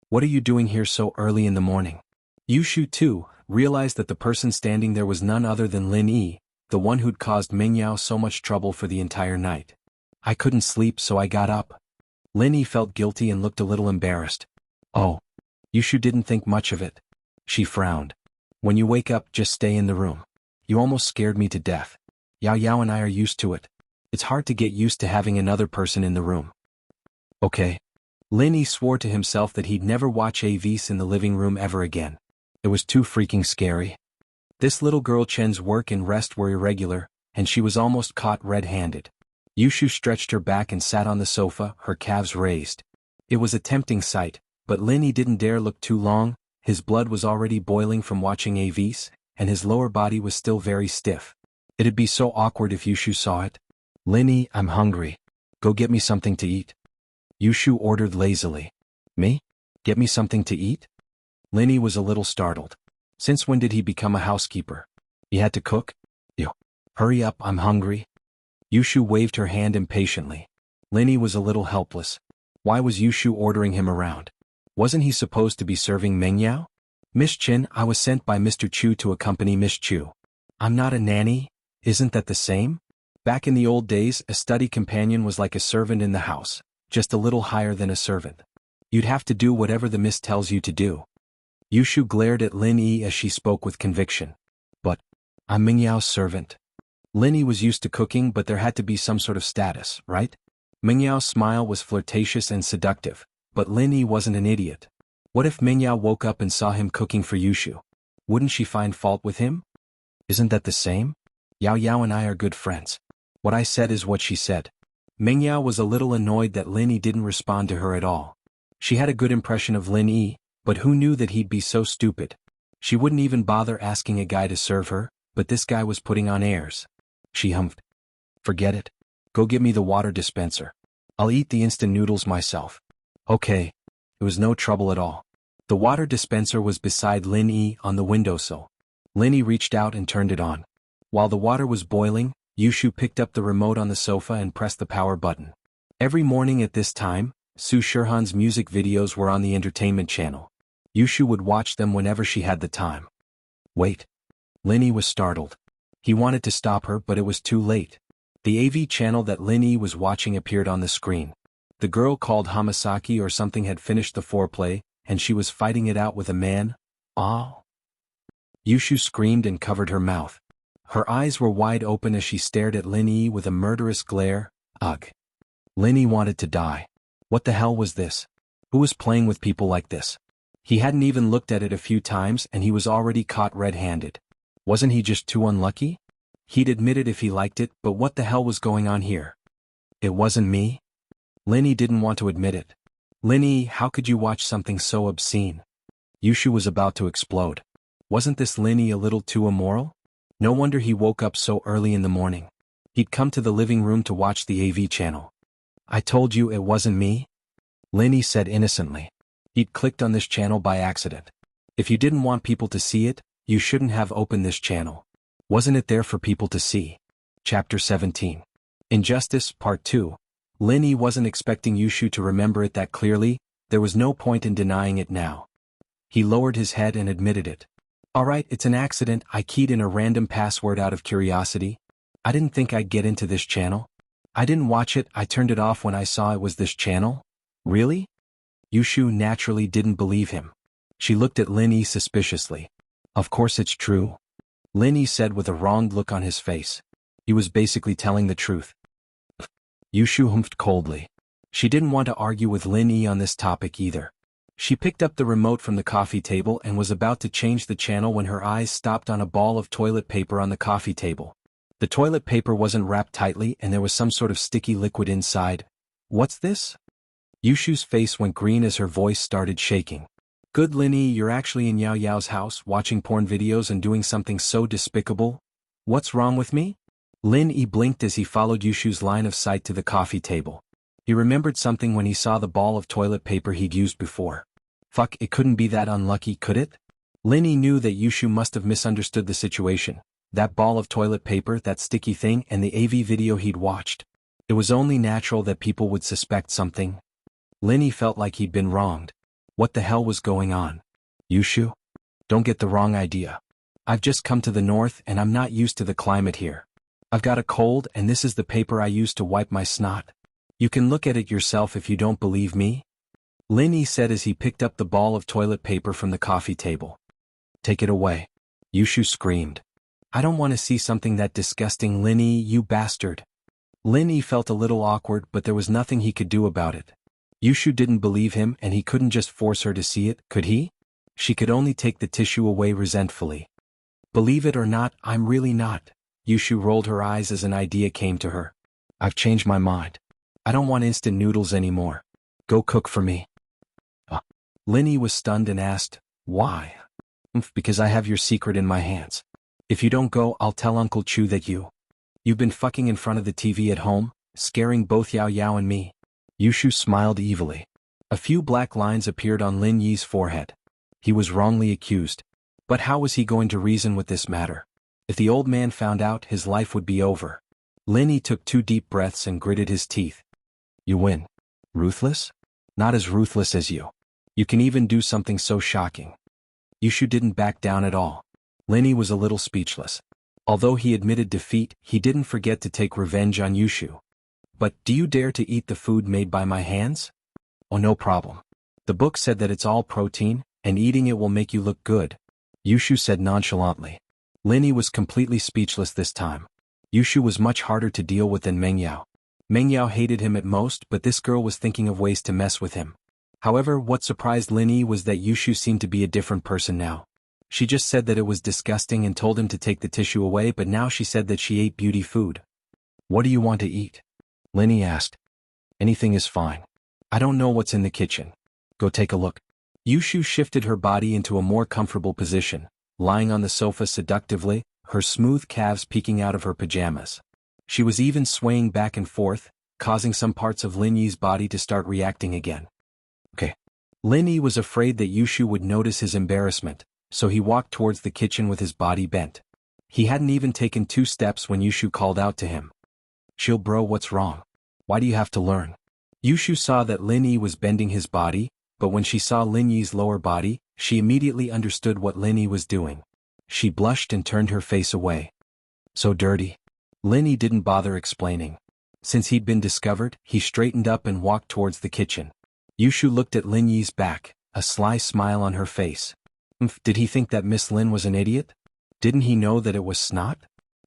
What are you doing here so early in the morning? Yushu, too, realized that the person standing there was none other than Lin Yi, the one who'd caused Mengyao so much trouble for the entire night. I couldn't sleep, so I got up. Lin Yi felt guilty and looked a little embarrassed. Oh. Yushu didn't think much of it. She frowned. When you wake up, just stay in the room. You almost scared me to death. Yao Yao and I are used to it. It's hard to get used to having another person in the room. Okay. Lin Yi swore to himself that he'd never watch AVs in the living room ever again. It was too freaking scary. This little girl Chen's work and rest were irregular, and she was almost caught red-handed. Yushu stretched her back and sat on the sofa, her calves raised. It was a tempting sight, but Lin Yi didn't dare look too long. His blood was already boiling from watching AVs, and his lower body was still very stiff. It'd be so awkward if Yushu saw it. Lin Yi, I'm hungry. Go get me something to eat. Yushu ordered lazily. Me? Get me something to eat? Lin Yi was a little startled. Since when did he become a housekeeper? He had to cook? Yo. Hurry up, I'm hungry. Yushu waved her hand impatiently. Lin Yi was a little helpless. Why was Yushu ordering him around? Wasn't he supposed to be serving Mengyao? Miss Chen, I was sent by Mr. Chu to accompany Miss Chu. I'm not a nanny, isn't that the same? Back in the old days, a study companion was like a servant in the house, just a little higher than a servant. You'd have to do whatever the miss tells you to do. Yushu glared at Lin Yi as she spoke with conviction. But, I'm Mingyao's servant. Lin Yi was used to cooking, but there had to be some sort of status, right? Mingyao's smile was flirtatious and seductive. But Lin Yi wasn't an idiot. What if Mengyao woke up and saw him cooking for Yushu? Wouldn't she find fault with him? Isn't that the same? Yao Yao and I are good friends. What I said is what she said. Mengyao was a little annoyed that Lin Yi didn't respond to her at all. She had a good impression of Lin Yi, but who knew that he'd be so stupid? She wouldn't even bother asking a guy to serve her, but this guy was putting on airs. She humphed. Forget it. Go get me the water dispenser. I'll eat the instant noodles myself. Okay. It was no trouble at all. The water dispenser was beside Lin Yi on the windowsill. Lin Yi reached out and turned it on. While the water was boiling, Yushu picked up the remote on the sofa and pressed the power button. Every morning at this time, Su Shirhan's music videos were on the entertainment channel. Yushu would watch them whenever she had the time. Wait. Lin Yi was startled. He wanted to stop her, but it was too late. The AV channel that Lin Yi was watching appeared on the screen. The girl called Hamasaki or something had finished the foreplay, and she was fighting it out with a man. Ah! Yushu screamed and covered her mouth. Her eyes were wide open as she stared at Lin Yi with a murderous glare. Ugh! Lin Yi wanted to die. What the hell was this? Who was playing with people like this? He hadn't even looked at it a few times and he was already caught red-handed. Wasn't he just too unlucky? He'd admit it if he liked it, but what the hell was going on here? It wasn't me? Lin Yi didn't want to admit it. Lin Yi, how could you watch something so obscene? Yushu was about to explode. Wasn't this Lin Yi a little too immoral? No wonder he woke up so early in the morning. He'd come to the living room to watch the AV channel. I told you it wasn't me? Lin Yi said innocently. He'd clicked on this channel by accident. If you didn't want people to see it, you shouldn't have opened this channel. Wasn't it there for people to see? Chapter 17. Injustice, Part 2. Lin Yi wasn't expecting Yushu to remember it that clearly. There was no point in denying it now. He lowered his head and admitted it. Alright, it's an accident. I keyed in a random password out of curiosity. I didn't think I'd get into this channel. I didn't watch it, I turned it off when I saw it was this channel. Really? Yushu naturally didn't believe him. She looked at Lin Yi suspiciously. Of course it's true. Lin Yi said with a wronged look on his face. He was basically telling the truth. Yushu humphed coldly. She didn't want to argue with Lin Yi on this topic either. She picked up the remote from the coffee table and was about to change the channel when her eyes stopped on a ball of toilet paper on the coffee table. The toilet paper wasn't wrapped tightly and there was some sort of sticky liquid inside. What's this? Yushu's face went green as her voice started shaking. Good Lin Yi, you're actually in Yao Yao's house watching porn videos and doing something so despicable? What's wrong with me? Lin Yi blinked as he followed Yushu's line of sight to the coffee table. He remembered something when he saw the ball of toilet paper he'd used before. Fuck, it couldn't be that unlucky, could it? Lin Yi knew that Yushu must have misunderstood the situation. That ball of toilet paper, that sticky thing, and the AV video he'd watched. It was only natural that people would suspect something. Lin Yi felt like he'd been wronged. What the hell was going on? Yushu? Don't get the wrong idea. I've just come to the north and I'm not used to the climate here. I've got a cold and this is the paper I use to wipe my snot. You can look at it yourself if you don't believe me. Lin Yi said as he picked up the ball of toilet paper from the coffee table. Take it away. Yushu screamed. I don't want to see something that disgusting, Lin Yi, you bastard. Lin Yi felt a little awkward, but there was nothing he could do about it. Yushu didn't believe him and he couldn't just force her to see it, could he? She could only take the tissue away resentfully. Believe it or not, I'm really not. Yushu rolled her eyes as an idea came to her. I've changed my mind. I don't want instant noodles anymore. Go cook for me. Lin Yi was stunned and asked, why? Because I have your secret in my hands. If you don't go, I'll tell Uncle Chu that you've been fucking in front of the TV at home, scaring both Yao Yao and me. Yushu smiled evilly. A few black lines appeared on Lin Yi's forehead. He was wrongly accused. But how was he going to reason with this matter? If the old man found out, his life would be over. Lin Yi took 2 deep breaths and gritted his teeth. You win. Ruthless? Not as ruthless as you. You can even do something so shocking. Yushu didn't back down at all. Lin Yi was a little speechless. Although he admitted defeat, he didn't forget to take revenge on Yushu. But, do you dare to eat the food made by my hands? Oh, no problem. The book said that it's all protein, and eating it will make you look good. Yushu said nonchalantly. Lin Yi was completely speechless this time. Yushu was much harder to deal with than Meng Yao. Meng Yao hated him at most, but this girl was thinking of ways to mess with him. However, what surprised Lin Yi was that Yushu seemed to be a different person now. She just said that it was disgusting and told him to take the tissue away, but now she said that she ate beauty food. What do you want to eat? Lin Yi asked. Anything is fine. I don't know what's in the kitchen. Go take a look. Yushu shifted her body into a more comfortable position, lying on the sofa seductively, her smooth calves peeking out of her pajamas. She was even swaying back and forth, causing some parts of Lin Yi's body to start reacting again. Okay. Lin Yi was afraid that Yushu would notice his embarrassment, so he walked towards the kitchen with his body bent. He hadn't even taken 2 steps when Yushu called out to him. Chill bro, what's wrong? Why do you have to learn? Yushu saw that Lin Yi was bending his body, but when she saw Lin Yi's lower body, she immediately understood what Lin Yi was doing. She blushed and turned her face away. So dirty. Lin Yi didn't bother explaining. Since he'd been discovered, he straightened up and walked towards the kitchen. Yushu looked at Lin Yi's back, a sly smile on her face. Did he think that Miss Lin was an idiot? Didn't he know that it was snot?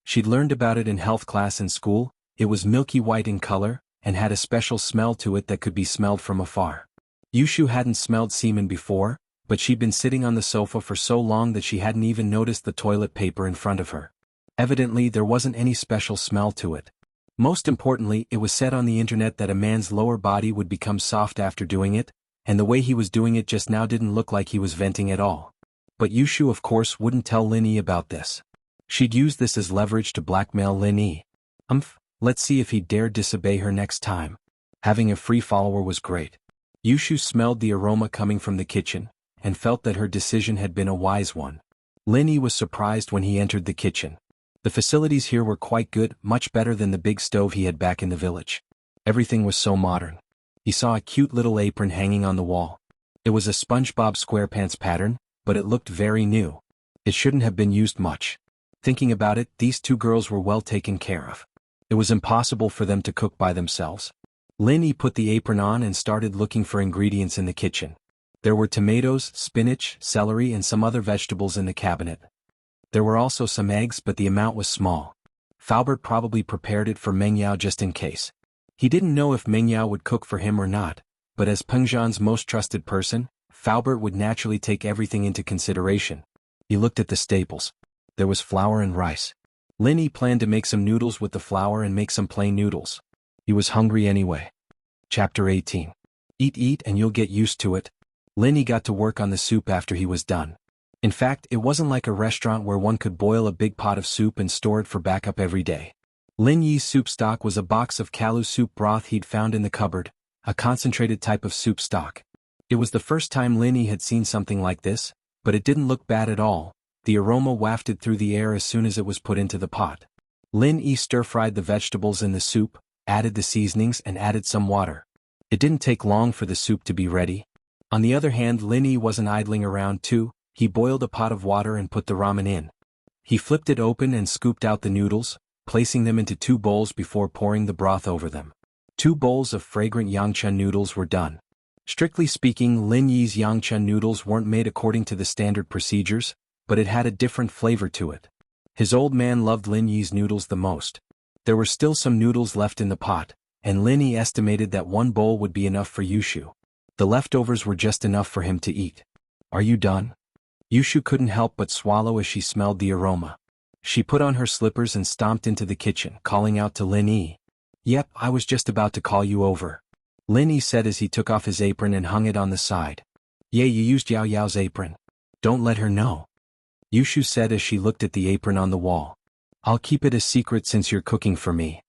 She'd learned about it in health class in school. It was milky white in color, and had a special smell to it that could be smelled from afar. Yushu hadn't smelled semen before, but she'd been sitting on the sofa for so long that she hadn't even noticed the toilet paper in front of her. Evidently, there wasn't any special smell to it. Most importantly, it was said on the internet that a man's lower body would become soft after doing it, and the way he was doing it just now didn't look like he was venting at all. But Yushu of course wouldn't tell Lin Yi about this. She'd use this as leverage to blackmail Lin Yi. Let's see if he dared disobey her next time. Having a free follower was great. Yushu smelled the aroma coming from the kitchen, and felt that her decision had been a wise one. Lin Yi was surprised when he entered the kitchen. The facilities here were quite good, much better than the big stove he had back in the village. Everything was so modern. He saw a cute little apron hanging on the wall. It was a SpongeBob SquarePants pattern, but it looked very new. It shouldn't have been used much. Thinking about it, these two girls were well taken care of. It was impossible for them to cook by themselves. Lin Yi put the apron on and started looking for ingredients in the kitchen. There were tomatoes, spinach, celery and some other vegetables in the cabinet. There were also some eggs, but the amount was small. Faubert probably prepared it for Meng Yao just in case. He didn't know if Meng Yao would cook for him or not, but as Peng Zhan's most trusted person, Faubert would naturally take everything into consideration. He looked at the staples. There was flour and rice. Lin Yi planned to make some noodles with the flour and make some plain noodles. He was hungry anyway. Chapter 18. Eat and you'll get used to it. Lin Yi got to work on the soup after he was done. In fact, it wasn't like a restaurant where one could boil a big pot of soup and store it for backup every day. Lin Yi's soup stock was a box of kalu soup broth he'd found in the cupboard, a concentrated type of soup stock. It was the first time Lin Yi had seen something like this, but it didn't look bad at all. The aroma wafted through the air as soon as it was put into the pot. Lin Yi stir-fried the vegetables in the soup, added the seasonings and added some water. It didn't take long for the soup to be ready. On the other hand, Lin Yi wasn't idling around too. He boiled a pot of water and put the ramen in. He flipped it open and scooped out the noodles, placing them into 2 bowls before pouring the broth over them. 2 bowls of fragrant Yangchun noodles were done. Strictly speaking, Lin Yi's Yangchun noodles weren't made according to the standard procedures, but it had a different flavor to it. His old man loved Lin Yi's noodles the most. There were still some noodles left in the pot, and Lin Yi estimated that 1 bowl would be enough for Yushu. The leftovers were just enough for him to eat. "Are you done?" Yushu couldn't help but swallow as she smelled the aroma. She put on her slippers and stomped into the kitchen, calling out to Lin Yi. "Yep, I was just about to call you over," Lin Yi said as he took off his apron and hung it on the side. "Yeah, you used Yao Yao's apron. Don't let her know," Yushu said as she looked at the apron on the wall. "I'll keep it a secret since you're cooking for me."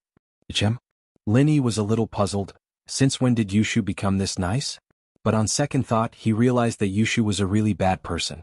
"Chem?" Lin Yi was a little puzzled. Since when did Yushu become this nice? But on second thought, he realized that Yushu was a really bad person.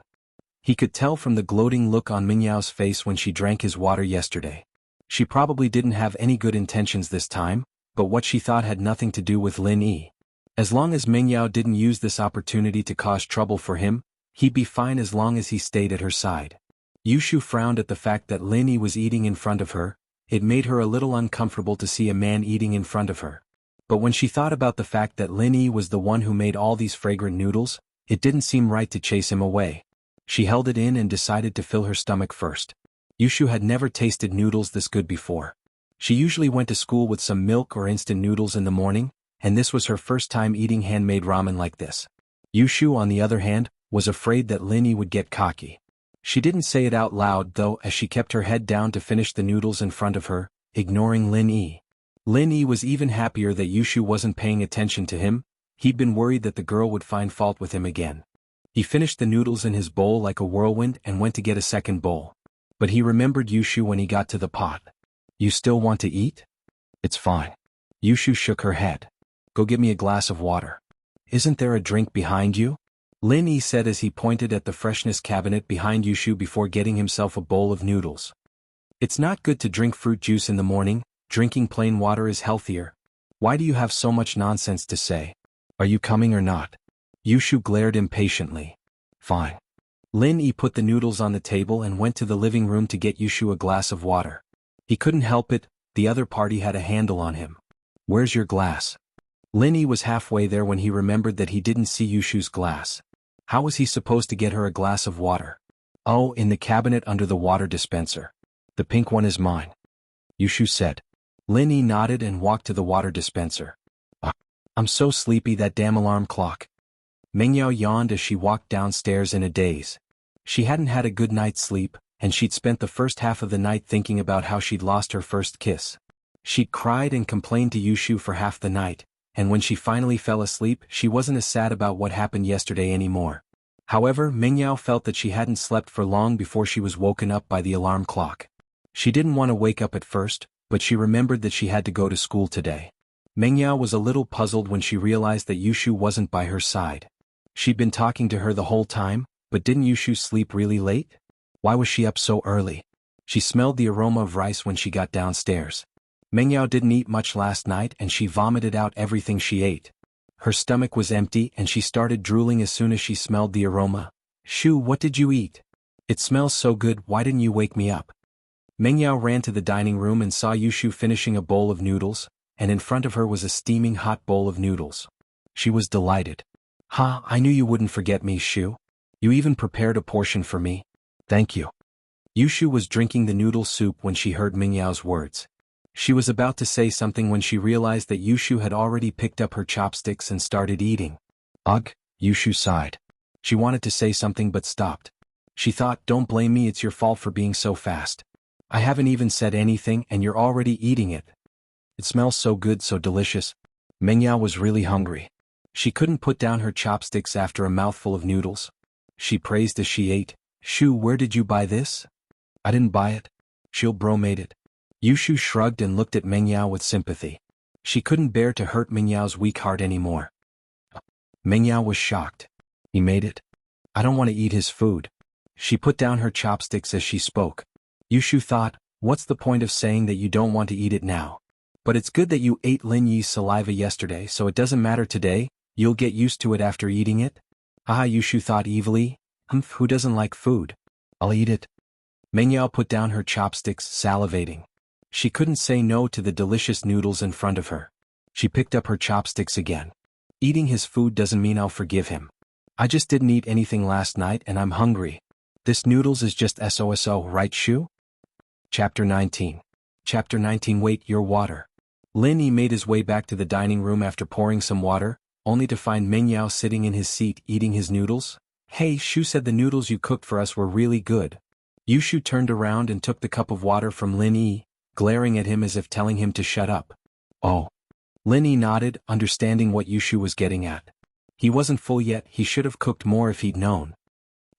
He could tell from the gloating look on Meng Yao's face when she drank his water yesterday. She probably didn't have any good intentions this time, but what she thought had nothing to do with Lin Yi. As long as Meng Yao didn't use this opportunity to cause trouble for him, he'd be fine as long as he stayed at her side. Yushu frowned at the fact that Lin Yi was eating in front of her. It made her a little uncomfortable to see a man eating in front of her. But when she thought about the fact that Lin Yi was the one who made all these fragrant noodles, it didn't seem right to chase him away. She held it in and decided to fill her stomach first. Yushu had never tasted noodles this good before. She usually went to school with some milk or instant noodles in the morning, and this was her first time eating handmade ramen like this. Yushu, on the other hand, was afraid that Lin Yi would get cocky. She didn't say it out loud though, as she kept her head down to finish the noodles in front of her, ignoring Lin Yi. Lin Yi was even happier that Yushu wasn't paying attention to him. He'd been worried that the girl would find fault with him again. He finished the noodles in his bowl like a whirlwind and went to get a second bowl. But he remembered Yushu when he got to the pot. "You still want to eat?" "It's fine." Yushu shook her head. "Go get me a glass of water." "Isn't there a drink behind you?" Lin Yi said as he pointed at the freshness cabinet behind Yushu before getting himself a bowl of noodles. "It's not good to drink fruit juice in the morning. Drinking plain water is healthier. Why do you have so much nonsense to say? Are you coming or not?" Yushu glared impatiently. "Fine." Lin Yi put the noodles on the table and went to the living room to get Yushu a glass of water. He couldn't help it, the other party had a handle on him. "Where's your glass?" Lin Yi was halfway there when he remembered that he didn't see Yushu's glass. How was he supposed to get her a glass of water? "Oh, in the cabinet under the water dispenser. The pink one is mine," Yushu said. Lin Yi nodded and walked to the water dispenser. "Ah, I'm so sleepy, that damn alarm clock." Meng Yao yawned as she walked downstairs in a daze. She hadn't had a good night's sleep, and she'd spent the first half of the night thinking about how she'd lost her first kiss. She'd cried and complained to Yushu for half the night, and when she finally fell asleep, she wasn't as sad about what happened yesterday anymore. However, Meng Yao felt that she hadn't slept for long before she was woken up by the alarm clock. She didn't want to wake up at first, but she remembered that she had to go to school today. Meng Yao was a little puzzled when she realized that Yushu wasn't by her side. She'd been talking to her the whole time, but didn't Yushu sleep really late? Why was she up so early? She smelled the aroma of rice when she got downstairs. Meng Yao didn't eat much last night and she vomited out everything she ate. Her stomach was empty and she started drooling as soon as she smelled the aroma. "Shu, what did you eat? It smells so good, why didn't you wake me up?" Meng Yao ran to the dining room and saw Yushu finishing a bowl of noodles, and in front of her was a steaming hot bowl of noodles. She was delighted. "Ha, I knew you wouldn't forget me, Shu. You even prepared a portion for me. Thank you." Yushu was drinking the noodle soup when she heard Meng Yao's words. She was about to say something when she realized that Yushu had already picked up her chopsticks and started eating. "Ugh," Yushu sighed. She wanted to say something but stopped. She thought, "Don't blame me, it's your fault for being so fast. I haven't even said anything and you're already eating it. It smells so good, so delicious." Meng Yao was really hungry. She couldn't put down her chopsticks after a mouthful of noodles. She praised as she ate. "Shu, where did you buy this?" "I didn't buy it. Shil bro made it." Yushu shrugged and looked at Meng Yao with sympathy. She couldn't bear to hurt Meng Yao's weak heart anymore. Meng Yao was shocked. "He made it? I don't want to eat his food." She put down her chopsticks as she spoke. Yushu thought, what's the point of saying that you don't want to eat it now? But it's good that you ate Lin Yi's saliva yesterday, so it doesn't matter today, you'll get used to it after eating it. Haha, Yushu thought evilly. Who doesn't like food? I'll eat it." Meng Yao put down her chopsticks, salivating. She couldn't say no to the delicious noodles in front of her. She picked up her chopsticks again. "Eating his food doesn't mean I'll forgive him. I just didn't eat anything last night and I'm hungry. This noodles is just SOSO, right, Shu?" Chapter 19. Chapter 19. Wait, your water. Lin Yi made his way back to the dining room after pouring some water, only to find Meng Yao sitting in his seat eating his noodles. "Hey, Shu said the noodles you cooked for us were really good." Yushu turned around and took the cup of water from Lin Yi, glaring at him as if telling him to shut up. "Oh." Lin Yi nodded, understanding what Yushu was getting at. He wasn't full yet, he should have cooked more if he'd known.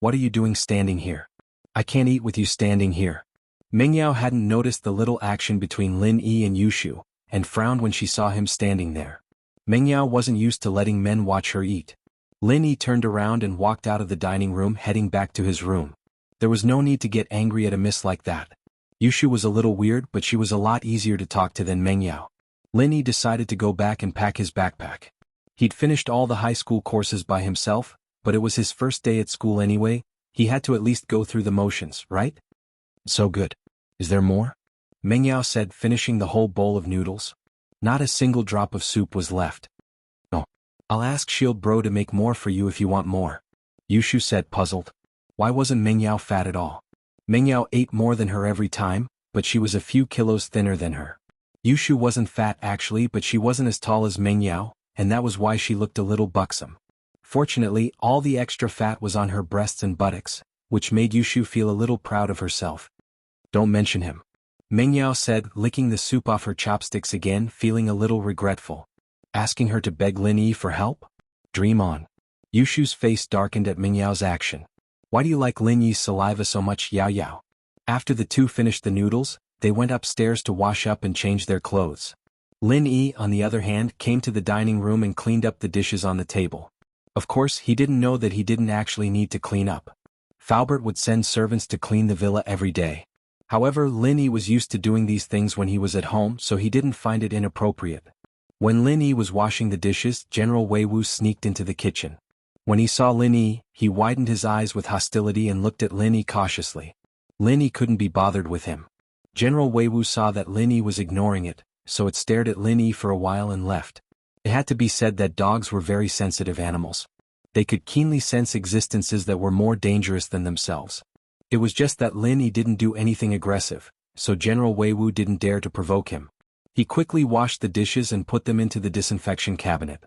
"What are you doing standing here? I can't eat with you standing here." Meng Yao hadn't noticed the little action between Lin Yi and Yushu, and frowned when she saw him standing there. Meng Yao wasn't used to letting men watch her eat. Lin Yi turned around and walked out of the dining room, heading back to his room. There was no need to get angry at a miss like that. Yushu was a little weird, but she was a lot easier to talk to than Meng Yao. Lin Yi decided to go back and pack his backpack. He'd finished all the high school courses by himself, but it was his first day at school anyway, he had to at least go through the motions, right? "So good. Is there more?" Meng Yao said, finishing the whole bowl of noodles. Not a single drop of soup was left. "Oh, I'll ask Shield Bro to make more for you if you want more," Yushu said, puzzled. Why wasn't Meng Yao fat at all? Meng Yao ate more than her every time, but she was a few kilos thinner than her. Yushu wasn't fat actually, but she wasn't as tall as Meng Yao, and that was why she looked a little buxom. Fortunately, all the extra fat was on her breasts and buttocks, which made Yushu feel a little proud of herself. "Don't mention him," Meng Yao said, licking the soup off her chopsticks again, feeling a little regretful. Asking her to beg Lin Yi for help? Dream on. Yushu's face darkened at Meng Yao's action. "Why do you like Lin Yi's saliva so much, Yao Yao?" After the two finished the noodles, they went upstairs to wash up and change their clothes. Lin Yi, on the other hand, came to the dining room and cleaned up the dishes on the table. Of course, he didn't know that he didn't actually need to clean up. Faubert would send servants to clean the villa every day. However, Lin Yi was used to doing these things when he was at home, so he didn't find it inappropriate. When Lin Yi was washing the dishes, General Wei Wu sneaked into the kitchen. When he saw Lin Yi, he widened his eyes with hostility and looked at Lin Yi cautiously. Lin Yi couldn't be bothered with him. General Wei Wu saw that Lin Yi was ignoring it, so it stared at Lin Yi for a while and left. It had to be said that dogs were very sensitive animals. They could keenly sense existences that were more dangerous than themselves. It was just that Lin Yi didn't do anything aggressive, so General Wei Wu didn't dare to provoke him. He quickly washed the dishes and put them into the disinfection cabinet.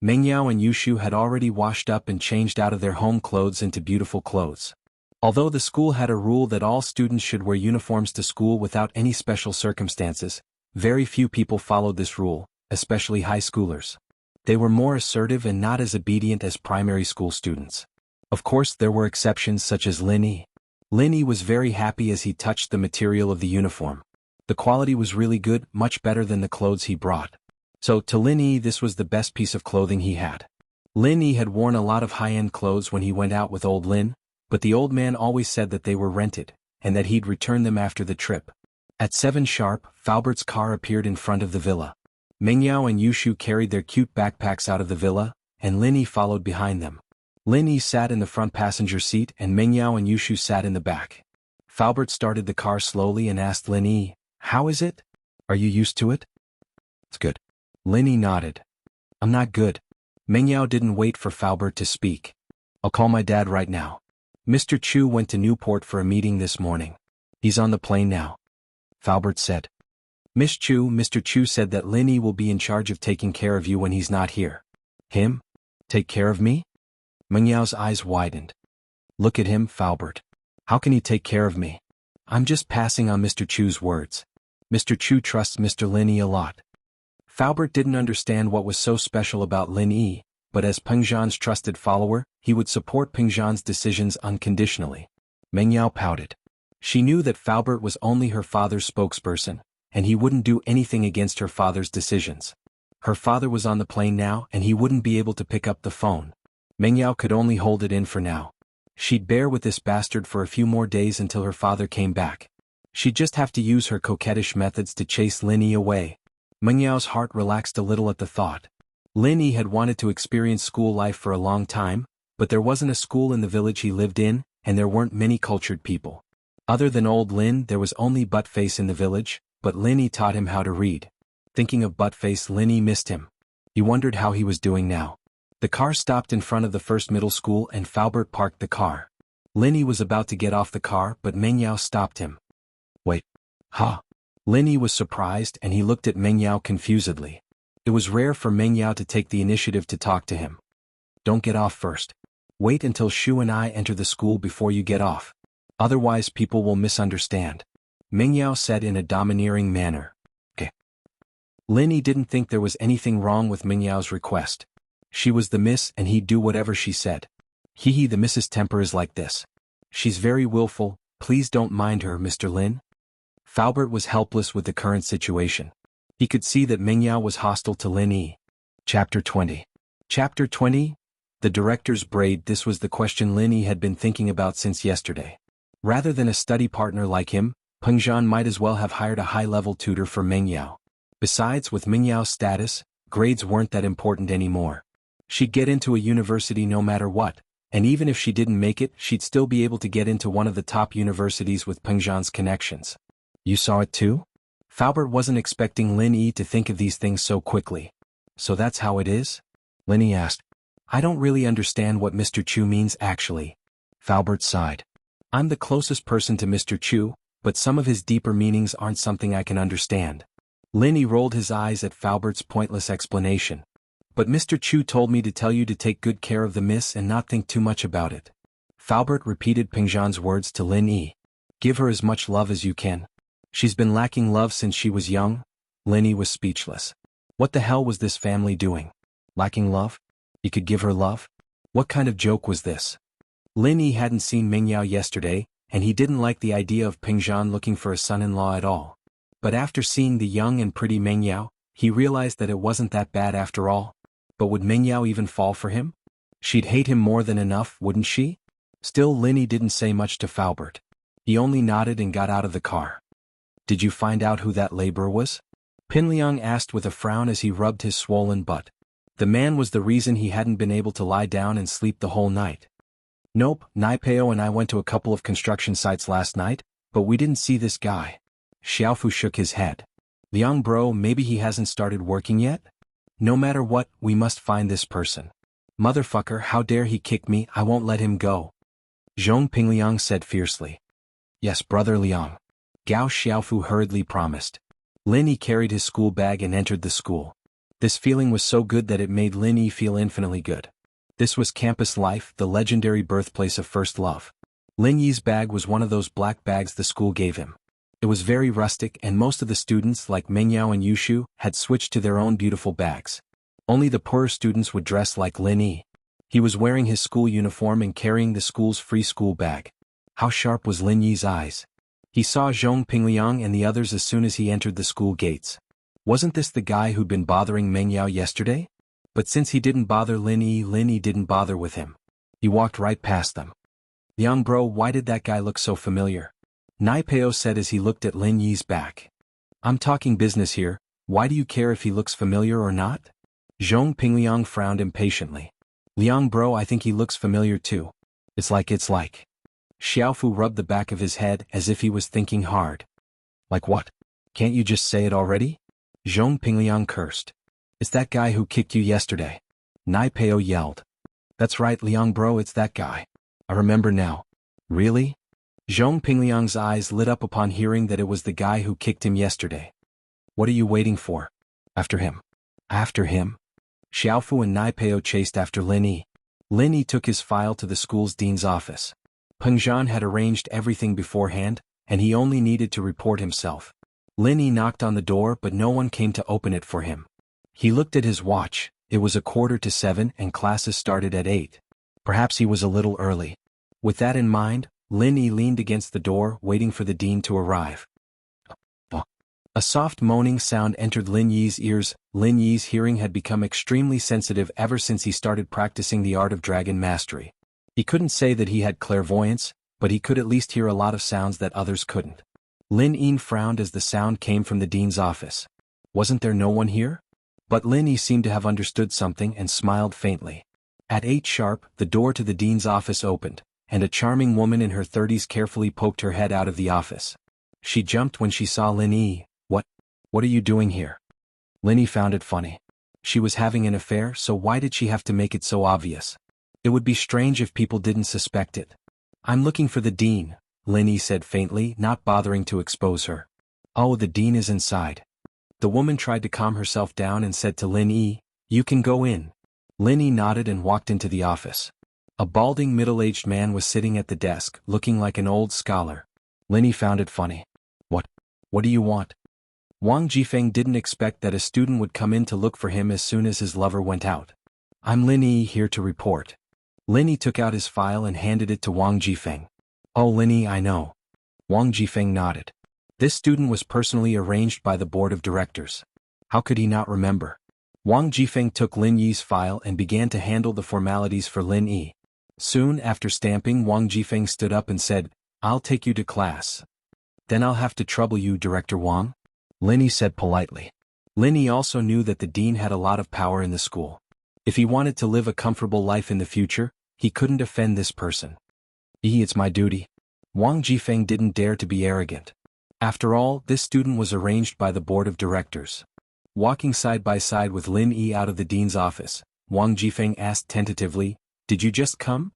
Meng Yao and Yushu had already washed up and changed out of their home clothes into beautiful clothes. Although the school had a rule that all students should wear uniforms to school without any special circumstances, very few people followed this rule, especially high schoolers. They were more assertive and not as obedient as primary school students. Of course, there were exceptions such as Lin Yi. Lin Yi was very happy as he touched the material of the uniform. The quality was really good, much better than the clothes he brought. So, to Lin Yi, this was the best piece of clothing he had. Lin Yi had worn a lot of high-end clothes when he went out with old Lin, but the old man always said that they were rented, and that he'd return them after the trip. At 7 sharp, Falbert's car appeared in front of the villa. Meng Yao and Yushu carried their cute backpacks out of the villa, and Lin Yi followed behind them. Lin Yi sat in the front passenger seat and Meng Yao and Yushu sat in the back. Falbert started the car slowly and asked Lin Yi, "How is it? Are you used to it?" "It's good." Lin Yi nodded. "I'm not good." Meng Yao didn't wait for Falbert to speak. "I'll call my dad right now. Mr. Chu went to Newport for a meeting this morning. He's on the plane now," Falbert said. Mr. Chu said that Lin Yi will be in charge of taking care of you when he's not here." "Him? Take care of me?" Meng Yao's eyes widened. "Look at him, Falbert. How can he take care of me? I'm just passing on Mr. Chu's words. Mr. Chu trusts Mr. Lin Yi a lot." Falbert didn't understand what was so special about Lin Yi, but as Peng Zhan's trusted follower, he would support Peng Zhan's decisions unconditionally. Meng Yao pouted. She knew that Falbert was only her father's spokesperson, and he wouldn't do anything against her father's decisions. Her father was on the plane now and he wouldn't be able to pick up the phone. Meng Yao could only hold it in for now. She'd bear with this bastard for a few more days until her father came back. She'd just have to use her coquettish methods to chase Lin Yi away. Meng Yao's heart relaxed a little at the thought. Lin Yi had wanted to experience school life for a long time, but there wasn't a school in the village he lived in, and there weren't many cultured people. Other than old Lin, there was only Buttface in the village, but Lin Yi taught him how to read. Thinking of Buttface, Lin Yi missed him. He wondered how he was doing now. The car stopped in front of the first middle school and Falbert parked the car. Lin Yi was about to get off the car but Meng Yao stopped him. "Wait. Huh?" Lin Yi was surprised and he looked at Meng Yao confusedly. It was rare for Meng Yao to take the initiative to talk to him. "Don't get off first. Wait until Shu and I enter the school before you get off. Otherwise people will misunderstand," Meng Yao said in a domineering manner. "Okay." Lin Yi didn't think there was anything wrong with Meng Yao's request. She was the miss and he'd do whatever she said. "Hee, the Mrs. Temper is like this. She's very willful, please don't mind her, Mr. Lin." Falbert was helpless with the current situation. He could see that Meng Yao was hostile to Lin Yi. Chapter 20. Chapter 20? The director's braid. This was the question Lin Yi had been thinking about since yesterday. Rather than a study partner like him, Peng Zhan might as well have hired a high-level tutor for Meng Yao. Besides, with Meng Yao's status, grades weren't that important anymore. She'd get into a university no matter what, and even if she didn't make it, she'd still be able to get into one of the top universities with Peng Zhan's connections. "You saw it too?" Falbert wasn't expecting Lin Yi to think of these things so quickly. "So that's how it is?" Lin Yi asked. "I don't really understand what Mr. Chu means actually." Falbert sighed. "I'm the closest person to Mr. Chu, but some of his deeper meanings aren't something I can understand." Lin Yi rolled his eyes at Falbert's pointless explanation. "But Mr. Chu told me to tell you to take good care of the miss and not think too much about it." Falbert repeated Peng Zhan's words to Lin Yi. "Give her as much love as you can. She's been lacking love since she was young." Lin Yi was speechless. What the hell was this family doing? Lacking love? He could give her love? What kind of joke was this? Lin Yi hadn't seen Meng Yao yesterday, and he didn't like the idea of Peng Zhan looking for a son-in-law at all. But after seeing the young and pretty Meng Yao, he realized that it wasn't that bad after all. But would Meng Yao even fall for him? She'd hate him more than enough, wouldn't she? Still, Lin Yi didn't say much to Falbert. He only nodded and got out of the car. "Did you find out who that laborer was?" Pinliang asked with a frown as he rubbed his swollen butt. The man was the reason he hadn't been able to lie down and sleep the whole night. "Nope, Naipeo and I went to a couple of construction sites last night, but we didn't see this guy." Xiaofu shook his head. "Liang bro, maybe he hasn't started working yet? No matter what, we must find this person. Motherfucker, how dare he kick me, I won't let him go." Zhong Pingliang said fiercely. "Yes, brother Liang," Gao Xiaofu hurriedly promised. Lin Yi carried his school bag and entered the school. This feeling was so good that it made Lin Yi feel infinitely good. This was campus life, the legendary birthplace of first love. Lin Yi's bag was one of those black bags the school gave him. It was very rustic and most of the students like Mengyao and Yushu had switched to their own beautiful bags. Only the poorer students would dress like Lin Yi. He was wearing his school uniform and carrying the school's free school bag. How sharp was Lin Yi's eyes! He saw Zhong Pingliang and the others as soon as he entered the school gates. Wasn't this the guy who'd been bothering Mengyao yesterday? But since he didn't bother Lin Yi didn't bother with him. He walked right past them. "Young bro, why did that guy look so familiar?" Nai Peo said as he looked at Lin Yi's back. "I'm talking business here, why do you care if he looks familiar or not?" Zhong Pingliang frowned impatiently. "Liang bro, I think he looks familiar too. It's like. Xiaofu rubbed the back of his head as if he was thinking hard. "Like what? Can't you just say it already?" Zhong Pingliang cursed. "It's that guy who kicked you yesterday." Nai Peo yelled. "That's right, Liang bro, it's that guy. I remember now." "Really?" Zhong Pingliang's eyes lit up upon hearing that it was the guy who kicked him yesterday. "What are you waiting for? After him." "After him?" Xiaofu and Nai Peo chased after Lin Yi. Lin Yi took his file to the school's dean's office. Peng Zhan had arranged everything beforehand, and he only needed to report himself. Lin Yi knocked on the door but no one came to open it for him. He looked at his watch, it was 6:45 and classes started at 8. Perhaps he was a little early. With that in mind, Lin Yi leaned against the door waiting for the dean to arrive. A soft moaning sound entered Lin Yi's ears. Lin Yi's hearing had become extremely sensitive ever since he started practicing the art of dragon mastery. He couldn't say that he had clairvoyance, but he could at least hear a lot of sounds that others couldn't. Lin Yi frowned as the sound came from the dean's office. Wasn't there no one here? But Lin Yi seemed to have understood something and smiled faintly. At 8 sharp, the door to the dean's office opened, and a charming woman in her 30s carefully poked her head out of the office. She jumped when she saw Lin Yi. What are you doing here?" Lin Yi found it funny. She was having an affair, so why did she have to make it so obvious? It would be strange if people didn't suspect it. "I'm looking for the dean," Lin Yi said faintly, not bothering to expose her. "Oh, the dean is inside." The woman tried to calm herself down and said to Lin Yi, "You can go in." Lin Yi nodded and walked into the office. A balding middle-aged man was sitting at the desk, looking like an old scholar. Lin Yi found it funny. What do you want?" Wang Jifeng didn't expect that a student would come in to look for him as soon as his lover went out. "I'm Lin Yi, here to report." Lin Yi took out his file and handed it to Wang Jifeng. "Oh Lin Yi, I know." Wang Jifeng nodded. This student was personally arranged by the board of directors. How could he not remember? Wang Jifeng took Lin Yi's file and began to handle the formalities for Lin Yi. Soon after stamping, Wang Jifeng stood up and said, "I'll take you to class." "Then I'll have to trouble you, Director Wang," Lin Yi said politely. Lin Yi also knew that the dean had a lot of power in the school. If he wanted to live a comfortable life in the future, he couldn't offend this person. It's my duty." Wang Jifeng didn't dare to be arrogant. After all, this student was arranged by the board of directors. Walking side by side with Lin Yi out of the dean's office, Wang Jifeng asked tentatively, "Did you just come?"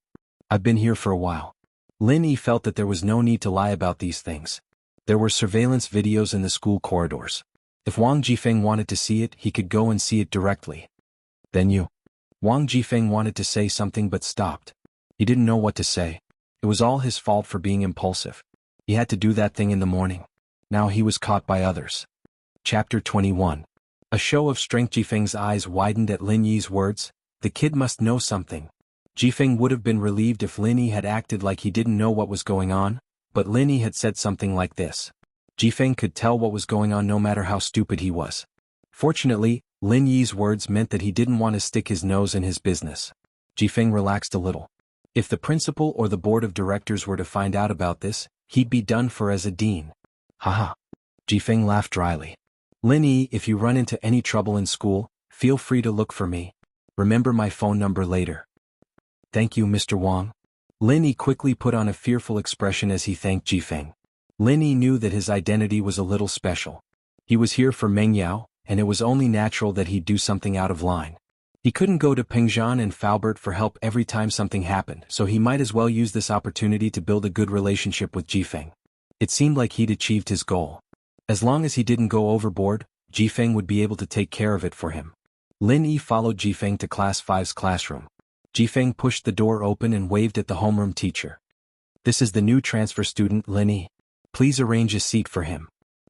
"I've been here for a while." Lin Yi felt that there was no need to lie about these things. There were surveillance videos in the school corridors. If Wang Jifeng wanted to see it, he could go and see it directly. "Then you..." Wang Jifeng wanted to say something but stopped. He didn't know what to say. It was all his fault for being impulsive. He had to do that thing in the morning. Now he was caught by others. Chapter 21. A show of strength. Jifeng's eyes widened at Lin Yi's words. The kid must know something. Jifeng would have been relieved if Lin Yi had acted like he didn't know what was going on, but Lin Yi had said something like this. Jifeng could tell what was going on no matter how stupid he was. Fortunately, Lin Yi's words meant that he didn't want to stick his nose in his business. Jifeng relaxed a little. If the principal or the board of directors were to find out about this, he'd be done for as a dean. Haha. Jifeng laughed dryly. "Lin Yi, if you run into any trouble in school, feel free to look for me. Remember my phone number later." "Thank you, Mr. Wang." Lin Yi quickly put on a fearful expression as he thanked Jifeng. Lin Yi knew that his identity was a little special. He was here for Mengyao, and it was only natural that he'd do something out of line. He couldn't go to Pengzhan and Faubert for help every time something happened, so he might as well use this opportunity to build a good relationship with Jifeng. It seemed like he'd achieved his goal. As long as he didn't go overboard, Jifeng would be able to take care of it for him. Lin Yi followed Jifeng to Class 5's classroom. Jifeng pushed the door open and waved at the homeroom teacher. "This is the new transfer student, Lin Yi. Please arrange a seat for him."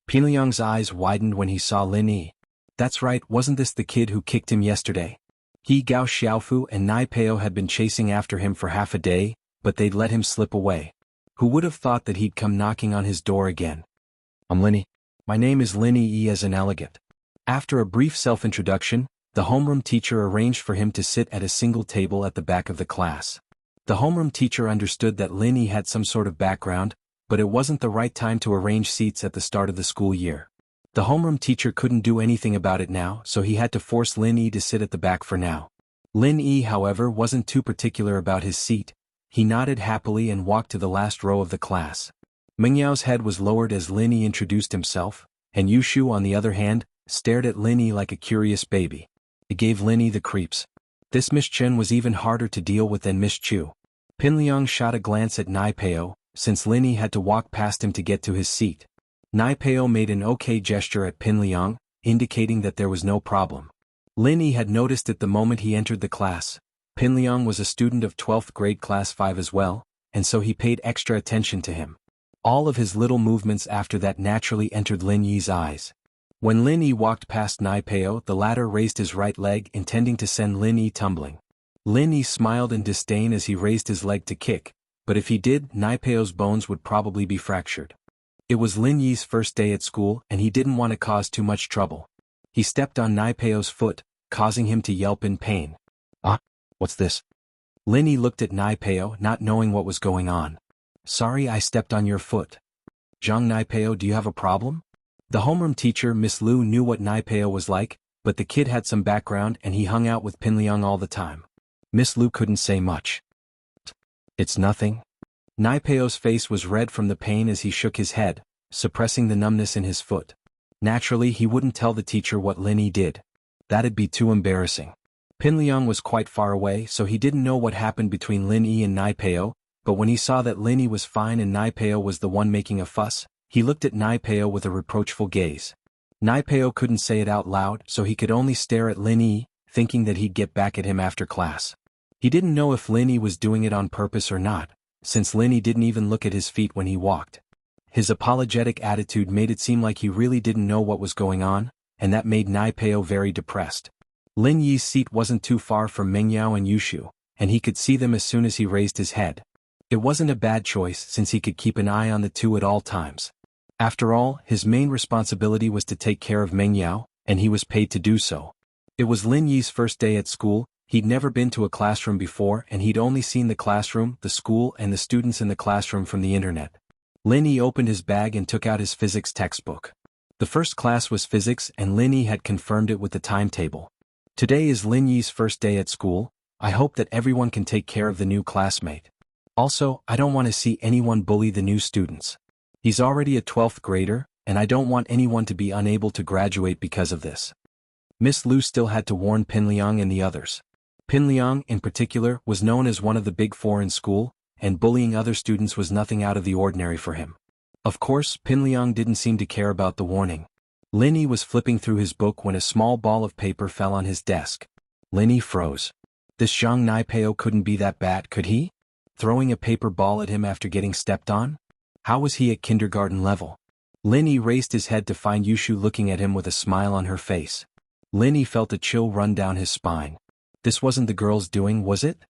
Pinliang's eyes widened when he saw Lin Yi. That's right, wasn't this the kid who kicked him yesterday? He, Gao Xiaofu and Nai Peo had been chasing after him for half a day, but they'd let him slip away. Who would have thought that he'd come knocking on his door again? "I'm Lin Yi. My name is Lin Yi as an elegant." After a brief self-introduction, the homeroom teacher arranged for him to sit at a single table at the back of the class. The homeroom teacher understood that Lin Yi had some sort of background, but it wasn't the right time to arrange seats at the start of the school year. The homeroom teacher couldn't do anything about it now, so he had to force Lin Yi to sit at the back for now. Lin Yi, however, wasn't too particular about his seat. He nodded happily and walked to the last row of the class. Mengyao's head was lowered as Lin Yi introduced himself, and Yushu, on the other hand, stared at Lin Yi like a curious baby. It gave Lin Yi the creeps. This Miss Chen was even harder to deal with than Miss Chu. Pinliang shot a glance at Nai Peo, since Lin Yi had to walk past him to get to his seat. Nai Peo made an okay gesture at Pinliang, indicating that there was no problem. Lin Yi had noticed it the moment he entered the class. Pinliang was a student of 12th grade class 5 as well, and so he paid extra attention to him. All of his little movements after that naturally entered Lin Yi's eyes. When Lin Yi walked past Nai Peo, the latter raised his right leg, intending to send Lin Yi tumbling. Lin Yi smiled in disdain as he raised his leg to kick, but if he did, Nai Peo's bones would probably be fractured. It was Lin Yi's first day at school, and he didn't want to cause too much trouble. He stepped on Nai Peo's foot, causing him to yelp in pain. "Ah, what's this?" Lin Yi looked at Nai Peo, not knowing what was going on. "Sorry, I stepped on your foot." "Zhang Nai Peo, do you have a problem?" The homeroom teacher, Miss Lu, knew what Nai Peo was like, but the kid had some background and he hung out with Pinliang all the time. Miss Lu couldn't say much. "It's nothing." Nai Peo's face was red from the pain as he shook his head, suppressing the numbness in his foot. Naturally, he wouldn't tell the teacher what Lin Yi did. That'd be too embarrassing. Pinliang was quite far away, so he didn't know what happened between Lin Yi and Nai Peo, but when he saw that Lin Yi was fine and Nai Peo was the one making a fuss, he looked at Nai Peo with a reproachful gaze. Nai Peo couldn't say it out loud, so he could only stare at Lin Yi, thinking that he'd get back at him after class. He didn't know if Lin Yi was doing it on purpose or not, since Lin Yi didn't even look at his feet when he walked. His apologetic attitude made it seem like he really didn't know what was going on, and that made Nai Peo very depressed. Lin Yi's seat wasn't too far from Mengyao and Yushu, and he could see them as soon as he raised his head. It wasn't a bad choice since he could keep an eye on the two at all times. After all, his main responsibility was to take care of Mengyao, and he was paid to do so. It was Lin Yi's first day at school. He'd never been to a classroom before, and he'd only seen the classroom, the school, and the students in the classroom from the internet. Lin Yi opened his bag and took out his physics textbook. The first class was physics, and Lin Yi had confirmed it with the timetable. Today is Lin Yi's first day at school. I hope that everyone can take care of the new classmate. Also, I don't want to see anyone bully the new students. He's already a 12th grader, and I don't want anyone to be unable to graduate because of this. Miss Lu still had to warn Pinliang and the others. Pinliang, in particular, was known as one of the big four in school, and bullying other students was nothing out of the ordinary for him. Of course, Pinliang didn't seem to care about the warning. Lin Yi was flipping through his book when a small ball of paper fell on his desk. Lin Yi froze. This Zhang Nai Peo couldn't be that bad, could he? Throwing a paper ball at him after getting stepped on? How was he at kindergarten level? Lin Yi raised his head to find Yushu looking at him with a smile on her face. Lin Yi felt a chill run down his spine. This wasn't the girl's doing, was it?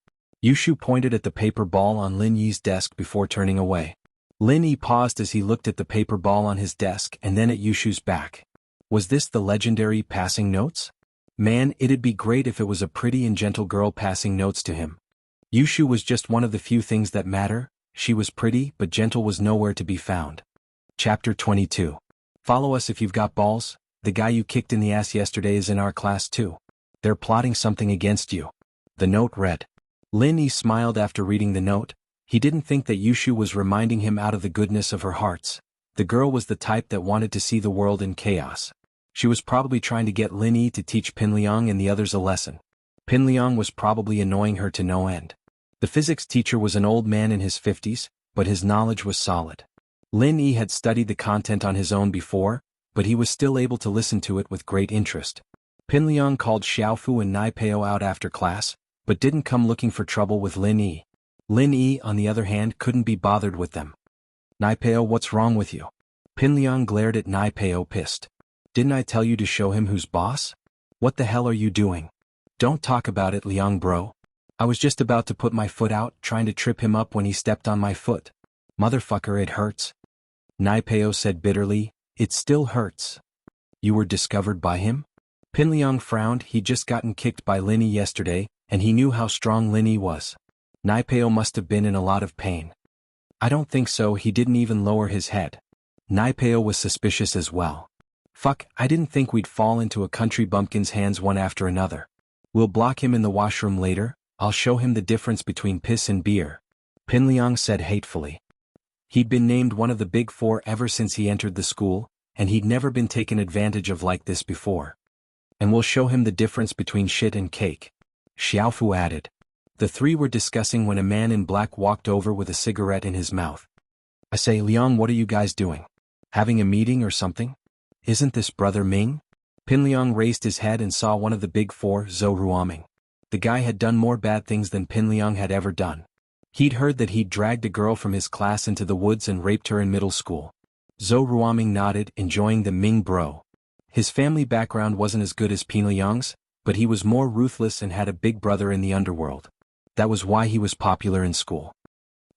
Yushu pointed at the paper ball on Lin Yi's desk before turning away. Lin Yi paused as he looked at the paper ball on his desk and then at Yushu's back. Was this the legendary passing notes? Man, it'd be great if it was a pretty and gentle girl passing notes to him. Yushu was just one of the few things that matter. She was pretty, but gentle was nowhere to be found. Chapter 22. Follow us if you've got balls. The guy you kicked in the ass yesterday is in our class too. They're plotting something against you. The note read. Lin Yi smiled after reading the note. He didn't think that Yushu was reminding him out of the goodness of her hearts. The girl was the type that wanted to see the world in chaos. She was probably trying to get Lin Yi to teach Pinliang and the others a lesson. Pinliang was probably annoying her to no end. The physics teacher was an old man in his 50s, but his knowledge was solid. Lin Yi had studied the content on his own before, but he was still able to listen to it with great interest. Pin Liang called Xiaofu and Nai Peo out after class, but didn't come looking for trouble with Lin Yi. Lin Yi, on the other hand, couldn't be bothered with them. Nai Peo, what's wrong with you? Pin Liang glared at Nai Peo, pissed. Didn't I tell you to show him who's boss? What the hell are you doing? Don't talk about it, Liang bro. I was just about to put my foot out, trying to trip him up when he stepped on my foot. Motherfucker, it hurts. Nai Peo said bitterly, it still hurts. You were discovered by him? Pin Liang frowned. He'd just gotten kicked by Lin Yi yesterday, and he knew how strong Lin Yi was. Nai Peo must have been in a lot of pain. I don't think so, he didn't even lower his head. Nai Peo was suspicious as well. Fuck, I didn't think we'd fall into a country bumpkin's hands one after another. We'll block him in the washroom later, I'll show him the difference between piss and beer. Pin Liang said hatefully. He'd been named one of the big four ever since he entered the school, and he'd never been taken advantage of like this before. And we'll show him the difference between shit and cake. Xiaofu added. The three were discussing when a man in black walked over with a cigarette in his mouth. I say, Liang, what are you guys doing? Having a meeting or something? Isn't this Brother Ming? Pin Liang raised his head and saw one of the big four, Zhou Ruoming. The guy had done more bad things than Pin Liang had ever done. He'd heard that he'd dragged a girl from his class into the woods and raped her in middle school. Zhou Ruoming nodded, enjoying the Ming bro. His family background wasn't as good as Pin Liang's, but he was more ruthless and had a big brother in the underworld. That was why he was popular in school.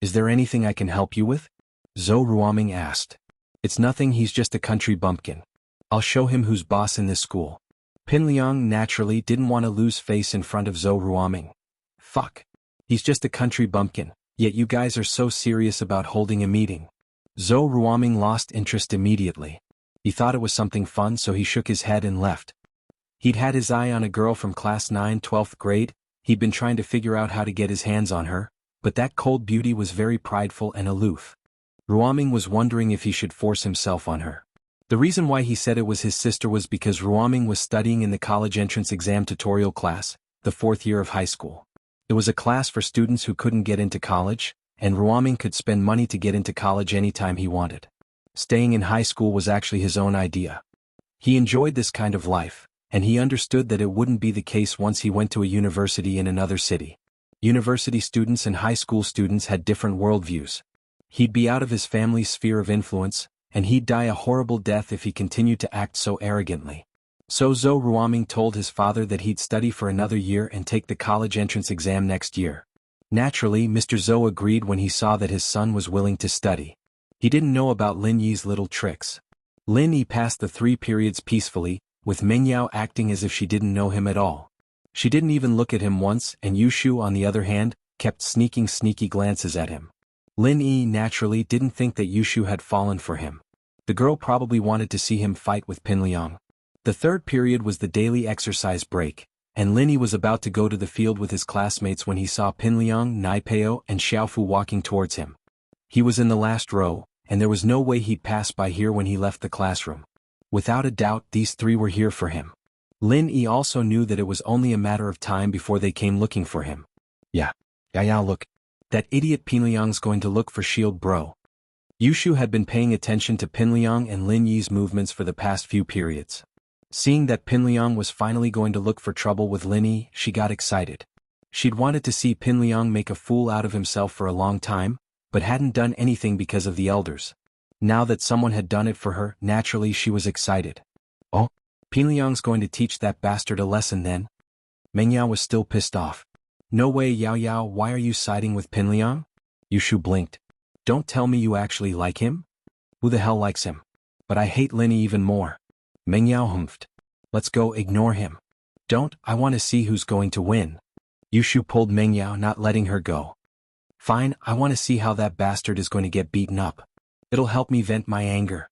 Is there anything I can help you with? Zhou Ruoming asked. It's nothing, he's just a country bumpkin. I'll show him who's boss in this school. Pin Liang naturally didn't want to lose face in front of Zhou Ruoming. Fuck. He's just a country bumpkin, yet you guys are so serious about holding a meeting. Zhou Ruoming lost interest immediately. He thought it was something fun, so he shook his head and left. He'd had his eye on a girl from class 9, 12th grade, he'd been trying to figure out how to get his hands on her, but that cold beauty was very prideful and aloof. Ruoming was wondering if he should force himself on her. The reason why he said it was his sister was because Ruoming was studying in the college entrance exam tutorial class, the 4th year of high school. It was a class for students who couldn't get into college, and Ruoming could spend money to get into college anytime he wanted. Staying in high school was actually his own idea. He enjoyed this kind of life, and he understood that it wouldn't be the case once he went to a university in another city. University students and high school students had different worldviews. He'd be out of his family's sphere of influence, and he'd die a horrible death if he continued to act so arrogantly. So Zhou Ruoming told his father that he'd study for another year and take the college entrance exam next year. Naturally, Mr. Zhou agreed when he saw that his son was willing to study. He didn't know about Lin Yi's little tricks. Lin Yi passed the 3 periods peacefully, with Mengyao acting as if she didn't know him at all. She didn't even look at him once, and Yushu, on the other hand, kept sneaking sneaky glances at him. Lin Yi naturally didn't think that Yushu had fallen for him. The girl probably wanted to see him fight with Pin Liang. The 3rd period was the daily exercise break, and Lin Yi was about to go to the field with his classmates when he saw Pin Liang, Nai Peo, and Xiaofu walking towards him. He was in the last row, and there was no way he'd pass by here when he left the classroom. Without a doubt, these 3 were here for him. Lin Yi also knew that it was only a matter of time before they came looking for him. Yeah, look. That idiot Pin Liang's going to look for Shield bro. Yushu had been paying attention to Pin Liang and Lin Yi's movements for the past few periods. Seeing that Pin Liang was finally going to look for trouble with Lin Yi, she got excited. She'd wanted to see Pin Liang make a fool out of himself for a long time, but hadn't done anything because of the elders. Now that someone had done it for her, naturally she was excited. Oh, Pin Liang's going to teach that bastard a lesson then? Mengyao was still pissed off. No way, Yao Yao, why are you siding with Pin Liang? Yushu blinked. Don't tell me you actually like him? Who the hell likes him? But I hate Lin Yi even more. Mengyao humphed. Let's go, ignore him. Don't, I want to see who's going to win. Yushu pulled Mengyao, not letting her go. Fine, I want to see how that bastard is going to get beaten up. It'll help me vent my anger.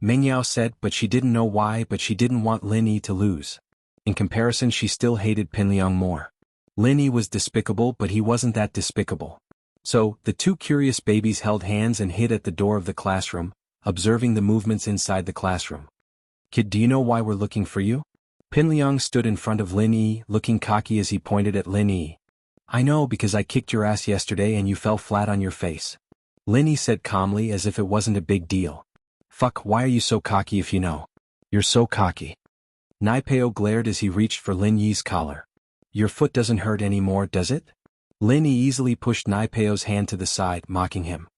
Mengyao said, but she didn't know why, but she didn't want Lin Yi to lose. In comparison, she still hated Pin Liang more. Lin Yi was despicable, but he wasn't that despicable. So, the 2 curious babies held hands and hid at the door of the classroom, observing the movements inside the classroom. Kid, do you know why we're looking for you? Pin Liang stood in front of Lin Yi, looking cocky as he pointed at Lin Yi. I know, because I kicked your ass yesterday and you fell flat on your face. Lin Yi said calmly, as if it wasn't a big deal. Fuck, why are you so cocky if you know? You're so cocky. Naipeo glared as he reached for Lin Yi's collar. Your foot doesn't hurt anymore, does it? Lin Yi easily pushed Naipeo's hand to the side, mocking him.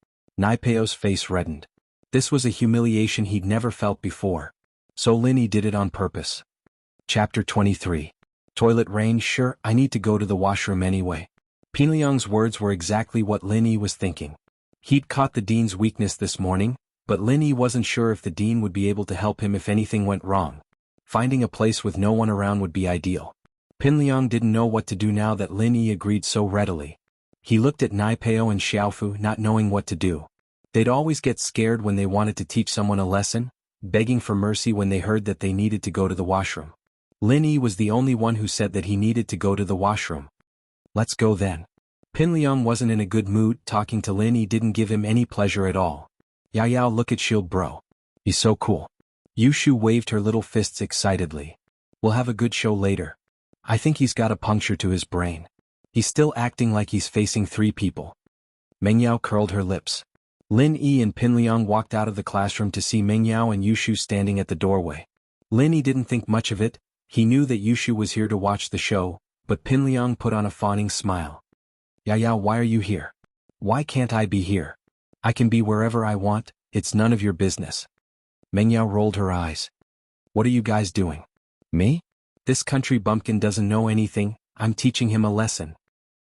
Naipeo's face reddened. This was a humiliation he'd never felt before. So Lin Yi did it on purpose. Chapter 23. Toilet range. Sure, I need to go to the washroom anyway. Pinliang's words were exactly what Lin Yi was thinking. He'd caught the dean's weakness this morning, but Lin Yi wasn't sure if the dean would be able to help him if anything went wrong. Finding a place with no one around would be ideal. Pinliang didn't know what to do now that Lin Yi agreed so readily. He looked at Naipeo and Xiaofu, not knowing what to do. They'd always get scared when they wanted to teach someone a lesson, begging for mercy when they heard that they needed to go to the washroom. Lin Yi was the only one who said that he needed to go to the washroom. Let's go then. Pinliang wasn't in a good mood. Talking to Lin Yi didn't give him any pleasure at all. Yao, look at Shield bro. He's so cool. Yushu waved her little fists excitedly. We'll have a good show later. I think he's got a puncture to his brain. He's still acting like he's facing 3 people. Mengyao curled her lips. Lin Yi and Pinliang walked out of the classroom to see Mengyao and Yushu standing at the doorway. Lin Yi didn't think much of it. He knew that Yushu was here to watch the show, but Pinliang put on a fawning smile. Yao, why are you here? Why can't I be here? I can be wherever I want, it's none of your business. Mengyao rolled her eyes. What are you guys doing? Me? This country bumpkin doesn't know anything, I'm teaching him a lesson.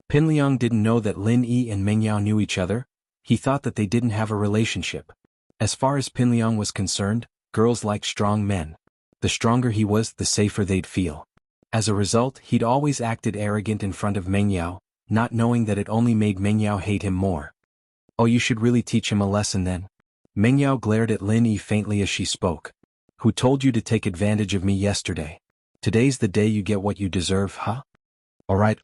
Pinliang didn't know that Lin Yi and Mengyao knew each other. He thought that they didn't have a relationship. As far as Pinliang was concerned, girls like strong men. The stronger he was, the safer they'd feel. As a result, he'd always acted arrogant in front of Mengyao, not knowing that it only made Mengyao hate him more. Oh, you should really teach him a lesson then. Mengyao glared at Lin Yi faintly as she spoke. Who told you to take advantage of me yesterday? Today's the day you get what you deserve, huh? Alright.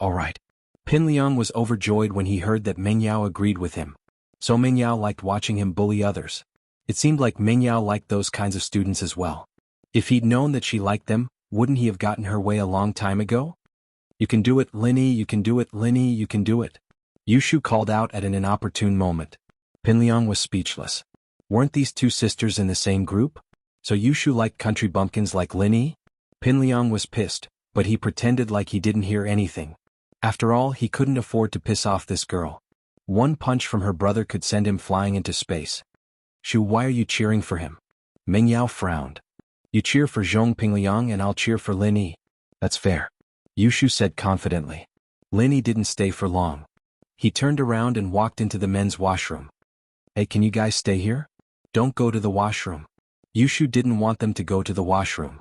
Pinliang was overjoyed when he heard that Mengyao agreed with him. So Mengyao liked watching him bully others. It seemed like Mengyao liked those kinds of students as well. If he'd known that she liked them, wouldn't he have gotten her way a long time ago? You can do it, Lin Yi, you can do it, Lin Yi, you can do it. Yushu called out at an inopportune moment. Pinliang was speechless. Weren't these 2 sisters in the same group? So Yushu liked country bumpkins like Lin Yi? Pinliang was pissed, but he pretended like he didn't hear anything. After all, he couldn't afford to piss off this girl. One punch from her brother could send him flying into space. Shu, why are you cheering for him? Mengyao frowned. You cheer for Zhong Pinliang and I'll cheer for Lin Yi. That's fair. Yushu said confidently. Lin Yi didn't stay for long. He turned around and walked into the men's washroom. Hey, can you guys stay here? Don't go to the washroom. Yushu didn't want them to go to the washroom.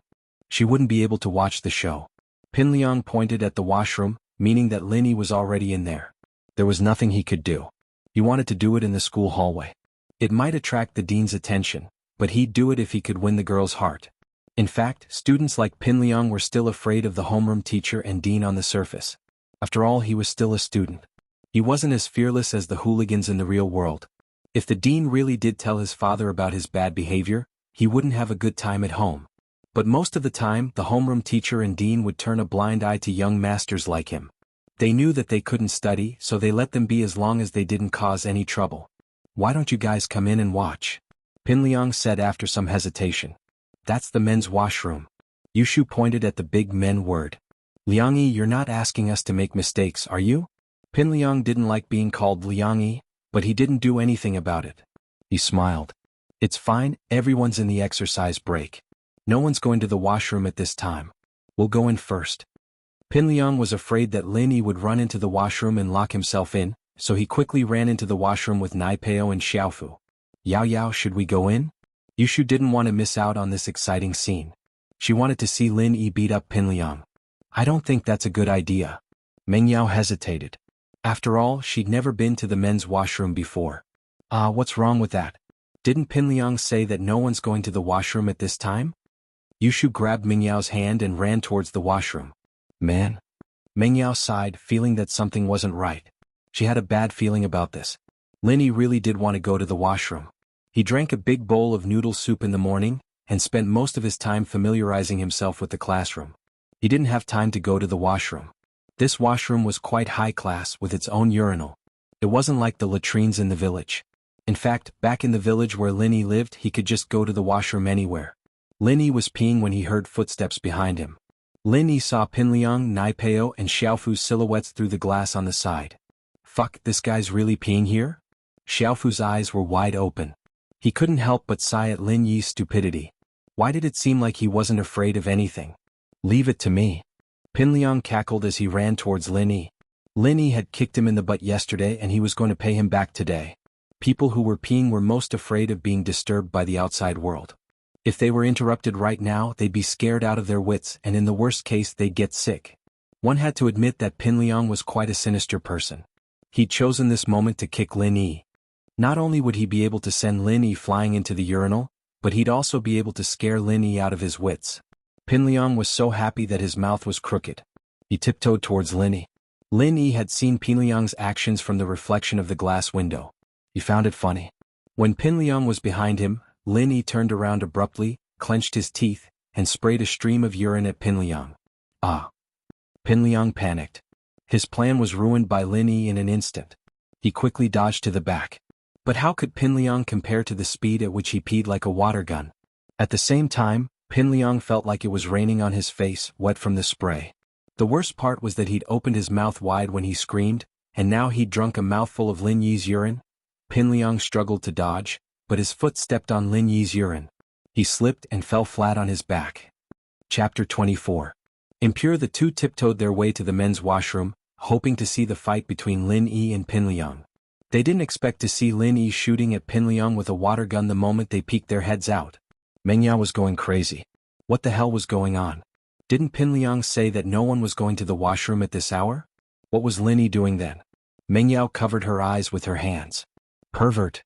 She wouldn't be able to watch the show. Pinliang pointed at the washroom, meaning that Lin Yi was already in there. There was nothing he could do. He wanted to do it in the school hallway. It might attract the dean's attention, but he'd do it if he could win the girl's heart. In fact, students like Pinliang were still afraid of the homeroom teacher and dean on the surface. After all, he was still a student. He wasn't as fearless as the hooligans in the real world. If the dean really did tell his father about his bad behavior, he wouldn't have a good time at home. But most of the time, the homeroom teacher and dean would turn a blind eye to young masters like him. They knew that they couldn't study, so they let them be as long as they didn't cause any trouble. Why don't you guys come in and watch? Pinliang said after some hesitation. That's the men's washroom. Yushu pointed at the big men word. Liang Yi, you're not asking us to make mistakes, are you? Pinliang didn't like being called Liang Yi, but he didn't do anything about it. He smiled. It's fine, everyone's in the exercise break. No one's going to the washroom at this time. We'll go in first. Pinliang was afraid that Lin Yi would run into the washroom and lock himself in, so he quickly ran into the washroom with Naipeo and Xiaofu. Yao, should we go in? Yushu didn't want to miss out on this exciting scene. She wanted to see Lin Yi beat up Pinliang. I don't think that's a good idea. Mengyao hesitated. After all, she'd never been to the men's washroom before. What's wrong with that? Didn't Pinliang say that no one's going to the washroom at this time? Yushu grabbed Mengyao's hand and ran towards the washroom. Man. Mengyao sighed, feeling that something wasn't right. She had a bad feeling about this. Lin Yi really did want to go to the washroom. He drank a big bowl of noodle soup in the morning, and spent most of his time familiarizing himself with the classroom. He didn't have time to go to the washroom. This washroom was quite high class with its own urinal. It wasn't like the latrines in the village. In fact, back in the village where Lin Yi lived, he could just go to the washroom anywhere. Lin Yi was peeing when he heard footsteps behind him. Lin Yi saw Pinliang, Naipeo and Xiaofu's silhouettes through the glass on the side. Fuck, this guy's really peeing here? Xiaofu's eyes were wide open. He couldn't help but sigh at Lin Yi's stupidity. Why did it seem like he wasn't afraid of anything? Leave it to me. Pinliang cackled as he ran towards Lin Yi. Lin Yi had kicked him in the butt yesterday and he was going to pay him back today. People who were peeing were most afraid of being disturbed by the outside world. If they were interrupted right now, they'd be scared out of their wits and in the worst case they'd get sick. One had to admit that Pinliang was quite a sinister person. He'd chosen this moment to kick Lin Yi. Not only would he be able to send Lin Yi flying into the urinal, but he'd also be able to scare Lin Yi out of his wits. Pinliang was so happy that his mouth was crooked. He tiptoed towards Lin Yi. Lin Yi had seen Pinliang's actions from the reflection of the glass window. He found it funny. When Pinliang was behind him, Lin Yi turned around abruptly, clenched his teeth, and sprayed a stream of urine at Pinliang. Ah! Pinliang panicked. His plan was ruined by Lin Yi in an instant. He quickly dodged to the back. But how could Pinliang compare to the speed at which he peed like a water gun? At the same time, Pinliang felt like it was raining on his face, wet from the spray. The worst part was that he'd opened his mouth wide when he screamed, and now he'd drunk a mouthful of Lin Yi's urine. Pinliang struggled to dodge, but his foot stepped on Lin Yi's urine. He slipped and fell flat on his back. Chapter 24. Impure. The two tiptoed their way to the men's washroom, hoping to see the fight between Lin Yi and Pinliang. They didn't expect to see Lin Yi shooting at Pinliang with a water gun the moment they peeked their heads out. Mengyao was going crazy. What the hell was going on? Didn't Pinliang say that no one was going to the washroom at this hour? What was Lin Yi doing then? Mengyao covered her eyes with her hands. Pervert!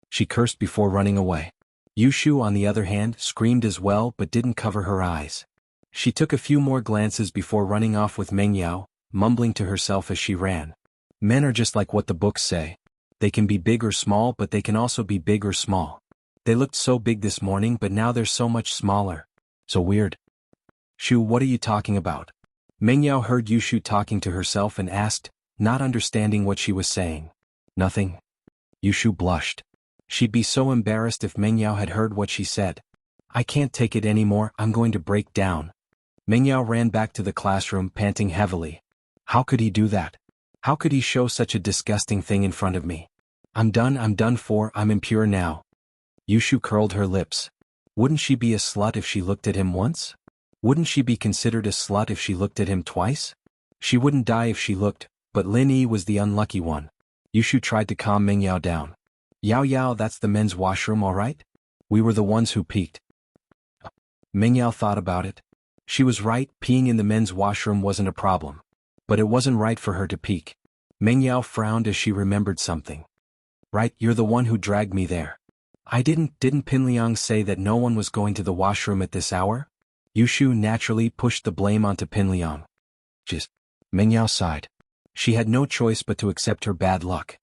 She cursed before running away. Yushu, on the other hand, screamed as well but didn't cover her eyes. She took a few more glances before running off with Mengyao, mumbling to herself as she ran. Men are just like what the books say. They can be big or small, but they can also be big or small. They looked so big this morning, but now they're so much smaller. So weird. Shu, what are you talking about? Mengyao heard Yushu talking to herself and asked, not understanding what she was saying. Nothing. Yushu blushed. She'd be so embarrassed if Mengyao had heard what she said. I can't take it anymore, I'm going to break down. Mengyao ran back to the classroom, panting heavily. How could he do that? How could he show such a disgusting thing in front of me? I'm done for, I'm impure now. Yushu curled her lips. Wouldn't she be a slut if she looked at him once? Wouldn't she be considered a slut if she looked at him twice? She wouldn't die if she looked, but Lin Yi was the unlucky one. Yushu tried to calm Mengyao down. Yao, that's the men's washroom, all right? We were the ones who peeked. Mengyao thought about it. She was right, peeing in the men's washroom wasn't a problem. But it wasn't right for her to peek. Mengyao frowned as she remembered something. Right, you're the one who dragged me there. Didn't Pinliang say that no one was going to the washroom at this hour? Yushu naturally pushed the blame onto Pinliang. Just. Mengyao sighed. She had no choice but to accept her bad luck.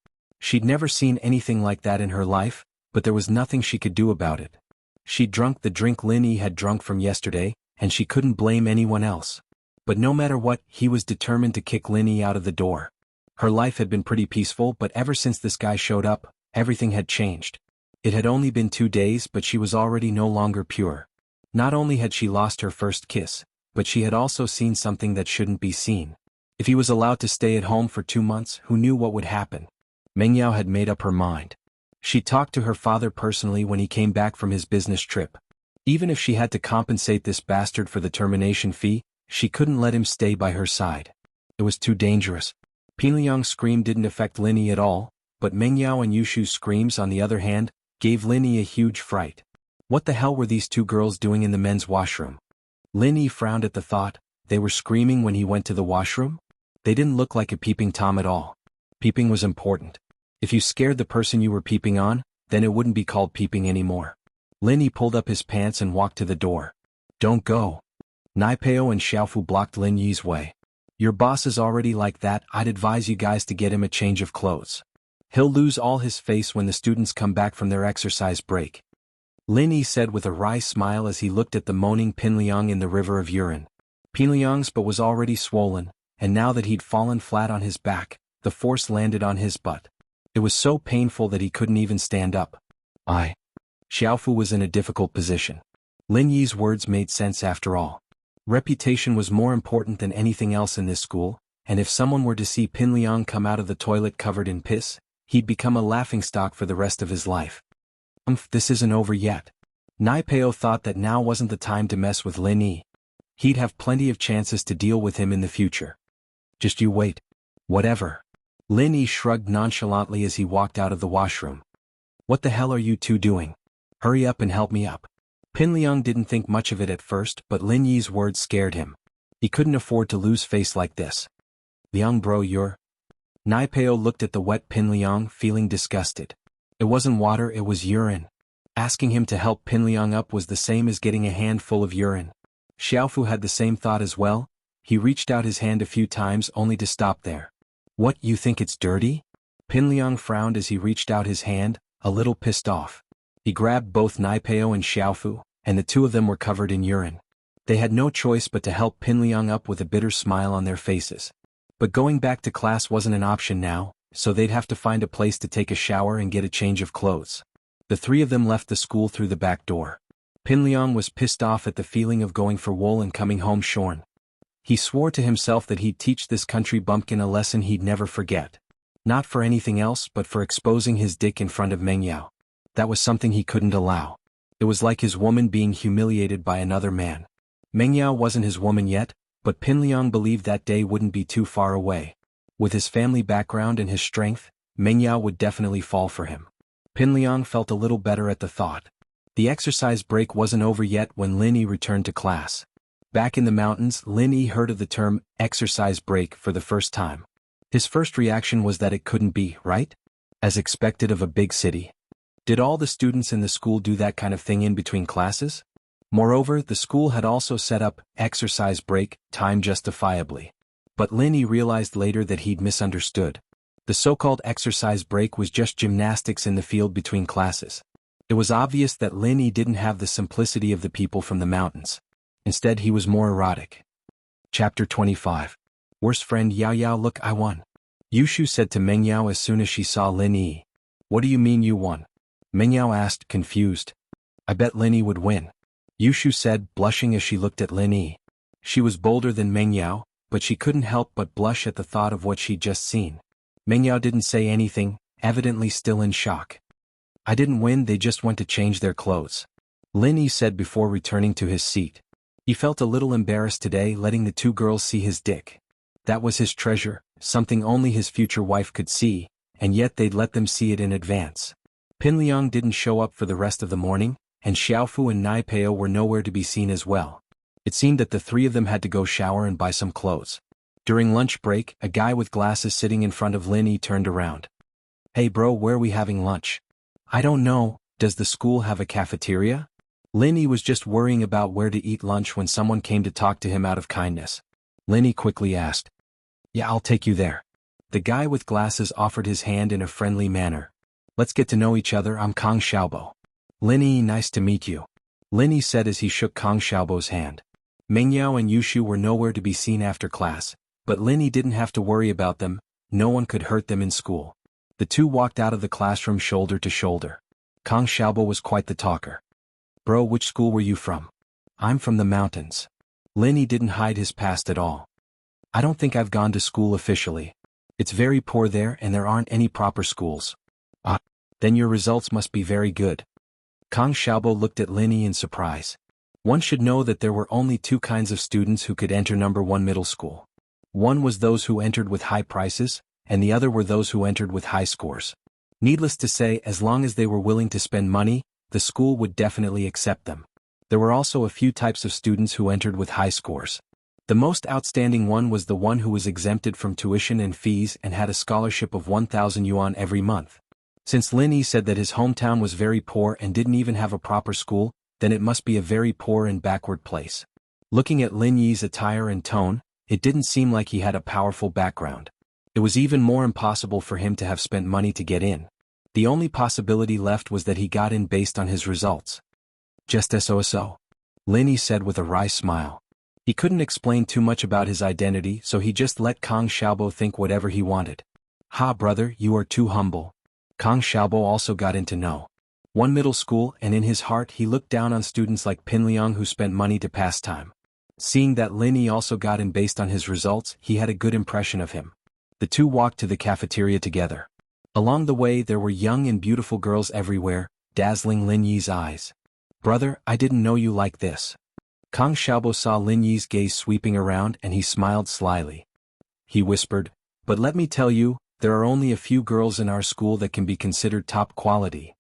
She'd never seen anything like that in her life, but there was nothing she could do about it. She'd drunk the drink Lin Yi had drunk from yesterday, and she couldn't blame anyone else. But no matter what, he was determined to kick Lin Yi out of the door. Her life had been pretty peaceful, but ever since this guy showed up, everything had changed. It had only been 2 days, but she was already no longer pure. Not only had she lost her first kiss, but she had also seen something that shouldn't be seen. If he was allowed to stay at home for 2 months, who knew what would happen? Mengyao had made up her mind. She talked to her father personally when he came back from his business trip. Even if she had to compensate this bastard for the termination fee, she couldn't let him stay by her side. It was too dangerous. Pinliang's scream didn't affect Lin Yi at all, but Mengyao and Yushu's screams, on the other hand, gave Lin Yi a huge fright. What the hell were these two girls doing in the men's washroom? Lin Yi frowned at the thought. They were screaming when he went to the washroom? They didn't look like a peeping Tom at all. Peeping was important. If you scared the person you were peeping on, then it wouldn't be called peeping anymore. Lin Yi pulled up his pants and walked to the door. Don't go. Naipeo and Xiaofu blocked Lin Yi's way. Your boss is already like that, I'd advise you guys to get him a change of clothes. He'll lose all his face when the students come back from their exercise break. Lin Yi said with a wry smile as he looked at the moaning Pinliang in the river of urine. Pinliang's butt was already swollen, and now that he'd fallen flat on his back, the force landed on his butt. It was so painful that he couldn't even stand up. Xiaofu was in a difficult position. Lin Yi's words made sense after all. Reputation was more important than anything else in this school, and if someone were to see Pin Liang come out of the toilet covered in piss, he'd become a laughingstock for the rest of his life. This isn't over yet. Nai Peo thought that now wasn't the time to mess with Lin Yi. He'd have plenty of chances to deal with him in the future. Just you wait. Whatever. Lin Yi shrugged nonchalantly as he walked out of the washroom. What the hell are you two doing? Hurry up and help me up. Pin Liang didn't think much of it at first, but Lin Yi's words scared him. He couldn't afford to lose face like this. Liang bro, you're... Nai Peo looked at the wet Pin Liang, feeling disgusted. It wasn't water, it was urine. Asking him to help Pin Liang up was the same as getting a handful of urine. Xiaofu had the same thought as well. He reached out his hand a few times only to stop there. What, you think it's dirty? Pin Liang frowned as he reached out his hand, a little pissed off. He grabbed both Nai Peo and Xiaofu, and the two of them were covered in urine. They had no choice but to help Pin Liang up with a bitter smile on their faces. But going back to class wasn't an option now, so they'd have to find a place to take a shower and get a change of clothes. The three of them left the school through the back door. Pin Liang was pissed off at the feeling of going for wool and coming home shorn. He swore to himself that he'd teach this country bumpkin a lesson he'd never forget. Not for anything else but for exposing his dick in front of Meng Yao. That was something he couldn't allow. It was like his woman being humiliated by another man. Meng Yao wasn't his woman yet, but Pin Liang believed that day wouldn't be too far away. With his family background and his strength, Meng Yao would definitely fall for him. Pin Liang felt a little better at the thought. The exercise break wasn't over yet when Lin Yi returned to class. Back in the mountains, Lin Yi heard of the term exercise break for the first time. His first reaction was that it couldn't be, right? As expected of a big city. Did all the students in the school do that kind of thing in between classes? Moreover, the school had also set up exercise break time justifiably. But Lin Yi realized later that he'd misunderstood. The so-called exercise break was just gymnastics in the field between classes. It was obvious that Lin Yi didn't have the simplicity of the people from the mountains. Instead, he was more erotic. Chapter 25. Worst friend Yao Yao, look, I won. Yushu said to Meng Yao as soon as she saw Lin Yi. What do you mean you won? Meng Yao asked, confused. I bet Lin Yi would win. Yushu said, blushing as she looked at Lin Yi. She was bolder than Meng Yao, but she couldn't help but blush at the thought of what she'd just seen. Meng Yao didn't say anything, evidently still in shock. I didn't win, they just went to change their clothes. Lin Yi said before returning to his seat. He felt a little embarrassed today letting the two girls see his dick. That was his treasure, something only his future wife could see, and yet they'd let them see it in advance. Pin Liang didn't show up for the rest of the morning, and Xiaofu and Nai Peo were nowhere to be seen as well. It seemed that the three of them had to go shower and buy some clothes. During lunch break, a guy with glasses sitting in front of Lin Yi turned around. Hey bro, where are we having lunch? I don't know, does the school have a cafeteria? Lin Yi was just worrying about where to eat lunch when someone came to talk to him out of kindness. Lin Yi quickly asked. Yeah, I'll take you there. The guy with glasses offered his hand in a friendly manner. Let's get to know each other, I'm Kang Xiaobo. Lin Yi, nice to meet you. Lin Yi said as he shook Kang Xiaobo's hand. Meng Yao and Yushu were nowhere to be seen after class, but Lin Yi didn't have to worry about them, no one could hurt them in school. The two walked out of the classroom shoulder to shoulder. Kang Xiaobo was quite the talker. Bro, which school were you from? I'm from the mountains. Lin Yi didn't hide his past at all. I don't think I've gone to school officially. It's very poor there and there aren't any proper schools. Ah, then your results must be very good. Kang Xiaobo looked at Lin Yi in surprise. One should know that there were only two kinds of students who could enter number 1 middle school. One was those who entered with high prices, and the other were those who entered with high scores. Needless to say, as long as they were willing to spend money, the school would definitely accept them. There were also a few types of students who entered with high scores. The most outstanding one was the one who was exempted from tuition and fees and had a scholarship of 1,000 yuan every month. Since Lin Yi said that his hometown was very poor and didn't even have a proper school, then it must be a very poor and backward place. Looking at Lin Yi's attire and tone, it didn't seem like he had a powerful background. It was even more impossible for him to have spent money to get in. The only possibility left was that he got in based on his results. Just so. Lin Yi said with a wry smile. He couldn't explain too much about his identity, so he just let Kang Xiaobo think whatever he wanted. Ha brother, you are too humble. Kang Xiaobo also got in to know. One middle school, and in his heart he looked down on students like Pinliang who spent money to pass time. Seeing that Lin Yi also got in based on his results, he had a good impression of him. The two walked to the cafeteria together. Along the way there were young and beautiful girls everywhere, dazzling Lin Yi's eyes. "Brother, I didn't know you like this." Kang Xiaobo saw Lin Yi's gaze sweeping around and he smiled slyly. He whispered, "But let me tell you, there are only a few girls in our school that can be considered top quality."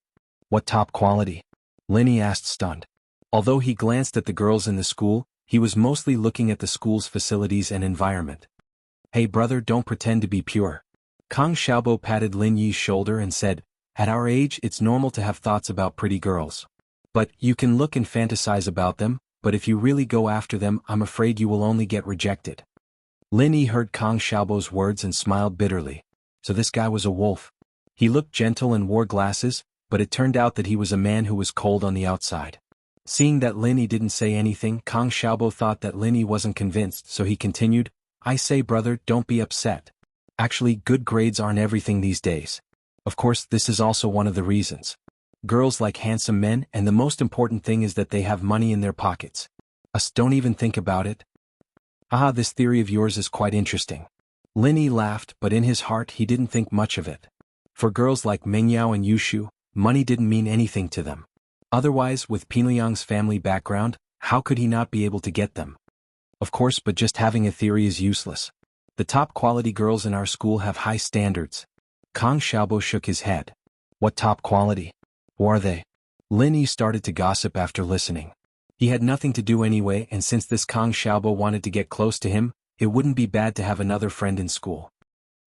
"What top quality?" Lin Yi asked stunned. Although he glanced at the girls in the school, he was mostly looking at the school's facilities and environment. "Hey brother, don't pretend to be pure." Kang Xiaobo patted Lin Yi's shoulder and said, "At our age it's normal to have thoughts about pretty girls. But you can look and fantasize about them, but if you really go after them I'm afraid you will only get rejected." Lin Yi heard Kang Xiaobo's words and smiled bitterly. So this guy was a wolf. He looked gentle and wore glasses, but it turned out that he was a man who was cold on the outside. Seeing that Lin Yi didn't say anything, Kang Xiaobo thought that Lin Yi wasn't convinced, so he continued, "I say brother, don't be upset. Actually, good grades aren't everything these days. Of course, this is also one of the reasons. Girls like handsome men, and the most important thing is that they have money in their pockets. Us don't even think about it." "Ah, this theory of yours is quite interesting." Lin Yi laughed, but in his heart he didn't think much of it. For girls like Mengyao and Yushu, money didn't mean anything to them. Otherwise, with Pinliang's family background, how could he not be able to get them? Of course, but just having a theory is useless. The top quality girls in our school have high standards. Kang Xiaobo shook his head. "What top quality? Who are they?" Lin Yi started to gossip after listening. He had nothing to do anyway, and since this Kang Xiaobo wanted to get close to him, it wouldn't be bad to have another friend in school.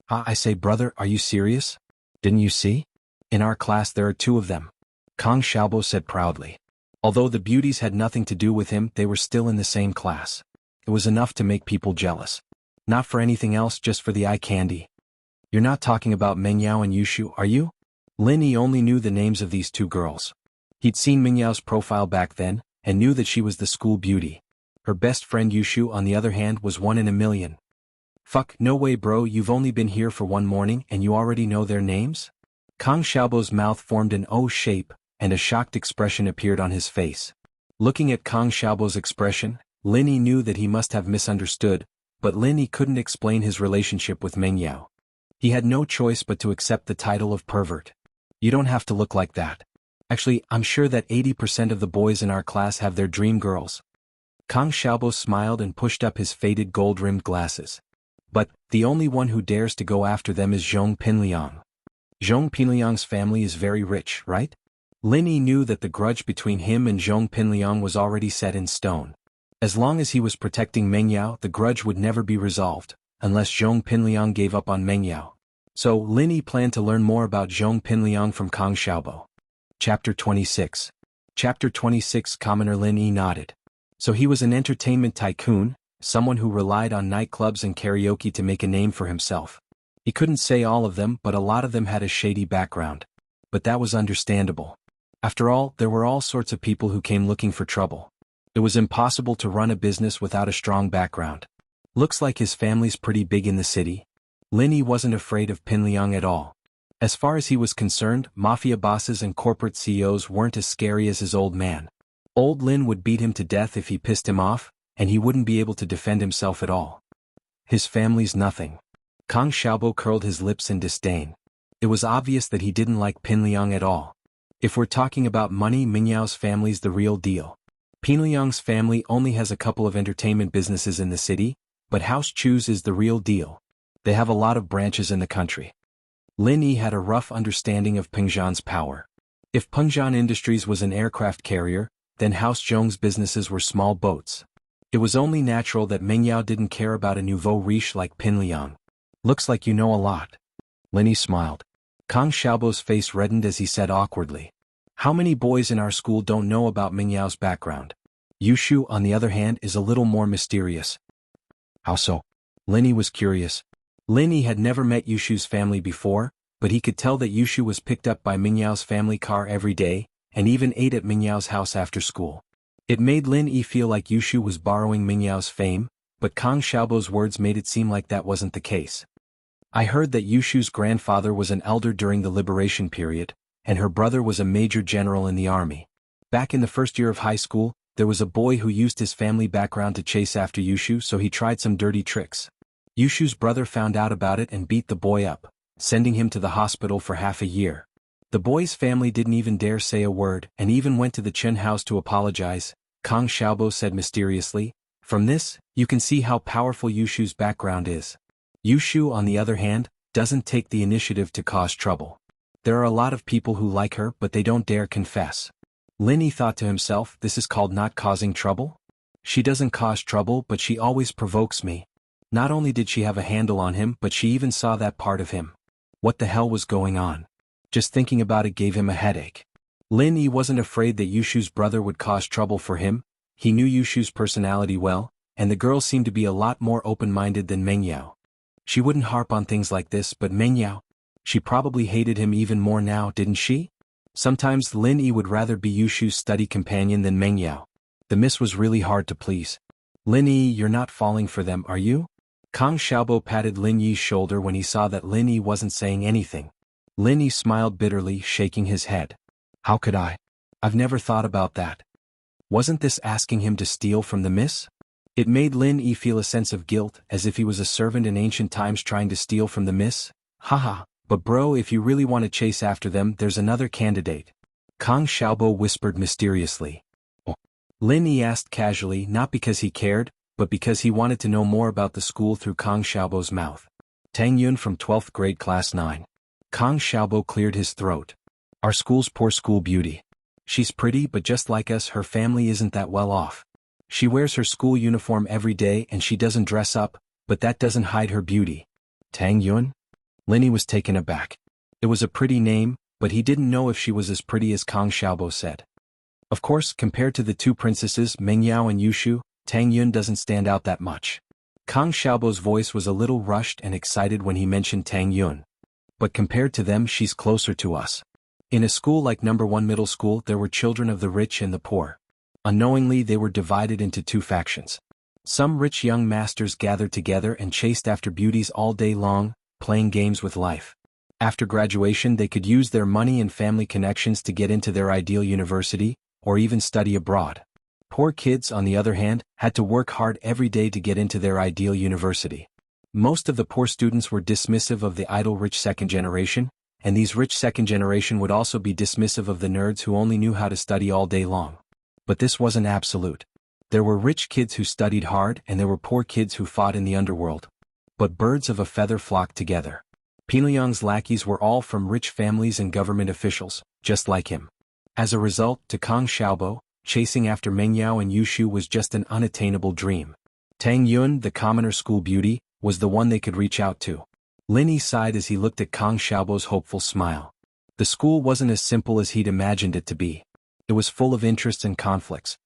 "Ah, I say brother, are you serious? Didn't you see? In our class there are two of them," Kang Xiaobo said proudly. Although the beauties had nothing to do with him, they were still in the same class. It was enough to make people jealous. Not for anything else, just for the eye candy. "You're not talking about Mengyao and Yushu, are you?" Lin Yi only knew the names of these two girls. He'd seen Mingyao's profile back then, and knew that she was the school beauty. Her best friend Yushu, on the other hand, was one in a million. "Fuck, no way bro, you've only been here for one morning and you already know their names?" Kang Xiaobo's mouth formed an O shape, and a shocked expression appeared on his face. Looking at Kang Xiaobo's expression, Lin Yi knew that he must have misunderstood, but Lin Yi couldn't explain his relationship with Mengyao. He had no choice but to accept the title of pervert. "You don't have to look like that. Actually, I'm sure that 80% of the boys in our class have their dream girls." Kang Xiaobo smiled and pushed up his faded gold-rimmed glasses. "But, the only one who dares to go after them is Zhong Pinliang. Zhong Pinliang's family is very rich, right?" Lin Yi knew that the grudge between him and Zhong Pinliang was already set in stone. As long as he was protecting Mengyao, the grudge would never be resolved, unless Zhong Pinliang gave up on Mengyao. So, Lin Yi planned to learn more about Zhong Pinliang from Kang Xiaobo. Chapter 26. Chapter 26. Commoner Lin Yi nodded. So he was an entertainment tycoon, someone who relied on nightclubs and karaoke to make a name for himself. He couldn't say all of them, but a lot of them had a shady background. But that was understandable. After all, there were all sorts of people who came looking for trouble. It was impossible to run a business without a strong background. Looks like his family's pretty big in the city. Lin Yi wasn't afraid of Pinliang at all. As far as he was concerned, mafia bosses and corporate CEOs weren't as scary as his old man. Old Lin would beat him to death if he pissed him off, and he wouldn't be able to defend himself at all. His family's nothing. Kang Xiaobo curled his lips in disdain. It was obvious that he didn't like Pinliang at all. If we're talking about money, Mingyao's family's the real deal. Pinliang's family only has a couple of entertainment businesses in the city, but House Chu's is the real deal. They have a lot of branches in the country. Lin Yi had a rough understanding of Pengzhan's power. If Pengzhan Industries was an aircraft carrier, then House Zhong's businesses were small boats. It was only natural that Mengyao didn't care about a nouveau riche like Pinliang. "Looks like you know a lot." Lin Yi smiled. Kang Xiaobo's face reddened as he said awkwardly, "How many boys in our school don't know about Mingyao's background? Yushu, on the other hand, is a little more mysterious." "How so?" Lin Yi was curious. Lin Yi had never met Yushu's family before, but he could tell that Yushu was picked up by Mingyao's family car every day, and even ate at Mingyao's house after school. It made Lin Yi feel like Yushu was borrowing Mingyao's fame, but Kang Xiaobo's words made it seem like that wasn't the case. "I heard that Yushu's grandfather was an elder during the liberation period, and her brother was a major general in the army. Back in the first year of high school, there was a boy who used his family background to chase after Yushu, so he tried some dirty tricks. Yushu's brother found out about it and beat the boy up, sending him to the hospital for half a year. The boy's family didn't even dare say a word and even went to the Chen house to apologize, Kang Xiaobo said mysteriously. From this, you can see how powerful Yushu's background is. Yushu, on the other hand, doesn't take the initiative to cause trouble. There are a lot of people who like her but they don't dare confess. Lin Yi thought to himself, this is called not causing trouble? She doesn't cause trouble but she always provokes me. Not only did she have a handle on him but she even saw that part of him. What the hell was going on? Just thinking about it gave him a headache. Lin Yi wasn't afraid that Yushu's brother would cause trouble for him. He knew Yushu's personality well, and the girl seemed to be a lot more open-minded than Meng Yao. She wouldn't harp on things like this, but Meng Yao? She probably hated him even more now, didn't she? Sometimes Lin Yi would rather be Yushu's study companion than Meng Yao. The miss was really hard to please. Lin Yi, you're not falling for them, are you? Kang Xiaobo patted Lin Yi's shoulder when he saw that Lin Yi wasn't saying anything. Lin Yi smiled bitterly, shaking his head. How could I? I've never thought about that. Wasn't this asking him to steal from the miss? It made Lin Yi feel a sense of guilt, as if he was a servant in ancient times trying to steal from the miss. Haha, but bro, if you really want to chase after them, there's another candidate. Kang Xiaobo whispered mysteriously. Oh. Lin Yi asked casually, not because he cared, but because he wanted to know more about the school through Kang Xiaobo's mouth. Tang Yun from 12th grade class 9. Kang Xiaobo cleared his throat. Our school's poor school beauty. She's pretty but just like us, her family isn't that well off. She wears her school uniform every day and she doesn't dress up, but that doesn't hide her beauty. Tang Yun? Lin Yi was taken aback. It was a pretty name, but he didn't know if she was as pretty as Kang Xiaobo said. Of course, compared to the two princesses, Meng Yao and Yushu, Tang Yun doesn't stand out that much. Kang Xiaobo's voice was a little rushed and excited when he mentioned Tang Yun. But compared to them, she's closer to us. In a school like No. 1 middle school, there were children of the rich and the poor. Unknowingly, they were divided into two factions. Some rich young masters gathered together and chased after beauties all day long, playing games with life. After graduation, they could use their money and family connections to get into their ideal university, or even study abroad. Poor kids, on the other hand, had to work hard every day to get into their ideal university. Most of the poor students were dismissive of the idle rich second generation, and these rich second generation would also be dismissive of the nerds who only knew how to study all day long. But this wasn't absolute. There were rich kids who studied hard and there were poor kids who fought in the underworld. But birds of a feather flocked together. Pingliang's lackeys were all from rich families and government officials, just like him. As a result, to Kang Xiaobo, chasing after Meng Yao and Yushu was just an unattainable dream. Tang Yun, the commoner school beauty, was the one they could reach out to. Lin Yi sighed as he looked at Kang Xiaobo's hopeful smile. The school wasn't as simple as he'd imagined it to be. It was full of interests and conflicts.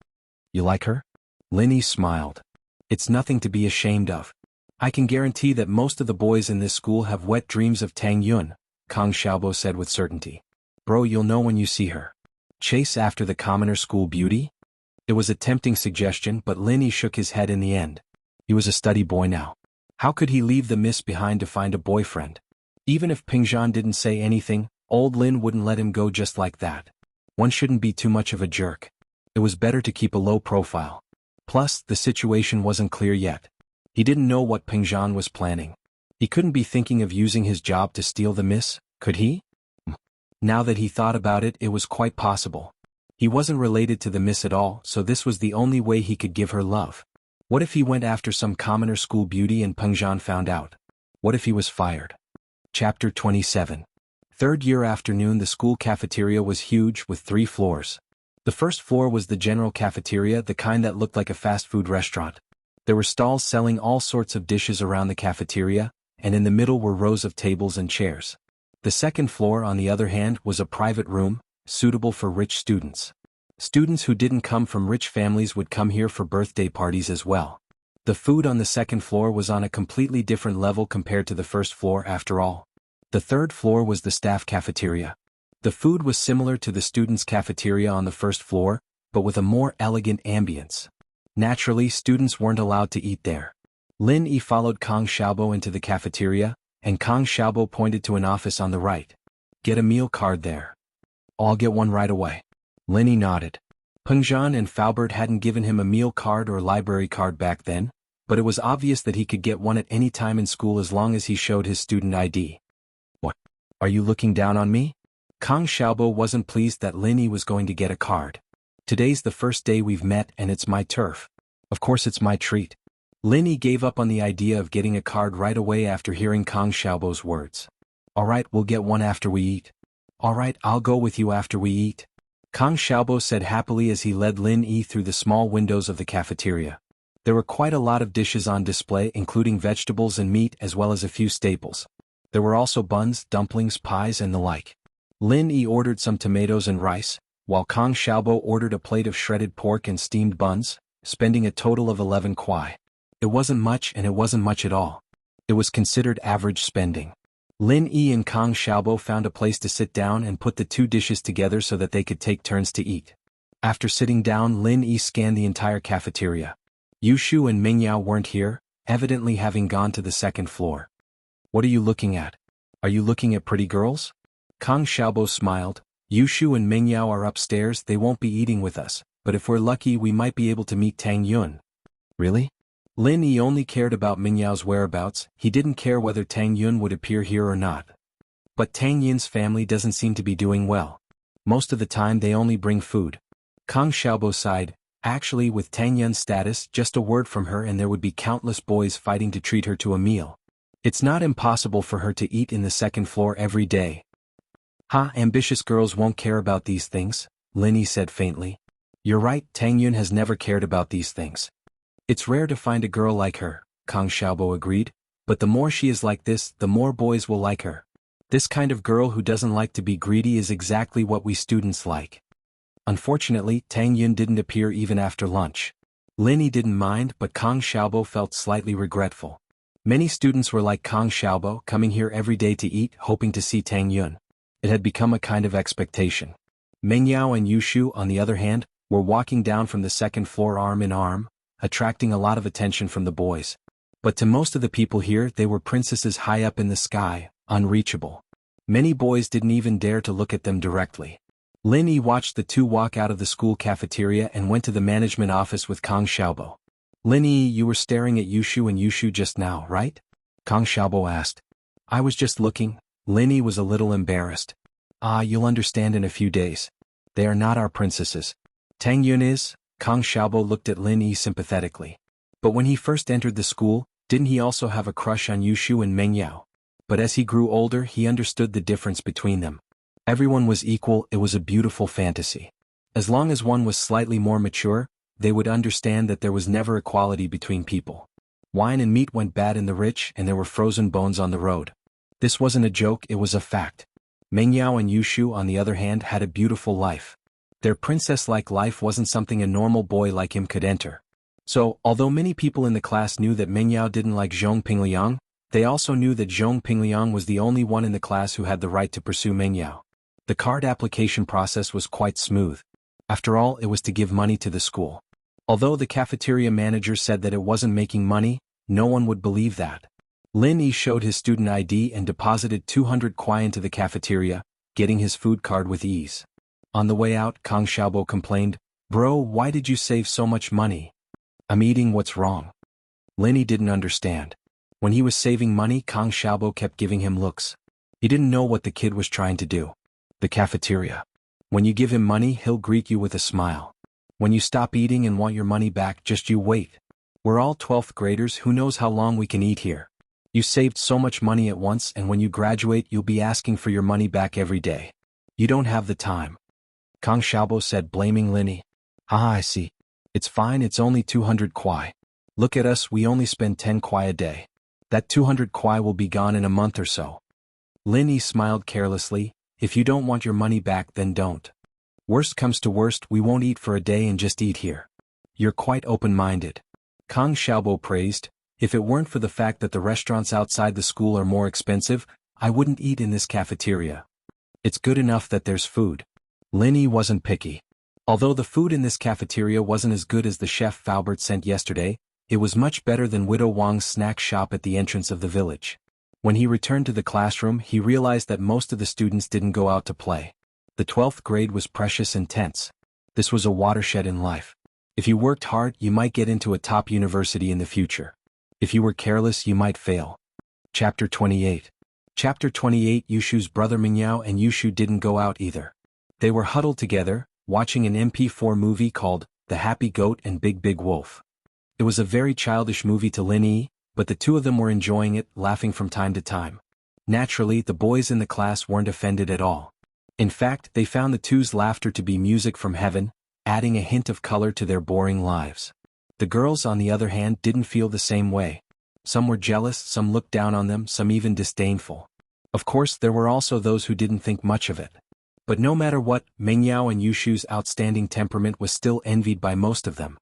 You like her? Lin Yi smiled. It's nothing to be ashamed of. I can guarantee that most of the boys in this school have wet dreams of Tang Yun, Kang Xiaobo said with certainty. Bro, you'll know when you see her. Chase after the commoner school beauty? It was a tempting suggestion, but Lin Yi shook his head in the end. He was a study boy now. How could he leave the miss behind to find a boyfriend? Even if Pingzhan didn't say anything, old Lin wouldn't let him go just like that. One shouldn't be too much of a jerk. It was better to keep a low profile. Plus, the situation wasn't clear yet. He didn't know what Pingzhan was planning. He couldn't be thinking of using his job to steal the miss, could he? Now that he thought about it, it was quite possible. He wasn't related to the miss at all, so this was the only way he could give her love. What if he went after some commoner school beauty and Pengzhan found out? What if he was fired? Chapter 27. Third year afternoon, the school cafeteria was huge with 3 floors. The first floor was the general cafeteria, the kind that looked like a fast food restaurant. There were stalls selling all sorts of dishes around the cafeteria, and in the middle were rows of tables and chairs. The second floor, on the other hand, was a private room, suitable for rich students. Students who didn't come from rich families would come here for birthday parties as well. The food on the second floor was on a completely different level compared to the first floor after all. The third floor was the staff cafeteria. The food was similar to the students' cafeteria on the first floor, but with a more elegant ambience. Naturally, students weren't allowed to eat there. Lin Yi followed Kang Xiaobo into the cafeteria, and Kang Xiaobo pointed to an office on the right. Get a meal card there. I'll get one right away. Linny nodded. Pengzhan and Faubert hadn't given him a meal card or library card back then, but it was obvious that he could get one at any time in school as long as he showed his student ID. What? Are you looking down on me? Kang Xiaobo wasn't pleased that Linny was going to get a card. Today's the first day we've met and it's my turf. Of course it's my treat. Linny gave up on the idea of getting a card right away after hearing Kang Xiaobo's words. Alright, we'll get one after we eat. Alright, I'll go with you after we eat. Kang Xiaobo said happily as he led Lin Yi through the small windows of the cafeteria. There were quite a lot of dishes on display, including vegetables and meat as well as a few staples. There were also buns, dumplings, pies and the like. Lin Yi ordered some tomatoes and rice, while Kang Xiaobo ordered a plate of shredded pork and steamed buns, spending a total of 11 kuai. It wasn't much and it wasn't much at all. It was considered average spending. Lin Yi and Kang Xiaobo found a place to sit down and put the two dishes together so that they could take turns to eat. After sitting down, Lin Yi scanned the entire cafeteria. Yushu and Mingyao weren't here, evidently having gone to the second floor. What are you looking at? Are you looking at pretty girls? Kang Xiaobo smiled. Yushu and Mingyao are upstairs, they won't be eating with us, but if we're lucky we might be able to meet Tang Yun. Really? Lin Yi only cared about Mingyao's whereabouts, he didn't care whether Tang Yun would appear here or not. But Tang Yun's family doesn't seem to be doing well. Most of the time they only bring food. Kang Xiaobo sighed. Actually, with Tang Yun's status, just a word from her and there would be countless boys fighting to treat her to a meal. It's not impossible for her to eat in the second floor every day. Ambitious girls won't care about these things, Lin Yi said faintly. You're right, Tang Yun has never cared about these things. It's rare to find a girl like her, Kang Xiaobo agreed, but the more she is like this, the more boys will like her. This kind of girl who doesn't like to be greedy is exactly what we students like. Unfortunately, Tang Yun didn't appear even after lunch. Lin Yi didn't mind, but Kang Xiaobo felt slightly regretful. Many students were like Kang Xiaobo, coming here every day to eat, hoping to see Tang Yun. It had become a kind of expectation. Mingyao and Yushu, on the other hand, were walking down from the second floor arm in arm, attracting a lot of attention from the boys. But to most of the people here they were princesses high up in the sky, unreachable. Many boys didn't even dare to look at them directly. Lin Yi watched the two walk out of the school cafeteria and went to the management office with Kang Xiaobo. Lin Yi, you were staring at Yushu and Yushu just now, right? Kang Xiaobo asked. I was just looking. Lin Yi was a little embarrassed. You'll understand in a few days. They are not our princesses. Tang Yun is? Kang Xiaobo looked at Lin Yi sympathetically. But when he first entered the school, didn't he also have a crush on Yushu and Mingyao? But as he grew older he understood the difference between them. Everyone was equal, it was a beautiful fantasy. As long as one was slightly more mature, they would understand that there was never equality between people. Wine and meat went bad in the rich and there were frozen bones on the road. This wasn't a joke, it was a fact. Mingyao and Yushu on the other hand had a beautiful life. Their princess-like life wasn't something a normal boy like him could enter. So, although many people in the class knew that Mingyao didn't like Zhong Pingliang, they also knew that Zhong Pingliang was the only one in the class who had the right to pursue Mingyao. The card application process was quite smooth. After all, it was to give money to the school. Although the cafeteria manager said that it wasn't making money, no one would believe that. Lin Yi showed his student ID and deposited 200 kuai into the cafeteria, getting his food card with ease. On the way out, Kang Xiaobo complained, Bro, why did you save so much money? I'm eating, what's wrong? Lin Yi didn't understand. When he was saving money, Kang Xiaobo kept giving him looks. He didn't know what the kid was trying to do. The cafeteria. When you give him money, he'll greet you with a smile. When you stop eating and want your money back, just you wait. We're all 12th graders, who knows how long we can eat here. You saved so much money at once and when you graduate you'll be asking for your money back every day. You don't have the time. Kang Xiaobo said, blaming Lin Yi. I see. It's fine, it's only 200 kuai. Look at us, we only spend 10 kuai a day. That 200 kuai will be gone in a month or so. Lin Yi smiled carelessly, if you don't want your money back then don't. Worst comes to worst, we won't eat for a day and just eat here. You're quite open-minded. Kang Xiaobo praised, if it weren't for the fact that the restaurants outside the school are more expensive, I wouldn't eat in this cafeteria. It's good enough that there's food. Lin Yi wasn't picky. Although the food in this cafeteria wasn't as good as the chef Faubert sent yesterday, it was much better than Widow Wang's snack shop at the entrance of the village. When he returned to the classroom, he realized that most of the students didn't go out to play. The 12th grade was precious and tense. This was a watershed in life. If you worked hard, you might get into a top university in the future. If you were careless, you might fail. Chapter 28. Chapter 28. Yushu's brother Mingyao and Yushu didn't go out either. They were huddled together, watching an MP4 movie called The Happy Goat and Big Big Wolf. It was a very childish movie to Lin Yi, but the two of them were enjoying it, laughing from time to time. Naturally, the boys in the class weren't offended at all. In fact, they found the two's laughter to be music from heaven, adding a hint of color to their boring lives. The girls, on the other hand, didn't feel the same way. Some were jealous, some looked down on them, some even disdainful. Of course, there were also those who didn't think much of it. But no matter what, Mingyao and Yushu's outstanding temperament was still envied by most of them.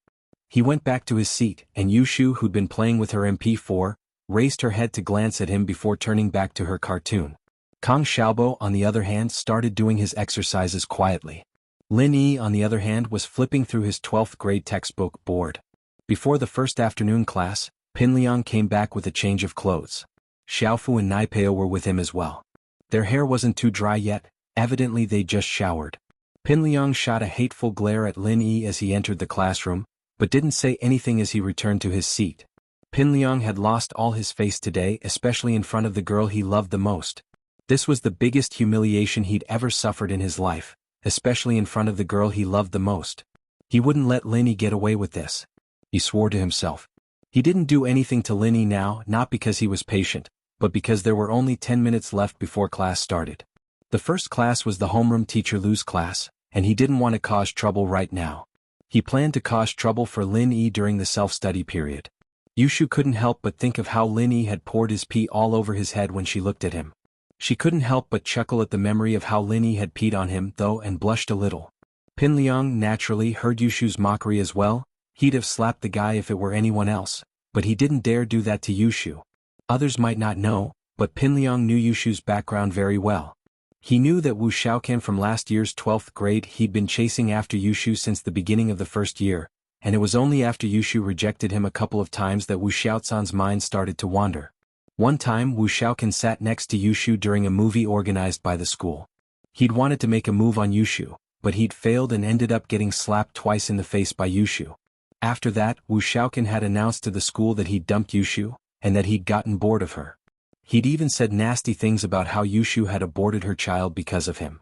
He went back to his seat, and Yushu, who'd been playing with her MP4, raised her head to glance at him before turning back to her cartoon. Kang Xiaobo, on the other hand, started doing his exercises quietly. Lin Yi, on the other hand, was flipping through his 12th grade textbook, bored. Before the first afternoon class, Pinliang came back with a change of clothes. Xiaofu and Naipeo were with him as well. Their hair wasn't too dry yet, evidently they'd just showered. Pinliang shot a hateful glare at Lin Yi as he entered the classroom, but didn't say anything as he returned to his seat. Pinliang had lost all his face today, especially in front of the girl he loved the most. This was the biggest humiliation he'd ever suffered in his life, especially in front of the girl he loved the most. He wouldn't let Lin Yi get away with this. He swore to himself. He didn't do anything to Lin Yi now, not because he was patient, but because there were only 10 minutes left before class started. The first class was the homeroom teacher Lu's class, and he didn't want to cause trouble right now. He planned to cause trouble for Lin Yi during the self-study period. Yushu couldn't help but think of how Lin Yi had poured his pee all over his head when she looked at him. She couldn't help but chuckle at the memory of how Lin Yi had peed on him, though, and blushed a little. Pinliang naturally heard Yushu's mockery as well. He'd have slapped the guy if it were anyone else, but he didn't dare do that to Yushu. Others might not know, but Pinliang knew Yushu's background very well. He knew that Wu Xiaokan from last year's 12th grade he'd been chasing after Yushu since the beginning of the first year, and it was only after Yushu rejected him a couple of times that Wu Xiaocan's mind started to wander. One time Wu Xiaokan sat next to Yushu during a movie organized by the school. He'd wanted to make a move on Yushu, but he'd failed and ended up getting slapped twice in the face by Yushu. After that, Wu Xiaokan had announced to the school that he'd dumped Yushu, and that he'd gotten bored of her. He'd even said nasty things about how Yushu had aborted her child because of him.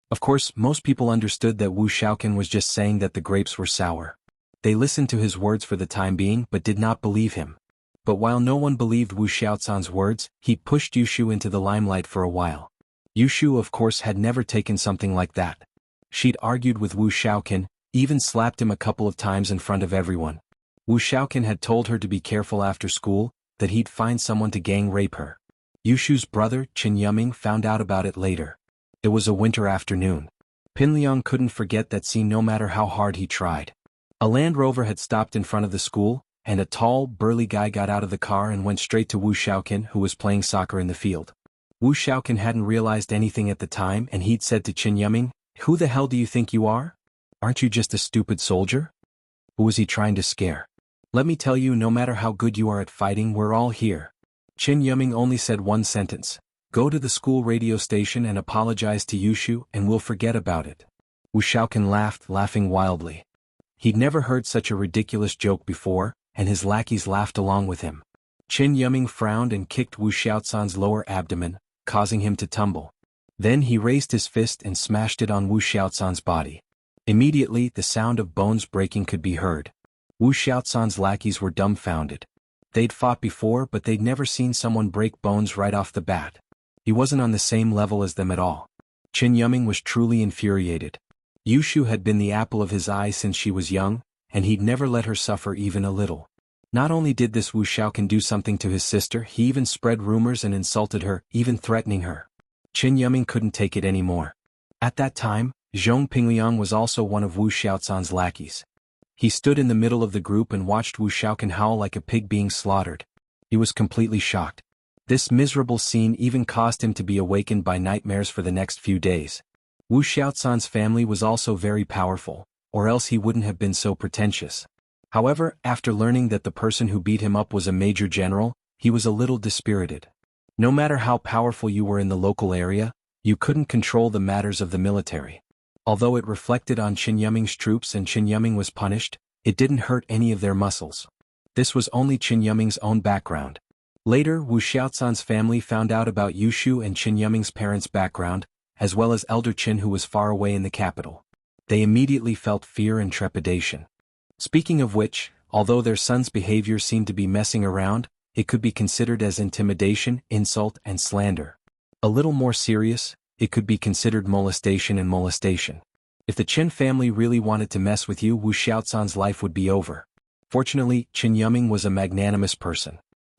Of course, most people understood that Wu Xiaokan was just saying that the grapes were sour. They listened to his words for the time being but did not believe him. But while no one believed Wu Xiaocan's words, he pushed Yushu into the limelight for a while. Yushu, of course, had never taken something like that. She'd argued with Wu Xiaokan, even slapped him a couple of times in front of everyone. Wu Xiaokan had told her to be careful after school, that he'd find someone to gang rape her. Yushu's brother, Qin Yuming, found out about it later. It was a winter afternoon. Pinliang couldn't forget that scene no matter how hard he tried. A Land Rover had stopped in front of the school, and a tall, burly guy got out of the car and went straight to Wu Xiaokan, who was playing soccer in the field. Wu Xiaokan hadn't realized anything at the time, and he'd said to Qin Yuming, "Who the hell do you think you are? Aren't you just a stupid soldier?" Who was he trying to scare? "Let me tell you, no matter how good you are at fighting, we're all here." Qin Yuming only said one sentence: "Go to the school radio station and apologize to Yushu, and we'll forget about it." Wu Xiaokan laughed, laughing wildly. He'd never heard such a ridiculous joke before, and his lackeys laughed along with him. Qin Yuming frowned and kicked Wu Xiaocan's lower abdomen, causing him to tumble. Then he raised his fist and smashed it on Wu Xiaocan's body. Immediately, the sound of bones breaking could be heard. Wu Xiaocan's lackeys were dumbfounded. They'd fought before, but they'd never seen someone break bones right off the bat. He wasn't on the same level as them at all. Qin Yuming was truly infuriated. Yushu had been the apple of his eye since she was young, and he'd never let her suffer even a little. Not only did this Wu Xiaokan do something to his sister, he even spread rumors and insulted her, even threatening her. Qin Yuming couldn't take it anymore. At that time, Zhong Pingliang was also one of Wu Xiaocan's lackeys. He stood in the middle of the group and watched Wu Xiaokan howl like a pig being slaughtered. He was completely shocked. This miserable scene even caused him to be awakened by nightmares for the next few days. Wu Xiaocan's family was also very powerful, or else he wouldn't have been so pretentious. However, after learning that the person who beat him up was a major general, he was a little dispirited. No matter how powerful you were in the local area, You couldn't control the matters of the military. Although it reflected on Qin Yiming's troops and Qin Yiming was punished, it didn't hurt any of their muscles. This was only Qin Yiming's own background. Later, Wu Xiaozan's family found out about Yushu and Qin Yiming's parents' background, as well as Elder Qin who was far away in the capital. They immediately felt fear and trepidation. Speaking of which, although their son's behavior seemed to be messing around, it could be considered as intimidation, insult, and slander. A little more serious, it could be considered molestation and molestation. If the Qin family really wanted to mess with you, Wu Xiaozan's life would be over. Fortunately, Qin Yiming was a magnanimous person.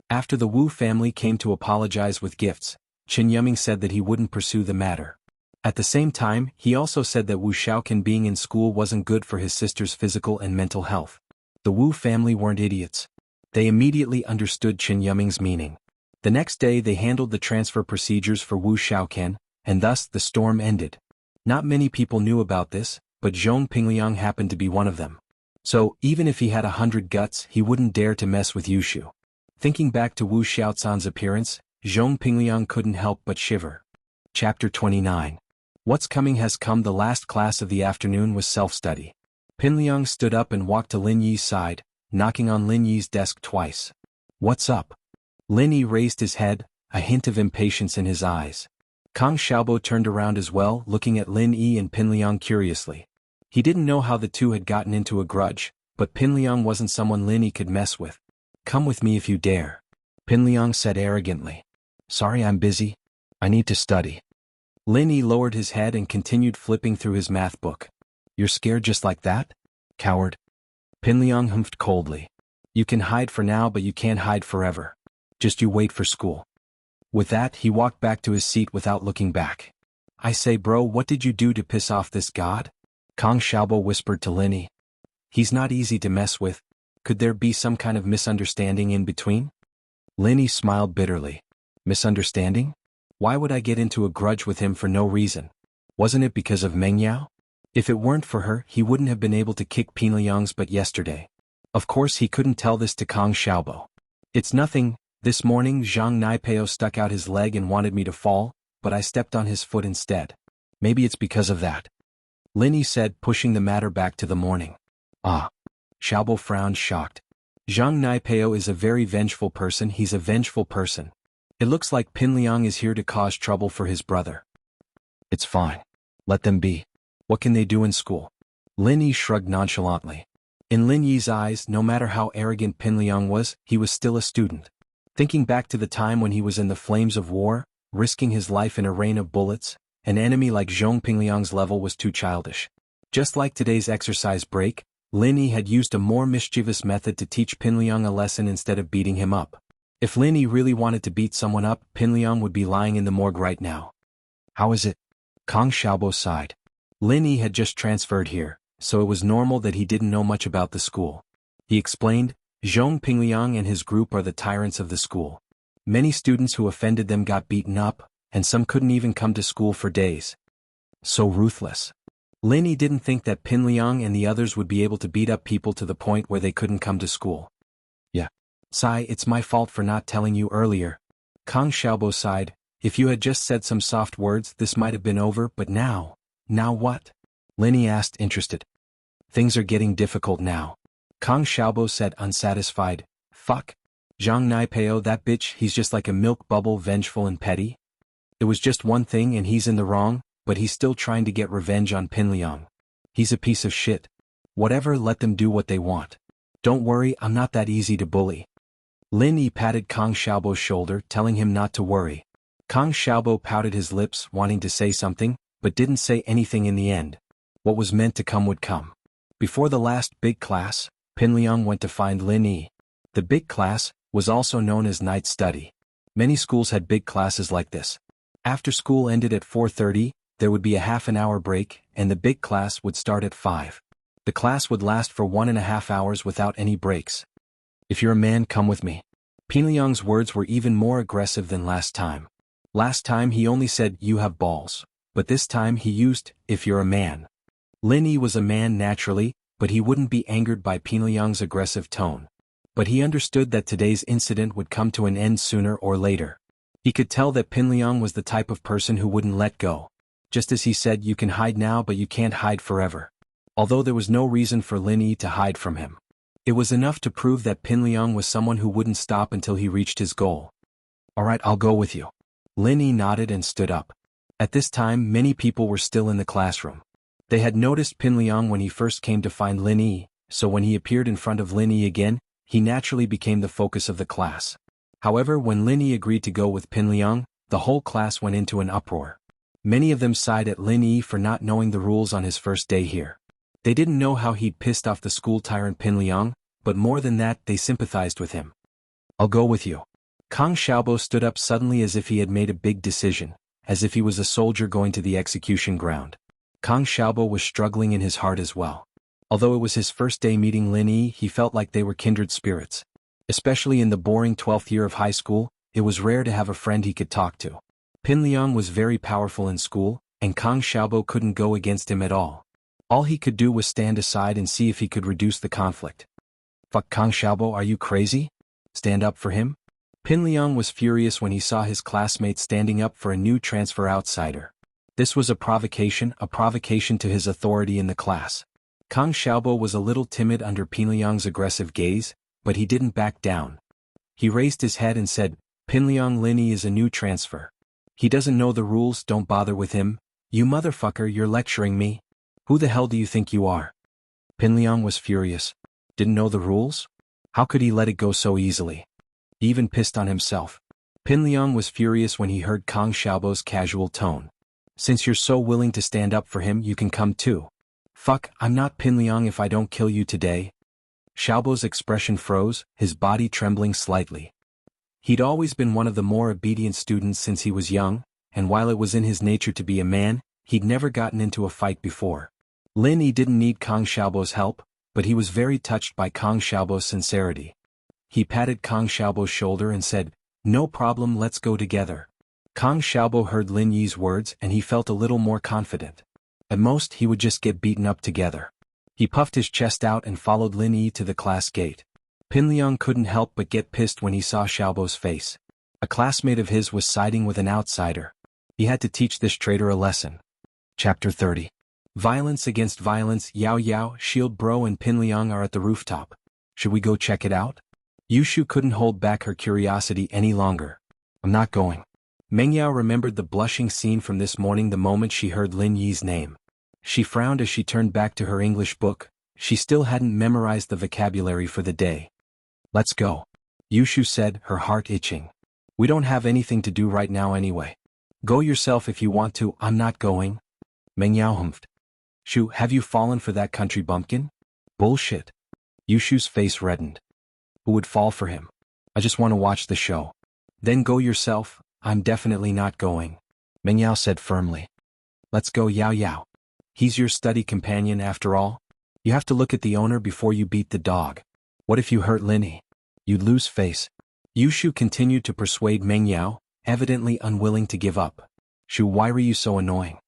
After the Wu family came to apologize with gifts, Qin Yiming said that he wouldn't pursue the matter. At the same time, he also said that Wu Xiaoqin being in school wasn't good for his sister's physical and mental health. The Wu family weren't idiots. They immediately understood Qin Yiming's meaning. The next day they handled the transfer procedures for Wu Xiaoqin, and thus the storm ended. Not many people knew about this, but Zhong Pingliang happened to be one of them. So, even if he had 100 guts, he wouldn't dare to mess with Yushu. Thinking back to Wu Xiaozan's appearance, Zhong Pingliang couldn't help but shiver. Chapter 29. What's coming has come. The last class of the afternoon was self-study. Pingliang stood up and walked to Lin Yi's side, knocking on Lin Yi's desk twice. What's up? Lin Yi raised his head, a hint of impatience in his eyes. Kang Xiaobo turned around as well, looking at Lin Yi and Pingliang curiously. He didn't know how the two had gotten into a grudge, but Pingliang wasn't someone Lin Yi could mess with. Come with me if you dare, Pingliang said arrogantly. Sorry, I'm busy. I need to study. Lin Yi lowered his head and continued flipping through his math book. You're scared just like that? Coward. Pingliang humphed coldly. You can hide for now, but you can't hide forever. Just you wait for school. With that, he walked back to his seat without looking back. I say bro, what did you do to piss off this god? Kang Xiaobo whispered to Lin Yi. He's not easy to mess with. Could there be some kind of misunderstanding in between? Lin Yi smiled bitterly. Misunderstanding? Why would I get into a grudge with him for no reason? Wasn't it because of Meng Yao? If it weren't for her, he wouldn't have been able to kick Pingliang's butt yesterday. Of course he couldn't tell this to Kang Xiaobo. It's nothing. This morning Zhang Naipeo stuck out his leg and wanted me to fall, but I stepped on his foot instead. Maybe it's because of that. Lin Yi said, pushing the matter back to the morning. Ah. Xiaobo frowned, shocked. Zhang Naipeo is a very vengeful person. He's a vengeful person. It looks like Pingliang is here to cause trouble for his brother. It's fine. Let them be. What can they do in school? Lin Yi shrugged nonchalantly. In Lin Yi's eyes, no matter how arrogant Pingliang was, he was still a student. Thinking back to the time when he was in the flames of war, risking his life in a rain of bullets, an enemy like Zhong Pingliang's level was too childish. Just like today's exercise break, Lin Yi had used a more mischievous method to teach Pingliang a lesson instead of beating him up. If Lin Yi really wanted to beat someone up, Pingliang would be lying in the morgue right now. How is it? Kang Xiaobo sighed. Lin Yi had just transferred here, so it was normal that he didn't know much about the school. He explained, Zhong Pingliang and his group are the tyrants of the school. Many students who offended them got beaten up, and some couldn't even come to school for days. So ruthless. Lin Yi didn't think that Pingliang and the others would be able to beat up people to the point where they couldn't come to school. Yeah. Sai, it's my fault for not telling you earlier. Kang Xiaobo sighed. If you had just said some soft words, this might have been over, but now what? Lin Yi asked, interested. Things are getting difficult now. Kang Xiaobo said, unsatisfied. Fuck. Zhang Naipeo, that bitch, he's just like a milk bubble, vengeful and petty. It was just one thing and he's in the wrong, but he's still trying to get revenge on Pingliang. He's a piece of shit. Whatever, let them do what they want. Don't worry, I'm not that easy to bully. Lin Yi patted Kang Xiaobo's shoulder, telling him not to worry. Kang Xiaobo pouted his lips, wanting to say something, but didn't say anything in the end. What was meant to come would come. Before the last big class, Pingliang went to find Lin Yi. The big class was also known as night study. Many schools had big classes like this. After school ended at 4:30, there would be a half an hour break, and the big class would start at 5. The class would last for 1.5 hours without any breaks. If you're a man, come with me. Pingliang's words were even more aggressive than last time. Last time he only said, you have balls. But this time he used, if you're a man. Lin Yi was a man naturally, but he wouldn't be angered by Pingliang's aggressive tone. But he understood that today's incident would come to an end sooner or later. He could tell that Pinliang was the type of person who wouldn't let go. Just as he said, you can hide now but you can't hide forever. Although there was no reason for Lin Yi to hide from him. It was enough to prove that Pinliang was someone who wouldn't stop until he reached his goal. Alright, I'll go with you. Lin Yi nodded and stood up. At this time, many people were still in the classroom. They had noticed Pinliang when he first came to find Lin Yi, so when he appeared in front of Lin Yi again, he naturally became the focus of the class. However, when Lin Yi agreed to go with Pinliang, the whole class went into an uproar. Many of them sighed at Lin Yi for not knowing the rules on his first day here. They didn't know how he'd pissed off the school tyrant Pinliang, but more than that, they sympathized with him. I'll go with you. Kang Xiaobo stood up suddenly as if he had made a big decision, as if he was a soldier going to the execution ground. Kang Xiaobo was struggling in his heart as well. Although it was his first day meeting Lin Yi, he felt like they were kindred spirits. Especially in the boring 12th year of high school, it was rare to have a friend he could talk to. Pinliang was very powerful in school, and Kang Xiaobo couldn't go against him at all. All he could do was stand aside and see if he could reduce the conflict. Fuck Kang Xiaobo, are you crazy? Stand up for him? Pinliang was furious when he saw his classmates standing up for a new transfer outsider. This was a provocation to his authority in the class. Kang Xiaobo was a little timid under Pinliang's aggressive gaze, but he didn't back down. He raised his head and said, Pinliang, Lin Yi is a new transfer. He doesn't know the rules, don't bother with him. You motherfucker, you're lecturing me? Who the hell do you think you are? Pinliang was furious. Didn't know the rules? How could he let it go so easily? He even pissed on himself. Pinliang was furious when he heard Kang Xiaobo's casual tone. Since you're so willing to stand up for him, you can come too. Fuck, I'm not Pinliang if I don't kill you today. Xiaobo's expression froze, his body trembling slightly. He'd always been one of the more obedient students since he was young, and while it was in his nature to be a man, he'd never gotten into a fight before. Lin Yi didn't need Kang Xiaobo's help, but he was very touched by Kang Xiaobo's sincerity. He patted Kang Xiaobo's shoulder and said, no problem, let's go together. Kang Xiaobo heard Lin Yi's words and he felt a little more confident. At most, he would just get beaten up together. He puffed his chest out and followed Lin Yi to the class gate. Pinliang couldn't help but get pissed when he saw Xiaobo's face. A classmate of his was siding with an outsider. He had to teach this traitor a lesson. Chapter 30. Violence against violence. Yao Yao, Shield Bro and Pinliang are at the rooftop. Should we go check it out? Yushu couldn't hold back her curiosity any longer. I'm not going. Mengyao remembered the blushing scene from this morning the moment she heard Lin Yi's name. She frowned as she turned back to her English book. She still hadn't memorized the vocabulary for the day. Let's go. Yushu said, her heart itching. We don't have anything to do right now anyway. Go yourself if you want to, I'm not going. Mengyao humphed. Shu, have you fallen for that country bumpkin? Bullshit. Yushu's face reddened. Who would fall for him? I just want to watch the show. Then go yourself, I'm definitely not going. Mengyao said firmly. Let's go Yao Yao. He's your study companion after all. You have to look at the owner before you beat the dog. What if you hurt Lin Yi? You'd lose face. Yushu continued to persuade Mengyao, evidently unwilling to give up. Shu, why were you so annoying?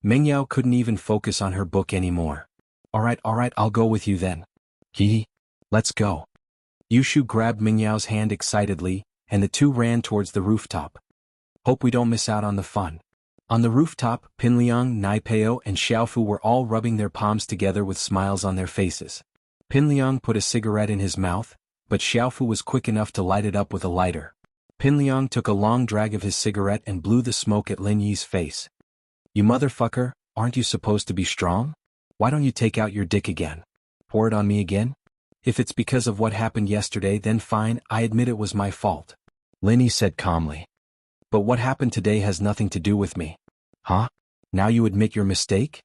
Mengyao couldn't even focus on her book anymore. Alright, I'll go with you then. Hee. Let's go. Yushu grabbed Mingyao's hand excitedly, and the two ran towards the rooftop. Hope we don't miss out on the fun. On the rooftop, Pinliang, Naipeo and Xiaofu were all rubbing their palms together with smiles on their faces. Pinliang put a cigarette in his mouth, but Xiaofu was quick enough to light it up with a lighter. Pinliang took a long drag of his cigarette and blew the smoke at Lin Yi's face. You motherfucker, aren't you supposed to be strong? Why don't you take out your dick again? Pour it on me again? If it's because of what happened yesterday, then fine, I admit it was my fault. Lin Yi said calmly. But what happened today has nothing to do with me. Huh? Now you admit your mistake?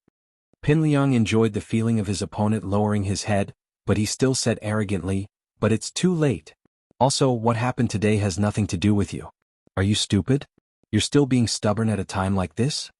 Pinliang enjoyed the feeling of his opponent lowering his head, but he still said arrogantly, but it's too late. Also, what happened today has nothing to do with you. Are you stupid? You're still being stubborn at a time like this?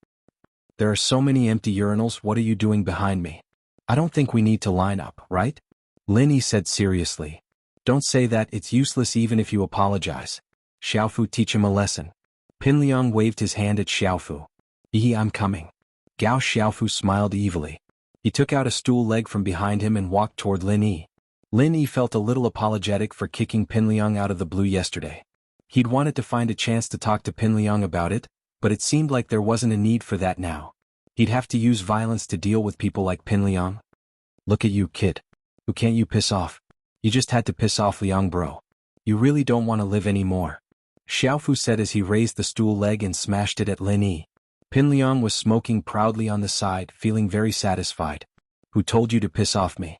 There are so many empty urinals, what are you doing behind me? I don't think we need to line up, right? Lin Yi said seriously. Don't say that, it's useless even if you apologize. Xiaofu, teach him a lesson. Pinliang waved his hand at Xiaofu. I'm coming. Gao Xiaofu smiled evilly. He took out a stool leg from behind him and walked toward Lin Yi. Lin Yi felt a little apologetic for kicking Pinliang out of the blue yesterday. He'd wanted to find a chance to talk to Pinliang about it, but it seemed like there wasn't a need for that now. He'd have to use violence to deal with people like Pinliang. Look at you, kid. Who can't you piss off? You just had to piss off Liang, bro. You really don't want to live anymore. Xiaofu said as he raised the stool leg and smashed it at Lin Yi. Pinliang was smoking proudly on the side, feeling very satisfied. Who told you to piss off me?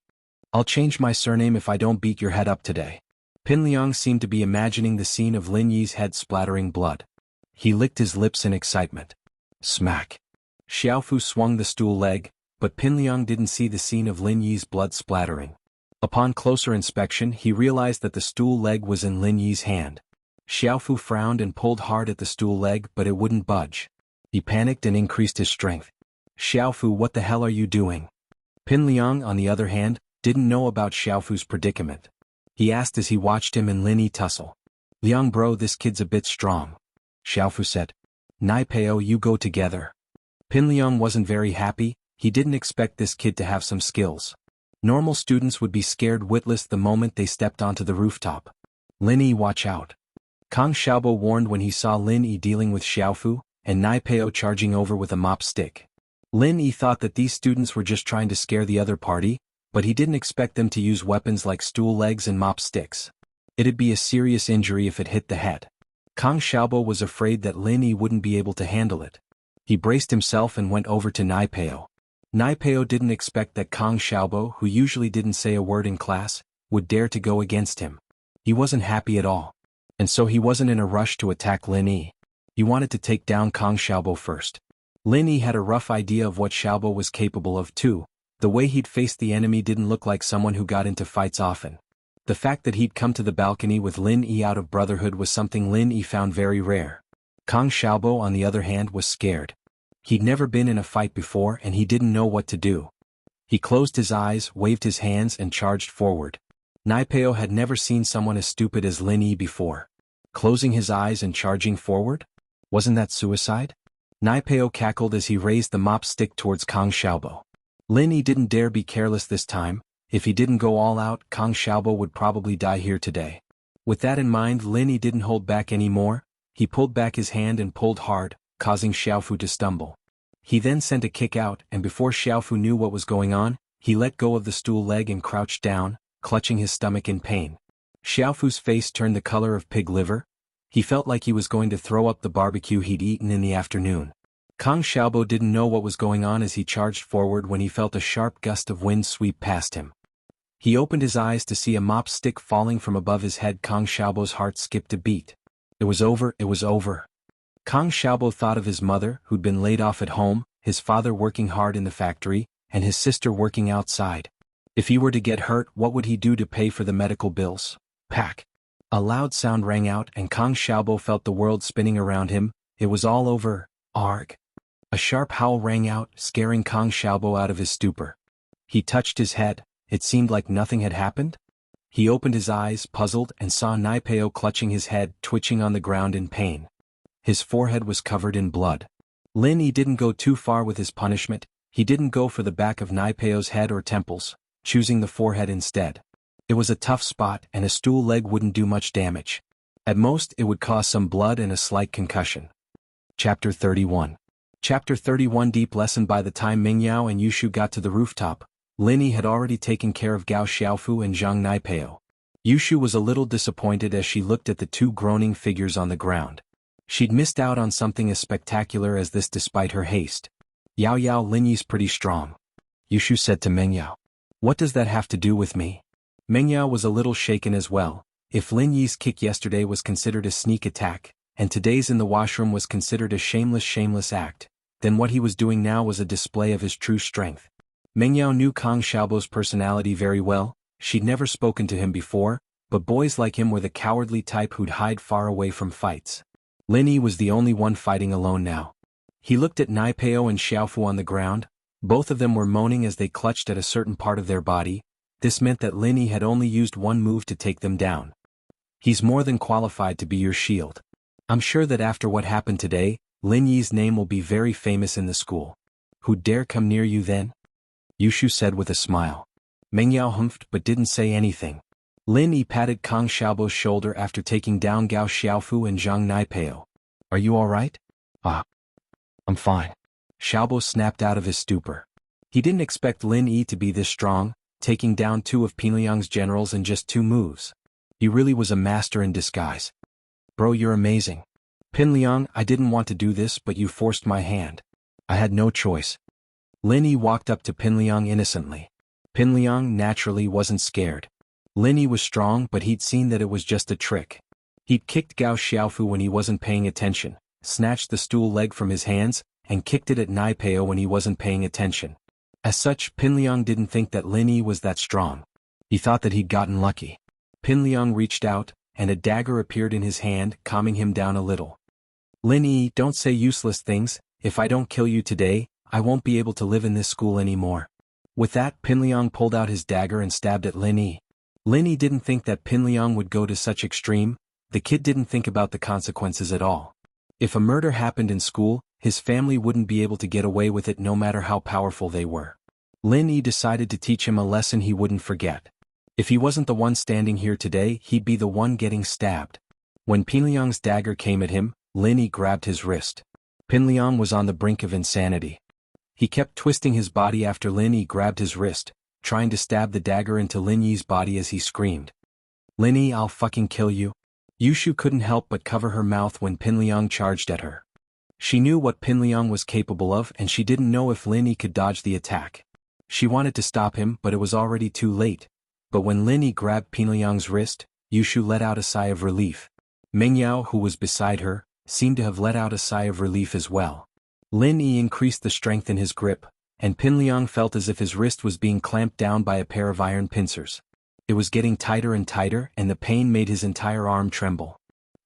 I'll change my surname if I don't beat your head up today. Pinliang seemed to be imagining the scene of Lin Yi's head splattering blood. He licked his lips in excitement. Smack. Xiaofu swung the stool leg, but Pinliang didn't see the scene of Lin Yi's blood splattering. Upon closer inspection, he realized that the stool leg was in Lin Yi's hand. Xiaofu frowned and pulled hard at the stool leg, but it wouldn't budge. He panicked and increased his strength. Xiaofu, what the hell are you doing? Pinliang, on the other hand, didn't know about Xiaofu's predicament. He asked as he watched him and Lin Yi tussle. Liang, bro, this kid's a bit strong. Xiaofu said. Nai Peo, you go together. Pinliang wasn't very happy. He didn't expect this kid to have some skills. Normal students would be scared witless the moment they stepped onto the rooftop. Lin Yi, watch out. Kang Xiaobo warned when he saw Lin Yi dealing with Xiaofu, and Nai Peo charging over with a mop stick. Lin Yi thought that these students were just trying to scare the other party, but he didn't expect them to use weapons like stool legs and mop sticks. It'd be a serious injury if it hit the head. Kang Xiaobo was afraid that Lin Yi wouldn't be able to handle it. He braced himself and went over to Nai Peo. Nai Peo didn't expect that Kang Xiaobo, who usually didn't say a word in class, would dare to go against him. He wasn't happy at all. And so he wasn't in a rush to attack Lin Yi. He wanted to take down Kang Xiaobo first. Lin Yi had a rough idea of what Xiaobo was capable of too. The way he'd faced the enemy didn't look like someone who got into fights often. The fact that he'd come to the balcony with Lin Yi out of brotherhood was something Lin Yi found very rare. Kang Xiaobo, on the other hand, was scared. He'd never been in a fight before and he didn't know what to do. He closed his eyes, waved his hands and charged forward. Nai Peo had never seen someone as stupid as Lin Yi before. Closing his eyes and charging forward? Wasn't that suicide? Nai Peo cackled as he raised the mop stick towards Kang Xiaobo. Lin Yi didn't dare be careless this time. If he didn't go all out, Kang Xiaobo would probably die here today. With that in mind, Lin Yi didn't hold back anymore. He pulled back his hand and pulled hard, causing Xiaofu to stumble. He then sent a kick out, and before Xiaofu knew what was going on, he let go of the stool leg and crouched down, clutching his stomach in pain. Xiaofu's face turned the color of pig liver. He felt like he was going to throw up the barbecue he'd eaten in the afternoon. Kang Xiaobo didn't know what was going on as he charged forward when he felt a sharp gust of wind sweep past him. He opened his eyes to see a mop stick falling from above his head. Kang Xiaobo's heart skipped a beat. It was over, it was over. Kang Xiaobo thought of his mother, who'd been laid off at home, his father working hard in the factory, and his sister working outside. If he were to get hurt, what would he do to pay for the medical bills? Pack. A loud sound rang out and Kang Xiaobo felt the world spinning around him. It was all over. Arg. A sharp howl rang out, scaring Kang Xiaobo out of his stupor. He touched his head. It seemed like nothing had happened. He opened his eyes, puzzled, and saw Nai Peo clutching his head, twitching on the ground in pain. His forehead was covered in blood. Lin Yi didn't go too far with his punishment. He didn't go for the back of Nai Peo's head or temples, choosing the forehead instead. It was a tough spot and a stool leg wouldn't do much damage. At most, it would cause some blood and a slight concussion. Chapter 31. Chapter 31. Deep lesson. By the time Mingyao and Yushu got to the rooftop, Lin Yi had already taken care of Gao Xiaofu and Zhang Nai Peo. Yushu was a little disappointed as she looked at the two groaning figures on the ground. She'd missed out on something as spectacular as this despite her haste. Yao Yao, Lin Yi's pretty strong. Yushu said to Mingyao. What does that have to do with me? Mingyao was a little shaken as well. If Lin Yi's kick yesterday was considered a sneak attack, and today's in the washroom was considered a shameless act, then what he was doing now was a display of his true strength. Mingyao knew Kang Xiaobo's personality very well. She'd never spoken to him before, but boys like him were the cowardly type who'd hide far away from fights. Lin Yi was the only one fighting alone now. He looked at Nai Peo and Xiaofu on the ground. Both of them were moaning as they clutched at a certain part of their body. This meant that Lin Yi had only used one move to take them down. He's more than qualified to be your shield. I'm sure that after what happened today, Lin Yi's name will be very famous in the school. Who'd dare come near you then? Yushu said with a smile. Mingyao humphed but didn't say anything. Lin Yi patted Kang Xiaobo's shoulder after taking down Gao Xiaofu and Zhang Naipeo. Are you alright? I'm fine. Xiaobo snapped out of his stupor. He didn't expect Lin Yi to be this strong, taking down two of Pinliang's generals in just 2 moves. He really was a master in disguise. Bro, you're amazing. Pinliang, I didn't want to do this but you forced my hand. I had no choice. Lin Yi walked up to Pinliang innocently. Pinliang naturally wasn't scared. Lin Yi was strong but he'd seen that it was just a trick. He'd kicked Gao Xiaofu when he wasn't paying attention, snatched the stool leg from his hands, and kicked it at Naipeo when he wasn't paying attention. As such, Pinliang didn't think that Lin Yi was that strong. He thought that he'd gotten lucky. Pinliang reached out, and a dagger appeared in his hand, calming him down a little. Lin Yi, don't say useless things. If I don't kill you today, I won't be able to live in this school anymore. With that, Pinliang pulled out his dagger and stabbed at Lin Yi. Lin Yi didn't think that Pinliang would go to such extreme. The kid didn't think about the consequences at all. If a murder happened in school, his family wouldn't be able to get away with it no matter how powerful they were. Lin Yi decided to teach him a lesson he wouldn't forget. If he wasn't the one standing here today, he'd be the one getting stabbed. When Pinliang's dagger came at him, Lin Yi grabbed his wrist. Pinliang was on the brink of insanity. He kept twisting his body after Lin Yi grabbed his wrist, trying to stab the dagger into Lin Yi's body as he screamed. Lin Yi, I'll fucking kill you. Yushu couldn't help but cover her mouth when Pinliang charged at her. She knew what Pinliang was capable of and she didn't know if Lin Yi could dodge the attack. She wanted to stop him but it was already too late. But when Lin Yi grabbed Pinliang's wrist, Yushu let out a sigh of relief. Mengyao, who was beside her, seemed to have let out a sigh of relief as well. Lin Yi increased the strength in his grip, and Pinliang felt as if his wrist was being clamped down by a pair of iron pincers. It was getting tighter and tighter and the pain made his entire arm tremble.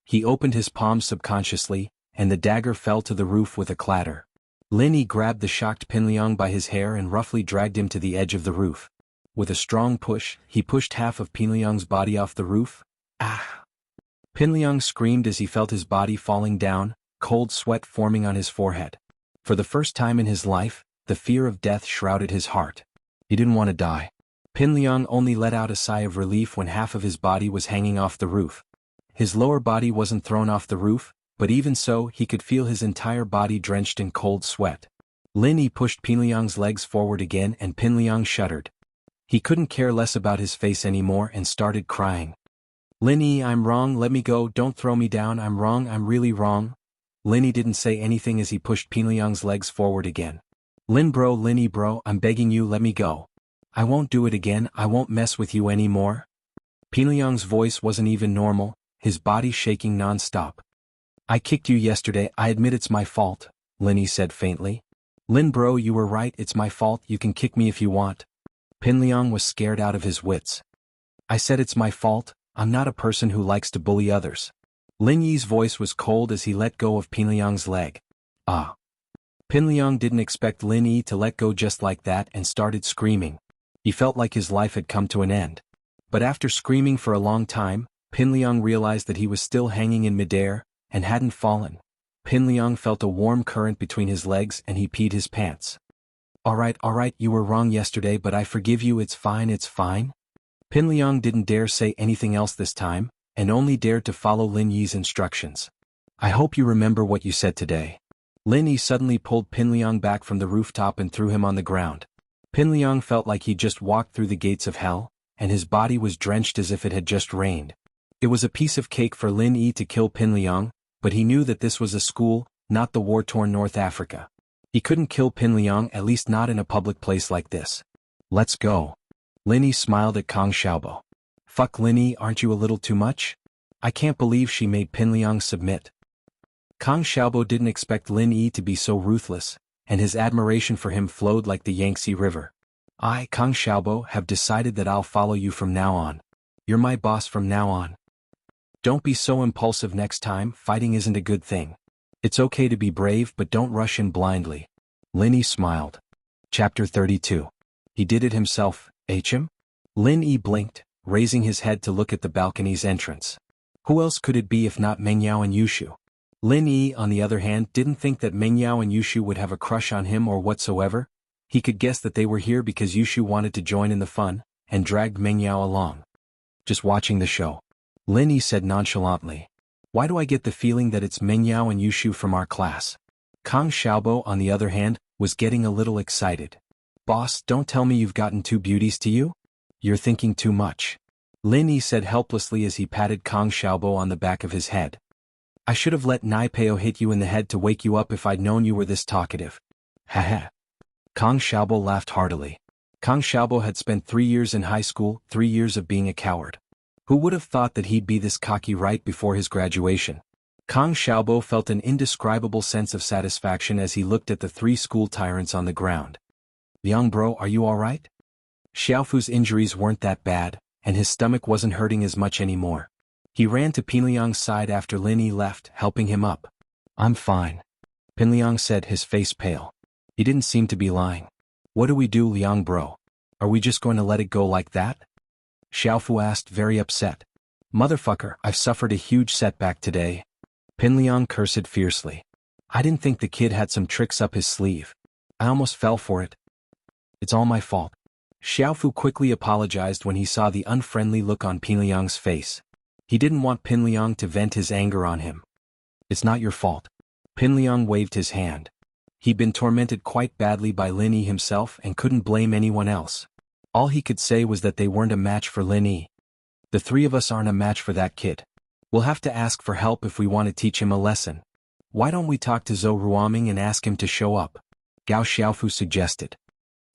He opened his palms subconsciously, and the dagger fell to the roof with a clatter. Lin Yi grabbed the shocked Pinliang by his hair and roughly dragged him to the edge of the roof. With a strong push, he pushed half of Pinliang's body off the roof. Ah! Pinliang screamed as he felt his body falling down, cold sweat forming on his forehead. For the first time in his life, the fear of death shrouded his heart. He didn't want to die. Pinliang only let out a sigh of relief when half of his body was hanging off the roof. His lower body wasn't thrown off the roof, but even so he could feel his entire body drenched in cold sweat. Lin Yi pushed Pinliang's legs forward again and Pinliang shuddered. He couldn't care less about his face anymore and started crying. Lin Yi, I'm wrong, let me go, don't throw me down, I'm wrong, I'm really wrong. Lin Yi didn't say anything as he pushed Pinliang's legs forward again. Lin Yi bro, I'm begging you, let me go. I won't do it again, I won't mess with you anymore. Pinliang's voice wasn't even normal, his body shaking non-stop. I kicked you yesterday, I admit it's my fault, Lin Yi said faintly. Lin bro, you were right, it's my fault, you can kick me if you want. Pinliang was scared out of his wits. I said it's my fault, I'm not a person who likes to bully others. Lin Yi's voice was cold as he let go of Pinliang's leg. Ah. Pinliang didn't expect Lin Yi to let go just like that and started screaming. He felt like his life had come to an end. But after screaming for a long time, Pinliang realized that he was still hanging in midair, and hadn't fallen. Pinliang felt a warm current between his legs and he peed his pants. Alright, you were wrong yesterday but I forgive you, it's fine. Pinliang didn't dare say anything else this time, and only dared to follow Lin Yi's instructions. I hope you remember what you said today. Lin Yi suddenly pulled Pinliang back from the rooftop and threw him on the ground. Pinliang felt like he'd just walked through the gates of hell, and his body was drenched as if it had just rained. It was a piece of cake for Lin Yi to kill Pinliang, but he knew that this was a school, not the war-torn North Africa. He couldn't kill Pinliang, at least not in a public place like this. Let's go. Lin Yi smiled at Kang Xiaobo. Fuck Lin Yi, aren't you a little too much? I can't believe she made Pinliang submit. Kang Xiaobo didn't expect Lin Yi to be so ruthless, and his admiration for him flowed like the Yangtze River. I, Kang Xiaobo, have decided that I'll follow you from now on. You're my boss from now on. Don't be so impulsive next time, fighting isn't a good thing. It's okay to be brave but don't rush in blindly. Lin Yi smiled. Chapter 32. He did it himself, him? Lin Yi blinked, raising his head to look at the balcony's entrance. Who else could it be if not Mengyao and Yushu? Lin Yi, on the other hand, didn't think that Mengyao and Yushu would have a crush on him or whatsoever. He could guess that they were here because Yushu wanted to join in the fun, and dragged Mengyao along. Just watching the show. Lin Yi said nonchalantly. Why do I get the feeling that it's Meng Yao and Yushu from our class? Kang Xiaobo, on the other hand, was getting a little excited. Boss, don't tell me you've gotten two beauties to you? You're thinking too much. Lin Yi said helplessly as he patted Kang Xiaobo on the back of his head. I should have let Nai Peo hit you in the head to wake you up if I'd known you were this talkative. Haha. Kang Xiaobo laughed heartily. Kang Xiaobo had spent 3 years in high school, 3 years of being a coward. Who would have thought that he'd be this cocky right before his graduation? Kang Xiaobo felt an indescribable sense of satisfaction as he looked at the 3 school tyrants on the ground. Young bro, are you alright? Xiaofu's injuries weren't that bad, and his stomach wasn't hurting as much anymore. He ran to Pinliang's side after Lin Yi left, helping him up. I'm fine. Pinliang said, his face pale. He didn't seem to be lying. What do we do, Liang bro? Are we just going to let it go like that? Xiaofu asked, very upset. Motherfucker, I've suffered a huge setback today. Pinliang cursed fiercely. I didn't think the kid had some tricks up his sleeve. I almost fell for it. It's all my fault. Xiaofu quickly apologized when he saw the unfriendly look on Pinliang's face. He didn't want Pinliang to vent his anger on him. It's not your fault. Pinliang waved his hand. He'd been tormented quite badly by Lin Yi himself and couldn't blame anyone else. All he could say was that they weren't a match for Lin Yi. The 3 of us aren't a match for that kid. We'll have to ask for help if we want to teach him a lesson. Why don't we talk to Zhou Ruoming and ask him to show up? Gao Xiaofu suggested.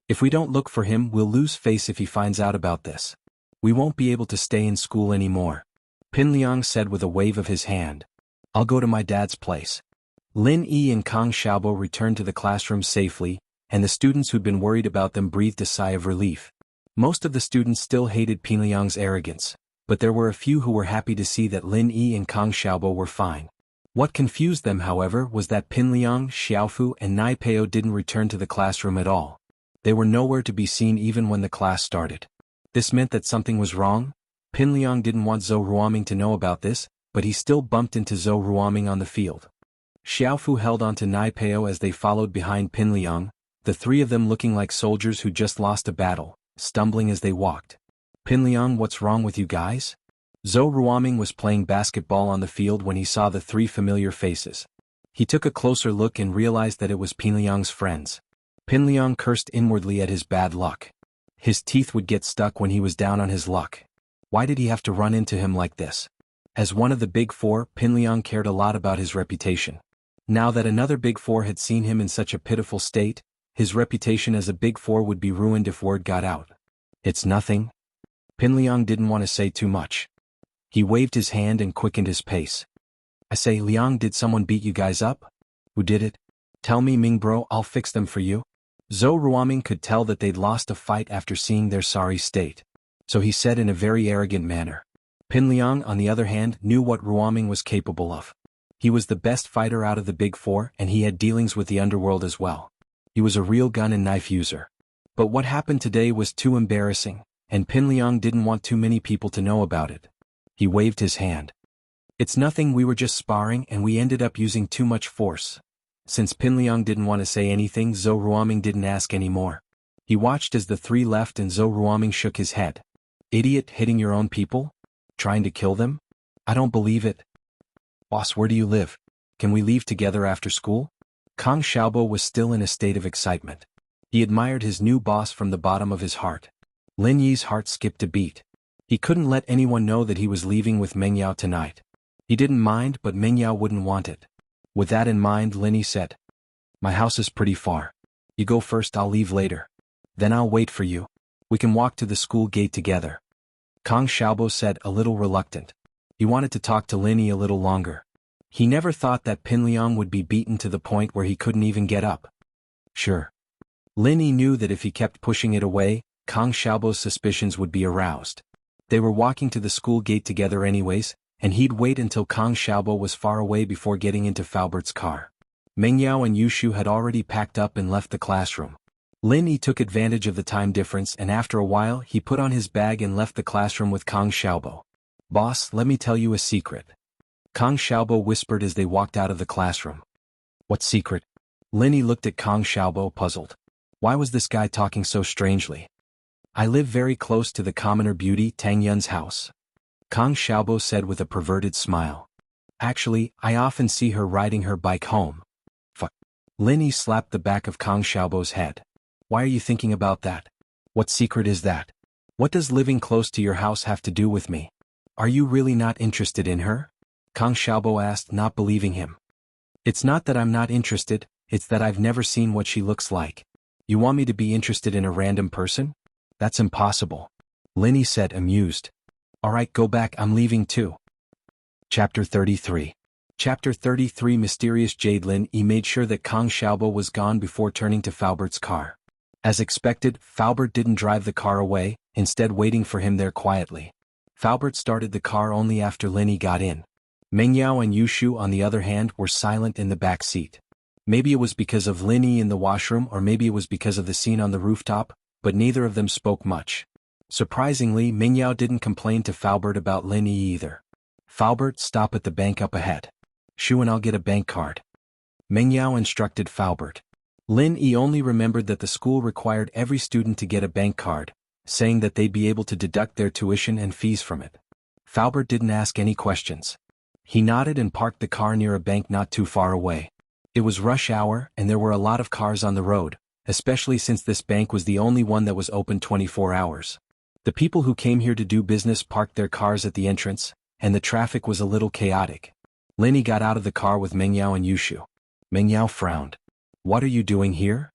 If we don't look for him, we'll lose face if he finds out about this. We won't be able to stay in school anymore. Pinliang said with a wave of his hand. I'll go to my dad's place. Lin Yi and Kang Xiaobo returned to the classroom safely, and the students who'd been worried about them breathed a sigh of relief. Most of the students still hated Pinliang's arrogance, but there were a few who were happy to see that Lin Yi and Kang Xiaobo were fine. What confused them, however, was that Pinliang, Xiaofu, and Nai Peo didn't return to the classroom at all. They were nowhere to be seen even when the class started. This meant that something was wrong. Pinliang didn't want Zhou Ruoming to know about this, but he still bumped into Zhou Ruoming on the field. Xiaofu held on to Nai Peo as they followed behind Pinliang, the 3 of them looking like soldiers who just lost a battle, stumbling as they walked. Pinliang, what's wrong with you guys? Zhou Ruoming was playing basketball on the field when he saw the 3 familiar faces. He took a closer look and realized that it was Pinliang's friends. Pinliang cursed inwardly at his bad luck. His teeth would get stuck when he was down on his luck. Why did he have to run into him like this? As one of the Big Four, Pinliang cared a lot about his reputation. Now that another Big Four had seen him in such a pitiful state, his reputation as a Big Four would be ruined if word got out. It's nothing. Pinliang didn't want to say too much. He waved his hand and quickened his pace. I say, Liang, did someone beat you guys up? Who did it? Tell me, Ming bro, I'll fix them for you. Zhou Ruoming could tell that they'd lost a fight after seeing their sorry state. So he said in a very arrogant manner. Pinliang, on the other hand, knew what Ruoming was capable of. He was the best fighter out of the Big Four, and he had dealings with the underworld as well. He was a real gun and knife user. But what happened today was too embarrassing, and Pinliang didn't want too many people to know about it. He waved his hand. It's nothing, we were just sparring and we ended up using too much force. Since Pinliang didn't want to say anything, Zhou Ruoming didn't ask any more. He watched as the 3 left and Zhou Ruoming shook his head. Idiot, hitting your own people? Trying to kill them? I don't believe it. Boss, where do you live? Can we leave together after school? Kang Xiaobo was still in a state of excitement. He admired his new boss from the bottom of his heart. Lin Yi's heart skipped a beat. He couldn't let anyone know that he was leaving with Meng Yao tonight. He didn't mind, but Meng Yao wouldn't want it. With that in mind, Lin Yi said, My house is pretty far. You go first, I'll leave later. Then I'll wait for you. We can walk to the school gate together. Kang Xiaobo said, a little reluctant. He wanted to talk to Lin Yi a little longer. He never thought that Pinliang would be beaten to the point where he couldn't even get up. Sure. Lin Yi knew that if he kept pushing it away, Kang Xiaobo's suspicions would be aroused. They were walking to the school gate together anyways, and he'd wait until Kang Xiaobo was far away before getting into Falbert's car. Meng Yao and Yushu had already packed up and left the classroom. Lin Yi took advantage of the time difference and after a while he put on his bag and left the classroom with Kang Xiaobo. Boss, let me tell you a secret. Kang Xiaobo whispered as they walked out of the classroom. What secret? Lin Yi looked at Kang Xiaobo, puzzled. Why was this guy talking so strangely? I live very close to the commoner beauty Tang Yun's house. Kang Xiaobo said with a perverted smile. Actually, I often see her riding her bike home. Fuck. Lin Yi slapped the back of Kang Xiaobo's head. Why are you thinking about that? What secret is that? What does living close to your house have to do with me? Are you really not interested in her? Kang Xiaobo asked, not believing him. It's not that I'm not interested, it's that I've never seen what she looks like. You want me to be interested in a random person? That's impossible. Lin Yi said, amused. Alright, go back, I'm leaving too. Chapter 33. Chapter 33. Mysterious Jade. Lin Yi made sure that Kang Xiaobo was gone before turning to Falbert's car. As expected, Falbert didn't drive the car away, instead waiting for him there quietly. Falbert started the car only after Lin Yi got in. Meng Yao and Yushu, on the other hand, were silent in the back seat. Maybe it was because of Lin Yi in the washroom, or maybe it was because of the scene on the rooftop, but neither of them spoke much. Surprisingly, Meng Yao didn't complain to Falbert about Lin Yi either. Falbert, stop at the bank up ahead. Shu and I'll get a bank card. Meng Yao instructed Falbert. Lin Yi only remembered that the school required every student to get a bank card, saying that they'd be able to deduct their tuition and fees from it. Falbert didn't ask any questions. He nodded and parked the car near a bank not too far away. It was rush hour, and there were a lot of cars on the road, especially since this bank was the only one that was open 24 hours. The people who came here to do business parked their cars at the entrance, and the traffic was a little chaotic. Lin Yi got out of the car with Meng Yao and Yushu. Meng Yao frowned. What are you doing here?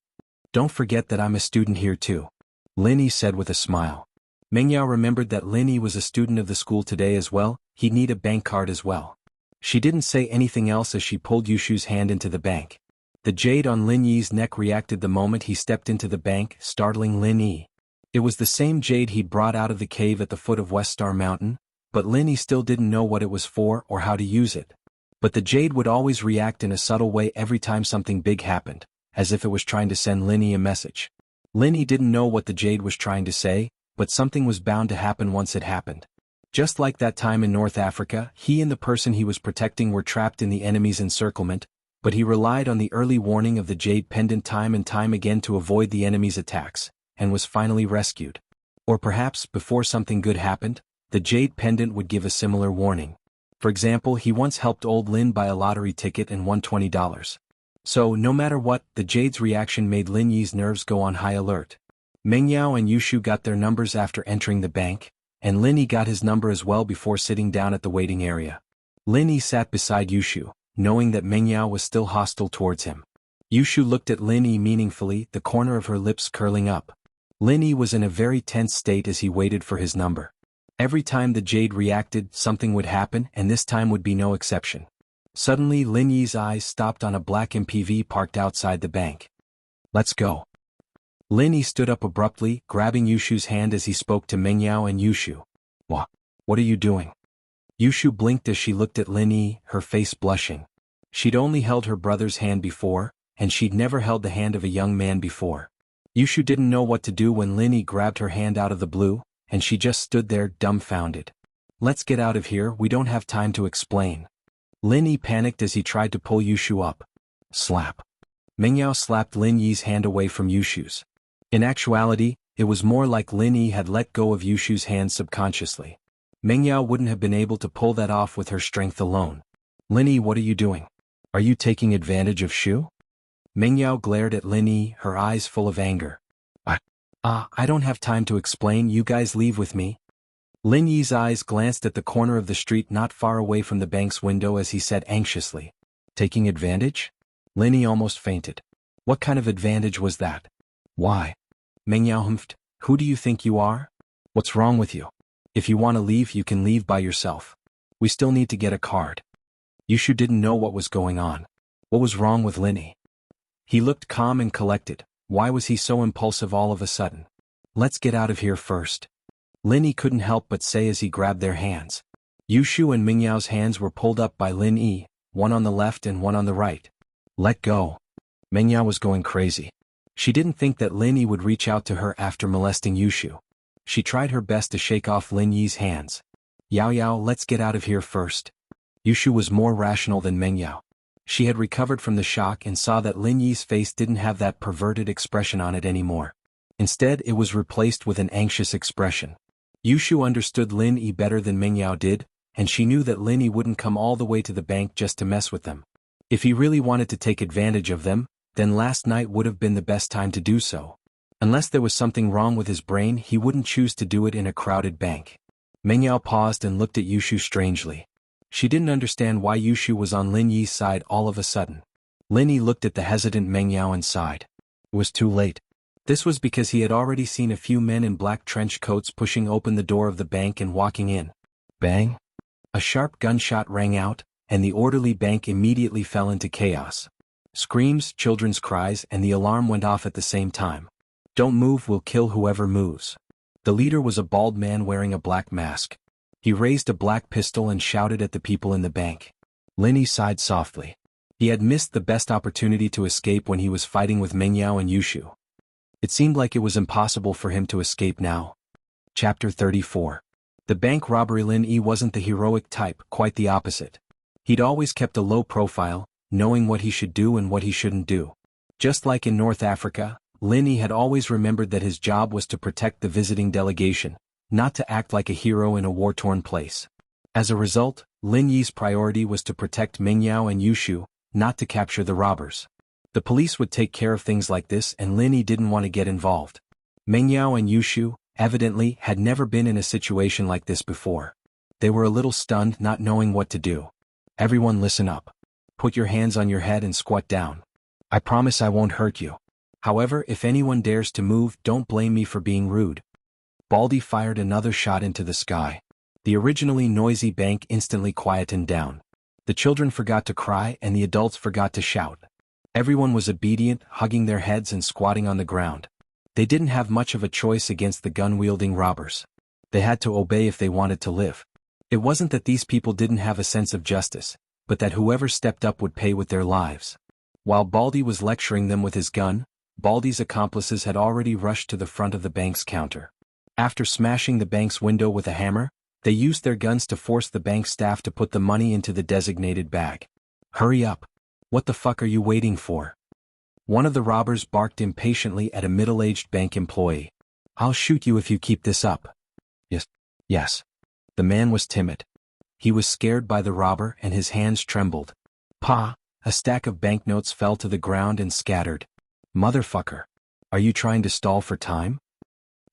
Don't forget that I'm a student here too. Lin Yi said with a smile. Meng Yao remembered that Lin Yi was a student of the school today as well, he'd need a bank card as well. She didn't say anything else as she pulled Yushu's hand into the bank. The jade on Lin Yi's neck reacted the moment he stepped into the bank, startling Lin Yi. It was the same jade he'd brought out of the cave at the foot of West Star Mountain, but Lin Yi still didn't know what it was for or how to use it. But the jade would always react in a subtle way every time something big happened, as if it was trying to send Lin Yi a message. Lin Yi didn't know what the jade was trying to say, but something was bound to happen once it happened. Just like that time in North Africa, he and the person he was protecting were trapped in the enemy's encirclement, but he relied on the early warning of the jade pendant time and time again to avoid the enemy's attacks, and was finally rescued. Or perhaps, before something good happened, the jade pendant would give a similar warning. For example, he once helped old Lin buy a lottery ticket and won $20. So, no matter what, the jade's reaction made Lin Yi's nerves go on high alert. Meng Yao and Yushu got their numbers after entering the bank, and Lin Yi got his number as well before sitting down at the waiting area. Lin Yi sat beside Yushu, knowing that Meng Yao was still hostile towards him. Yushu looked at Lin Yi meaningfully, the corner of her lips curling up. Lin Yi was in a very tense state as he waited for his number. Every time the jade reacted, something would happen, and this time would be no exception. Suddenly, Lin Yi's eyes stopped on a black MPV parked outside the bank. Let's go. Lin Yi stood up abruptly, grabbing Yushu's hand as he spoke to Meng Yao and Yushu. What are you doing? Yushu blinked as she looked at Lin Yi, her face blushing. She'd only held her brother's hand before, and she'd never held the hand of a young man before. Yushu didn't know what to do when Lin Yi grabbed her hand out of the blue, and she just stood there dumbfounded. Let's get out of here, we don't have time to explain. Lin Yi panicked as he tried to pull Yushu up. Slap. Meng Yao slapped Lin Yi's hand away from Yushu's. In actuality, it was more like Lin Yi had let go of Yushu's hand subconsciously. Meng Yao wouldn't have been able to pull that off with her strength alone. Lin Yi, what are you doing? Are you taking advantage of Shu? Meng Yao glared at Lin Yi, her eyes full of anger. I don't have time to explain, you guys leave with me. Lin Yi's eyes glanced at the corner of the street not far away from the bank's window as he said anxiously. Taking advantage? Lin Yi almost fainted. What kind of advantage was that? Why? Meng Yao humphed. Who do you think you are? What's wrong with you? If you want to leave, you can leave by yourself. We still need to get a card. Yushu didn't know what was going on. What was wrong with Lin Yi? He looked calm and collected. Why was he so impulsive all of a sudden? Let's get out of here first. Lin Yi couldn't help but say as he grabbed their hands. Yushu and Meng Yao's hands were pulled up by Lin Yi, one on the left and one on the right. Let go. Meng Yao was going crazy. She didn't think that Lin Yi would reach out to her after molesting Yushu. She tried her best to shake off Lin Yi's hands. Yao, let's get out of here first. Yushu was more rational than Meng Yao. She had recovered from the shock and saw that Lin Yi's face didn't have that perverted expression on it anymore. Instead, it was replaced with an anxious expression. Yushu understood Lin Yi better than Meng Yao did, and she knew that Lin Yi wouldn't come all the way to the bank just to mess with them. If he really wanted to take advantage of them, then last night would have been the best time to do so. Unless there was something wrong with his brain, he wouldn't choose to do it in a crowded bank. Meng Yao paused and looked at Yushu strangely. She didn't understand why Yushu was on Lin Yi's side all of a sudden. Lin Yi looked at the hesitant Meng Yao and sighed. It was too late. This was because he had already seen a few men in black trench coats pushing open the door of the bank and walking in. Bang! A sharp gunshot rang out, and the orderly bank immediately fell into chaos. Screams, children's cries, and the alarm went off at the same time. Don't move, we'll kill whoever moves. The leader was a bald man wearing a black mask. He raised a black pistol and shouted at the people in the bank. Lin Yi sighed softly. He had missed the best opportunity to escape when he was fighting with Meng Yao and Yushu. It seemed like it was impossible for him to escape now. Chapter 34. The bank robbery. Lin Yi wasn't the heroic type, quite the opposite. He'd always kept a low profile, knowing what he should do and what he shouldn't do. Just like in North Africa, Lin Yi had always remembered that his job was to protect the visiting delegation, not to act like a hero in a war-torn place. As a result, Lin Yi's priority was to protect Meng Yao and Yushu, not to capture the robbers. The police would take care of things like this, and Lin Yi didn't want to get involved. Meng Yao and Yushu, evidently, had never been in a situation like this before. They were a little stunned, not knowing what to do. Everyone listen up. Put your hands on your head and squat down. I promise I won't hurt you. However, if anyone dares to move, don't blame me for being rude. Baldy fired another shot into the sky. The originally noisy bank instantly quietened down. The children forgot to cry and the adults forgot to shout. Everyone was obedient, hugging their heads and squatting on the ground. They didn't have much of a choice against the gun-wielding robbers. They had to obey if they wanted to live. It wasn't that these people didn't have a sense of justice, but that whoever stepped up would pay with their lives. While Baldy was lecturing them with his gun, Baldy's accomplices had already rushed to the front of the bank's counter. After smashing the bank's window with a hammer, they used their guns to force the bank staff to put the money into the designated bag. Hurry up. What the fuck are you waiting for? One of the robbers barked impatiently at a middle-aged bank employee. I'll shoot you if you keep this up. Yes. The man was timid. He was scared by the robber and his hands trembled. Pa! A stack of banknotes fell to the ground and scattered. Motherfucker. Are you trying to stall for time?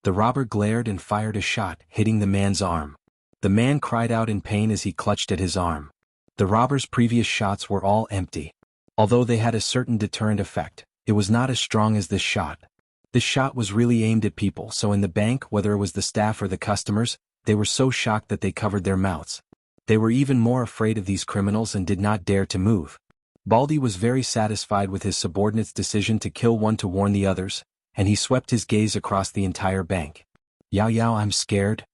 The robber glared and fired a shot, hitting the man's arm. The man cried out in pain as he clutched at his arm. The robber's previous shots were all empty. Although they had a certain deterrent effect, it was not as strong as this shot. This shot was really aimed at people, so in the bank, whether it was the staff or the customers, they were so shocked that they covered their mouths. They were even more afraid of these criminals and did not dare to move. Baldy was very satisfied with his subordinate's decision to kill one to warn the others, and he swept his gaze across the entire bank. Yao, I'm scared.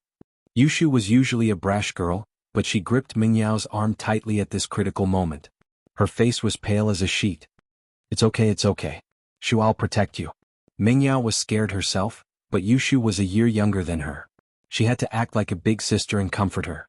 Yushu was usually a brash girl, but she gripped Meng Yao's arm tightly at this critical moment. Her face was pale as a sheet. It's okay. Shu, I'll protect you. Meng Yao was scared herself, but Yushu was a year younger than her. She had to act like a big sister and comfort her.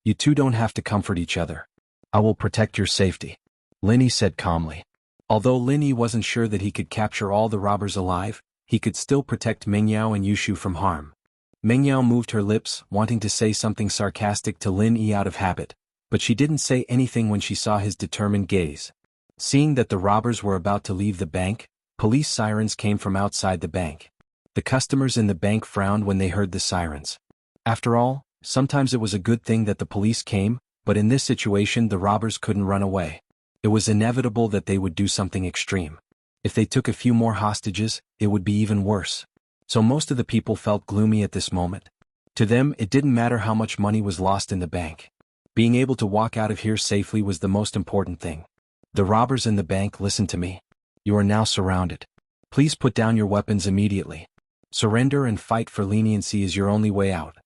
You two don't have to comfort each other. I will protect your safety, Lin Yi said calmly. Although Lin Yi wasn't sure that he could capture all the robbers alive, he could still protect Meng Yao and Yushu from harm. Meng Yao moved her lips, wanting to say something sarcastic to Lin Yi out of habit, but she didn't say anything when she saw his determined gaze. Seeing that the robbers were about to leave the bank, police sirens came from outside the bank. The customers in the bank frowned when they heard the sirens. After all, sometimes it was a good thing that the police came, but in this situation the robbers couldn't run away. It was inevitable that they would do something extreme. If they took a few more hostages, it would be even worse. So most of the people felt gloomy at this moment. To them, it didn't matter how much money was lost in the bank. Being able to walk out of here safely was the most important thing. The robbers in the bank, listen to me. You are now surrounded. Please put down your weapons immediately. Surrender and fight for leniency is your only way out.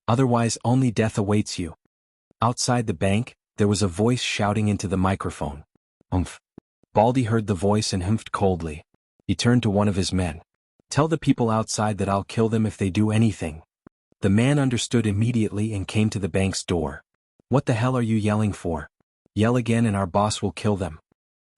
Otherwise, only death awaits you. Outside the bank, there was a voice shouting into the microphone. Umph. Baldy heard the voice and humphed coldly. He turned to one of his men. Tell the people outside that I'll kill them if they do anything. The man understood immediately and came to the bank's door. What the hell are you yelling for? Yell again and our boss will kill them.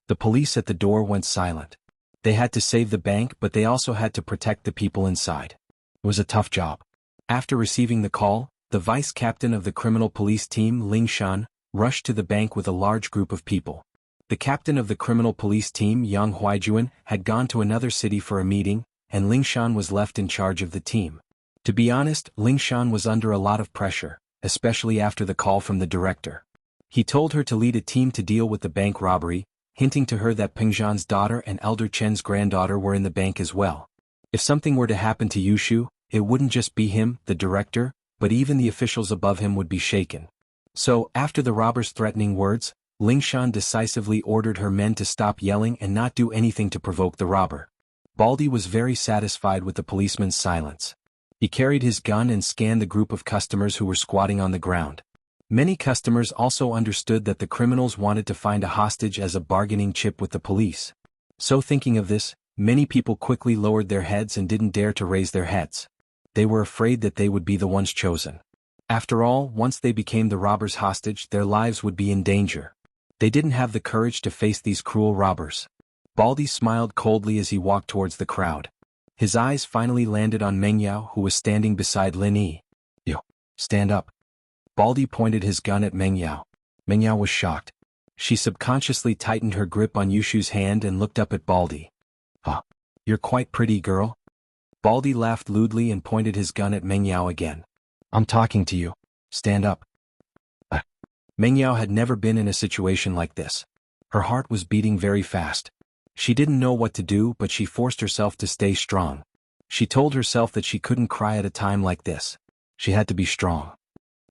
The police at the door went silent. They had to save the bank, but they also had to protect the people inside. It was a tough job. After receiving the call, the vice captain of the criminal police team, Ling Shan, rushed to the bank with a large group of people. The captain of the criminal police team, Yang Huijuan, had gone to another city for a meeting, and Ling Shan was left in charge of the team. To be honest, Ling Shan was under a lot of pressure, especially after the call from the director. He told her to lead a team to deal with the bank robbery, hinting to her that Peng Zhan's daughter and Elder Chen's granddaughter were in the bank as well. If something were to happen to Yushu, it wouldn't just be him, the director, but even the officials above him would be shaken. So, after the robber's threatening words, Ling Shan decisively ordered her men to stop yelling and not do anything to provoke the robber. Baldy was very satisfied with the policeman's silence. He carried his gun and scanned the group of customers who were squatting on the ground. Many customers also understood that the criminals wanted to find a hostage as a bargaining chip with the police. So thinking of this, many people quickly lowered their heads and didn't dare to raise their heads. They were afraid that they would be the ones chosen. After all, once they became the robber's hostage, their lives would be in danger. They didn't have the courage to face these cruel robbers. Baldy smiled coldly as he walked towards the crowd. His eyes finally landed on Meng Yao, who was standing beside Lin Yi. "Yo, stand up." Baldy pointed his gun at Meng Yao. Meng Yao was shocked. She subconsciously tightened her grip on Yushu's hand and looked up at Baldy. "Huh, you're quite pretty, girl." Baldy laughed lewdly and pointed his gun at Meng Yao again. "I'm talking to you. Stand up." Meng Yao had never been in a situation like this. Her heart was beating very fast. She didn't know what to do, but she forced herself to stay strong. She told herself that she couldn't cry at a time like this. She had to be strong.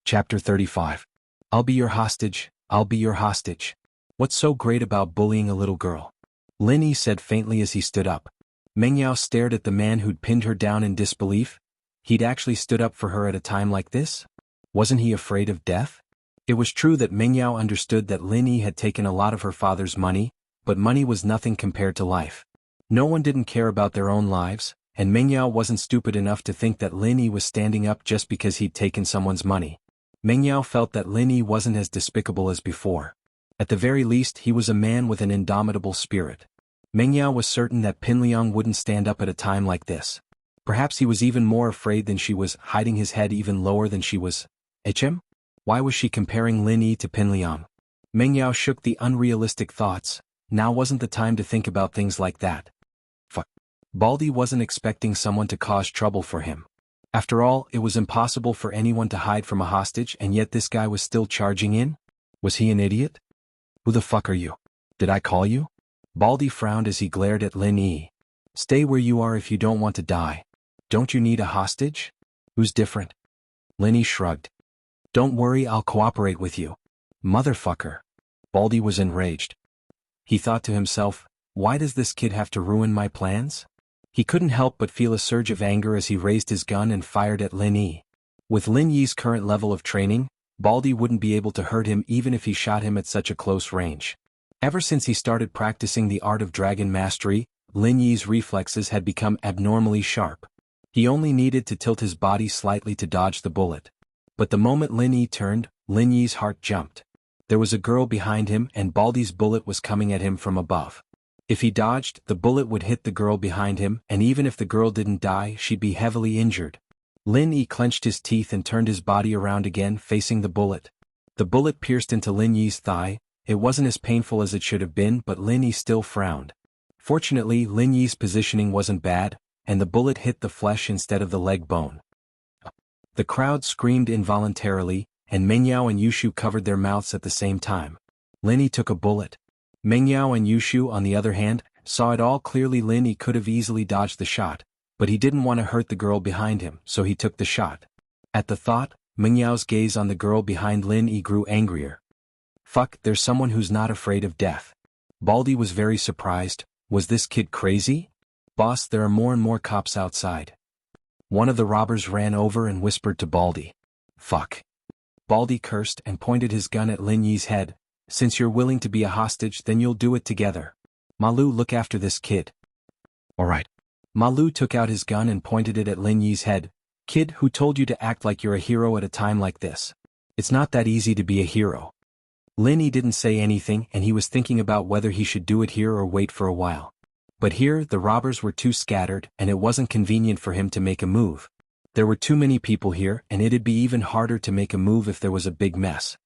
Chapter 35. I'll be your hostage, I'll be your hostage. What's so great about bullying a little girl? Lin Yi said faintly as he stood up. Meng Yao stared at the man who'd pinned her down in disbelief. He'd actually stood up for her at a time like this? Wasn't he afraid of death? It was true that Meng Yao understood that Lin Yi had taken a lot of her father's money, but money was nothing compared to life. No one didn't care about their own lives, and Meng Yao wasn't stupid enough to think that Lin Yi was standing up just because he'd taken someone's money. Meng Yao felt that Lin Yi wasn't as despicable as before. At the very least, he was a man with an indomitable spirit. Meng Yao was certain that Pin Liang wouldn't stand up at a time like this. Perhaps he was even more afraid than she was, hiding his head even lower than she was. HM? Why was she comparing Lin Yi to Pin Liang? Meng Yao shook the unrealistic thoughts. Now wasn't the time to think about things like that. Fuck. Baldy wasn't expecting someone to cause trouble for him. After all, it was impossible for anyone to hide from a hostage, and yet this guy was still charging in? Was he an idiot? Who the fuck are you? Did I call you? Baldy frowned as he glared at Lin Yi. Stay where you are if you don't want to die. Don't you need a hostage? Who's different? Lin Yi shrugged. Don't worry, I'll cooperate with you. Motherfucker. Baldy was enraged. He thought to himself, why does this kid have to ruin my plans? He couldn't help but feel a surge of anger as he raised his gun and fired at Lin Yi. With Lin Yi's current level of training, Baldy wouldn't be able to hurt him even if he shot him at such a close range. Ever since he started practicing the art of dragon mastery, Lin Yi's reflexes had become abnormally sharp. He only needed to tilt his body slightly to dodge the bullet. But the moment Lin Yi turned, Lin Yi's heart jumped. There was a girl behind him and Baldy's bullet was coming at him from above. If he dodged, the bullet would hit the girl behind him, and even if the girl didn't die, she'd be heavily injured. Lin Yi clenched his teeth and turned his body around again, facing the bullet. The bullet pierced into Lin Yi's thigh. It wasn't as painful as it should have been, but Lin Yi still frowned. Fortunately, Lin Yi's positioning wasn't bad, and the bullet hit the flesh instead of the leg bone. The crowd screamed involuntarily, and Meng Yao and Yushu covered their mouths at the same time. Lin Yi took a bullet. Meng Yao and Yushu, on the other hand, saw it all clearly. Lin Yi could have easily dodged the shot, but he didn't want to hurt the girl behind him, so he took the shot. At the thought, Meng Yao's gaze on the girl behind Lin Yi grew angrier. Fuck, there's someone who's not afraid of death. Baldy was very surprised. Was this kid crazy? Boss, there are more and more cops outside. One of the robbers ran over and whispered to Baldy. Fuck. Baldy cursed and pointed his gun at Lin Yi's head. Since you're willing to be a hostage, then you'll do it together. Malu, look after this kid. Alright. Malu took out his gun and pointed it at Lin Yi's head. Kid, who told you to act like you're a hero at a time like this? It's not that easy to be a hero. Lin Yi didn't say anything, and he was thinking about whether he should do it here or wait for a while. But here, the robbers were too scattered, and it wasn't convenient for him to make a move. There were too many people here and it'd be even harder to make a move if there was a big mess.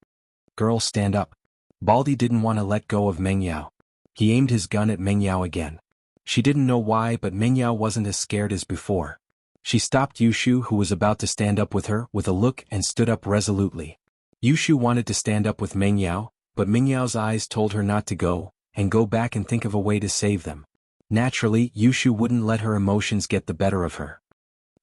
Girl, stand up. Baldy didn't want to let go of Meng Yao. He aimed his gun at Meng Yao again. She didn't know why, but Meng Yao wasn't as scared as before. She stopped Yushu, who was about to stand up with her, with a look and stood up resolutely. Yushu wanted to stand up with Meng Yao, but Meng Yao's eyes told her not to go, and go back and think of a way to save them. Naturally, Yushu wouldn't let her emotions get the better of her.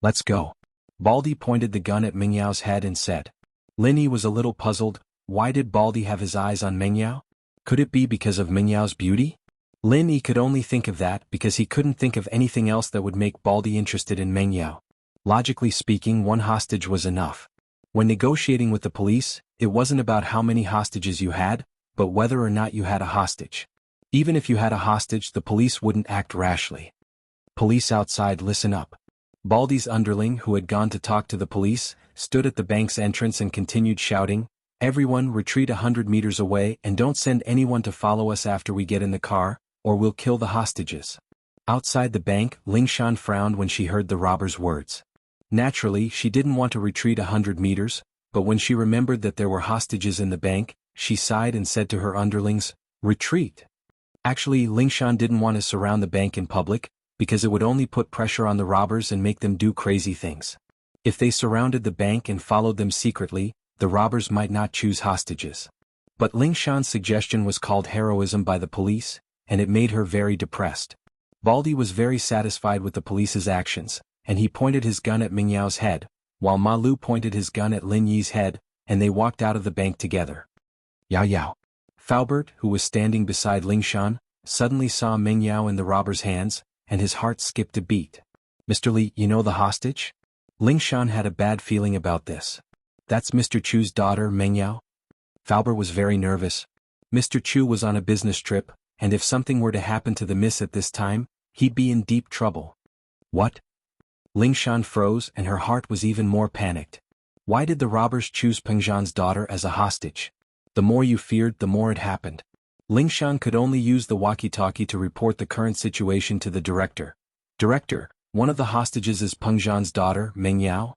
Let's go. Baldy pointed the gun at Meng Yao's head and said. Lin Yi was a little puzzled. Why did Baldy have his eyes on Meng Yao? Could it be because of Meng Yao's beauty? Lin Yi could only think of that because he couldn't think of anything else that would make Baldy interested in Meng Yao. Logically speaking, one hostage was enough. When negotiating with the police, it wasn't about how many hostages you had, but whether or not you had a hostage. Even if you had a hostage, the police wouldn't act rashly. Police outside, listen up. Baldy's underling, who had gone to talk to the police, stood at the bank's entrance and continued shouting, Everyone retreat 100 meters away and don't send anyone to follow us after we get in the car, or we'll kill the hostages. Outside the bank, Lingshan frowned when she heard the robber's words. Naturally, she didn't want to retreat 100 meters, but when she remembered that there were hostages in the bank, she sighed and said to her underlings, Retreat. Actually, Lingshan didn't want to surround the bank in public, because it would only put pressure on the robbers and make them do crazy things. If they surrounded the bank and followed them secretly, the robbers might not choose hostages. But Lingshan's suggestion was called heroism by the police, and it made her very depressed. Baldy was very satisfied with the police's actions, and he pointed his gun at Meng Yao's head, while Ma Lu pointed his gun at Lin Yi's head, and they walked out of the bank together. Yao Yao. Faubert, who was standing beside Lingshan, suddenly saw Meng Yao in the robber's hands, and his heart skipped a beat. Mr. Li, you know the hostage? Lingshan had a bad feeling about this. That's Mr. Chu's daughter, Meng Yao? Faubert was very nervous. Mr. Chu was on a business trip, and if something were to happen to the miss at this time, he'd be in deep trouble. What? Lingshan froze and her heart was even more panicked. Why did the robbers choose Pengzhan's daughter as a hostage? The more you feared, the more it happened. Lingshan could only use the walkie-talkie to report the current situation to the director. Director, one of the hostages is Pengzhan's daughter, Meng Yao?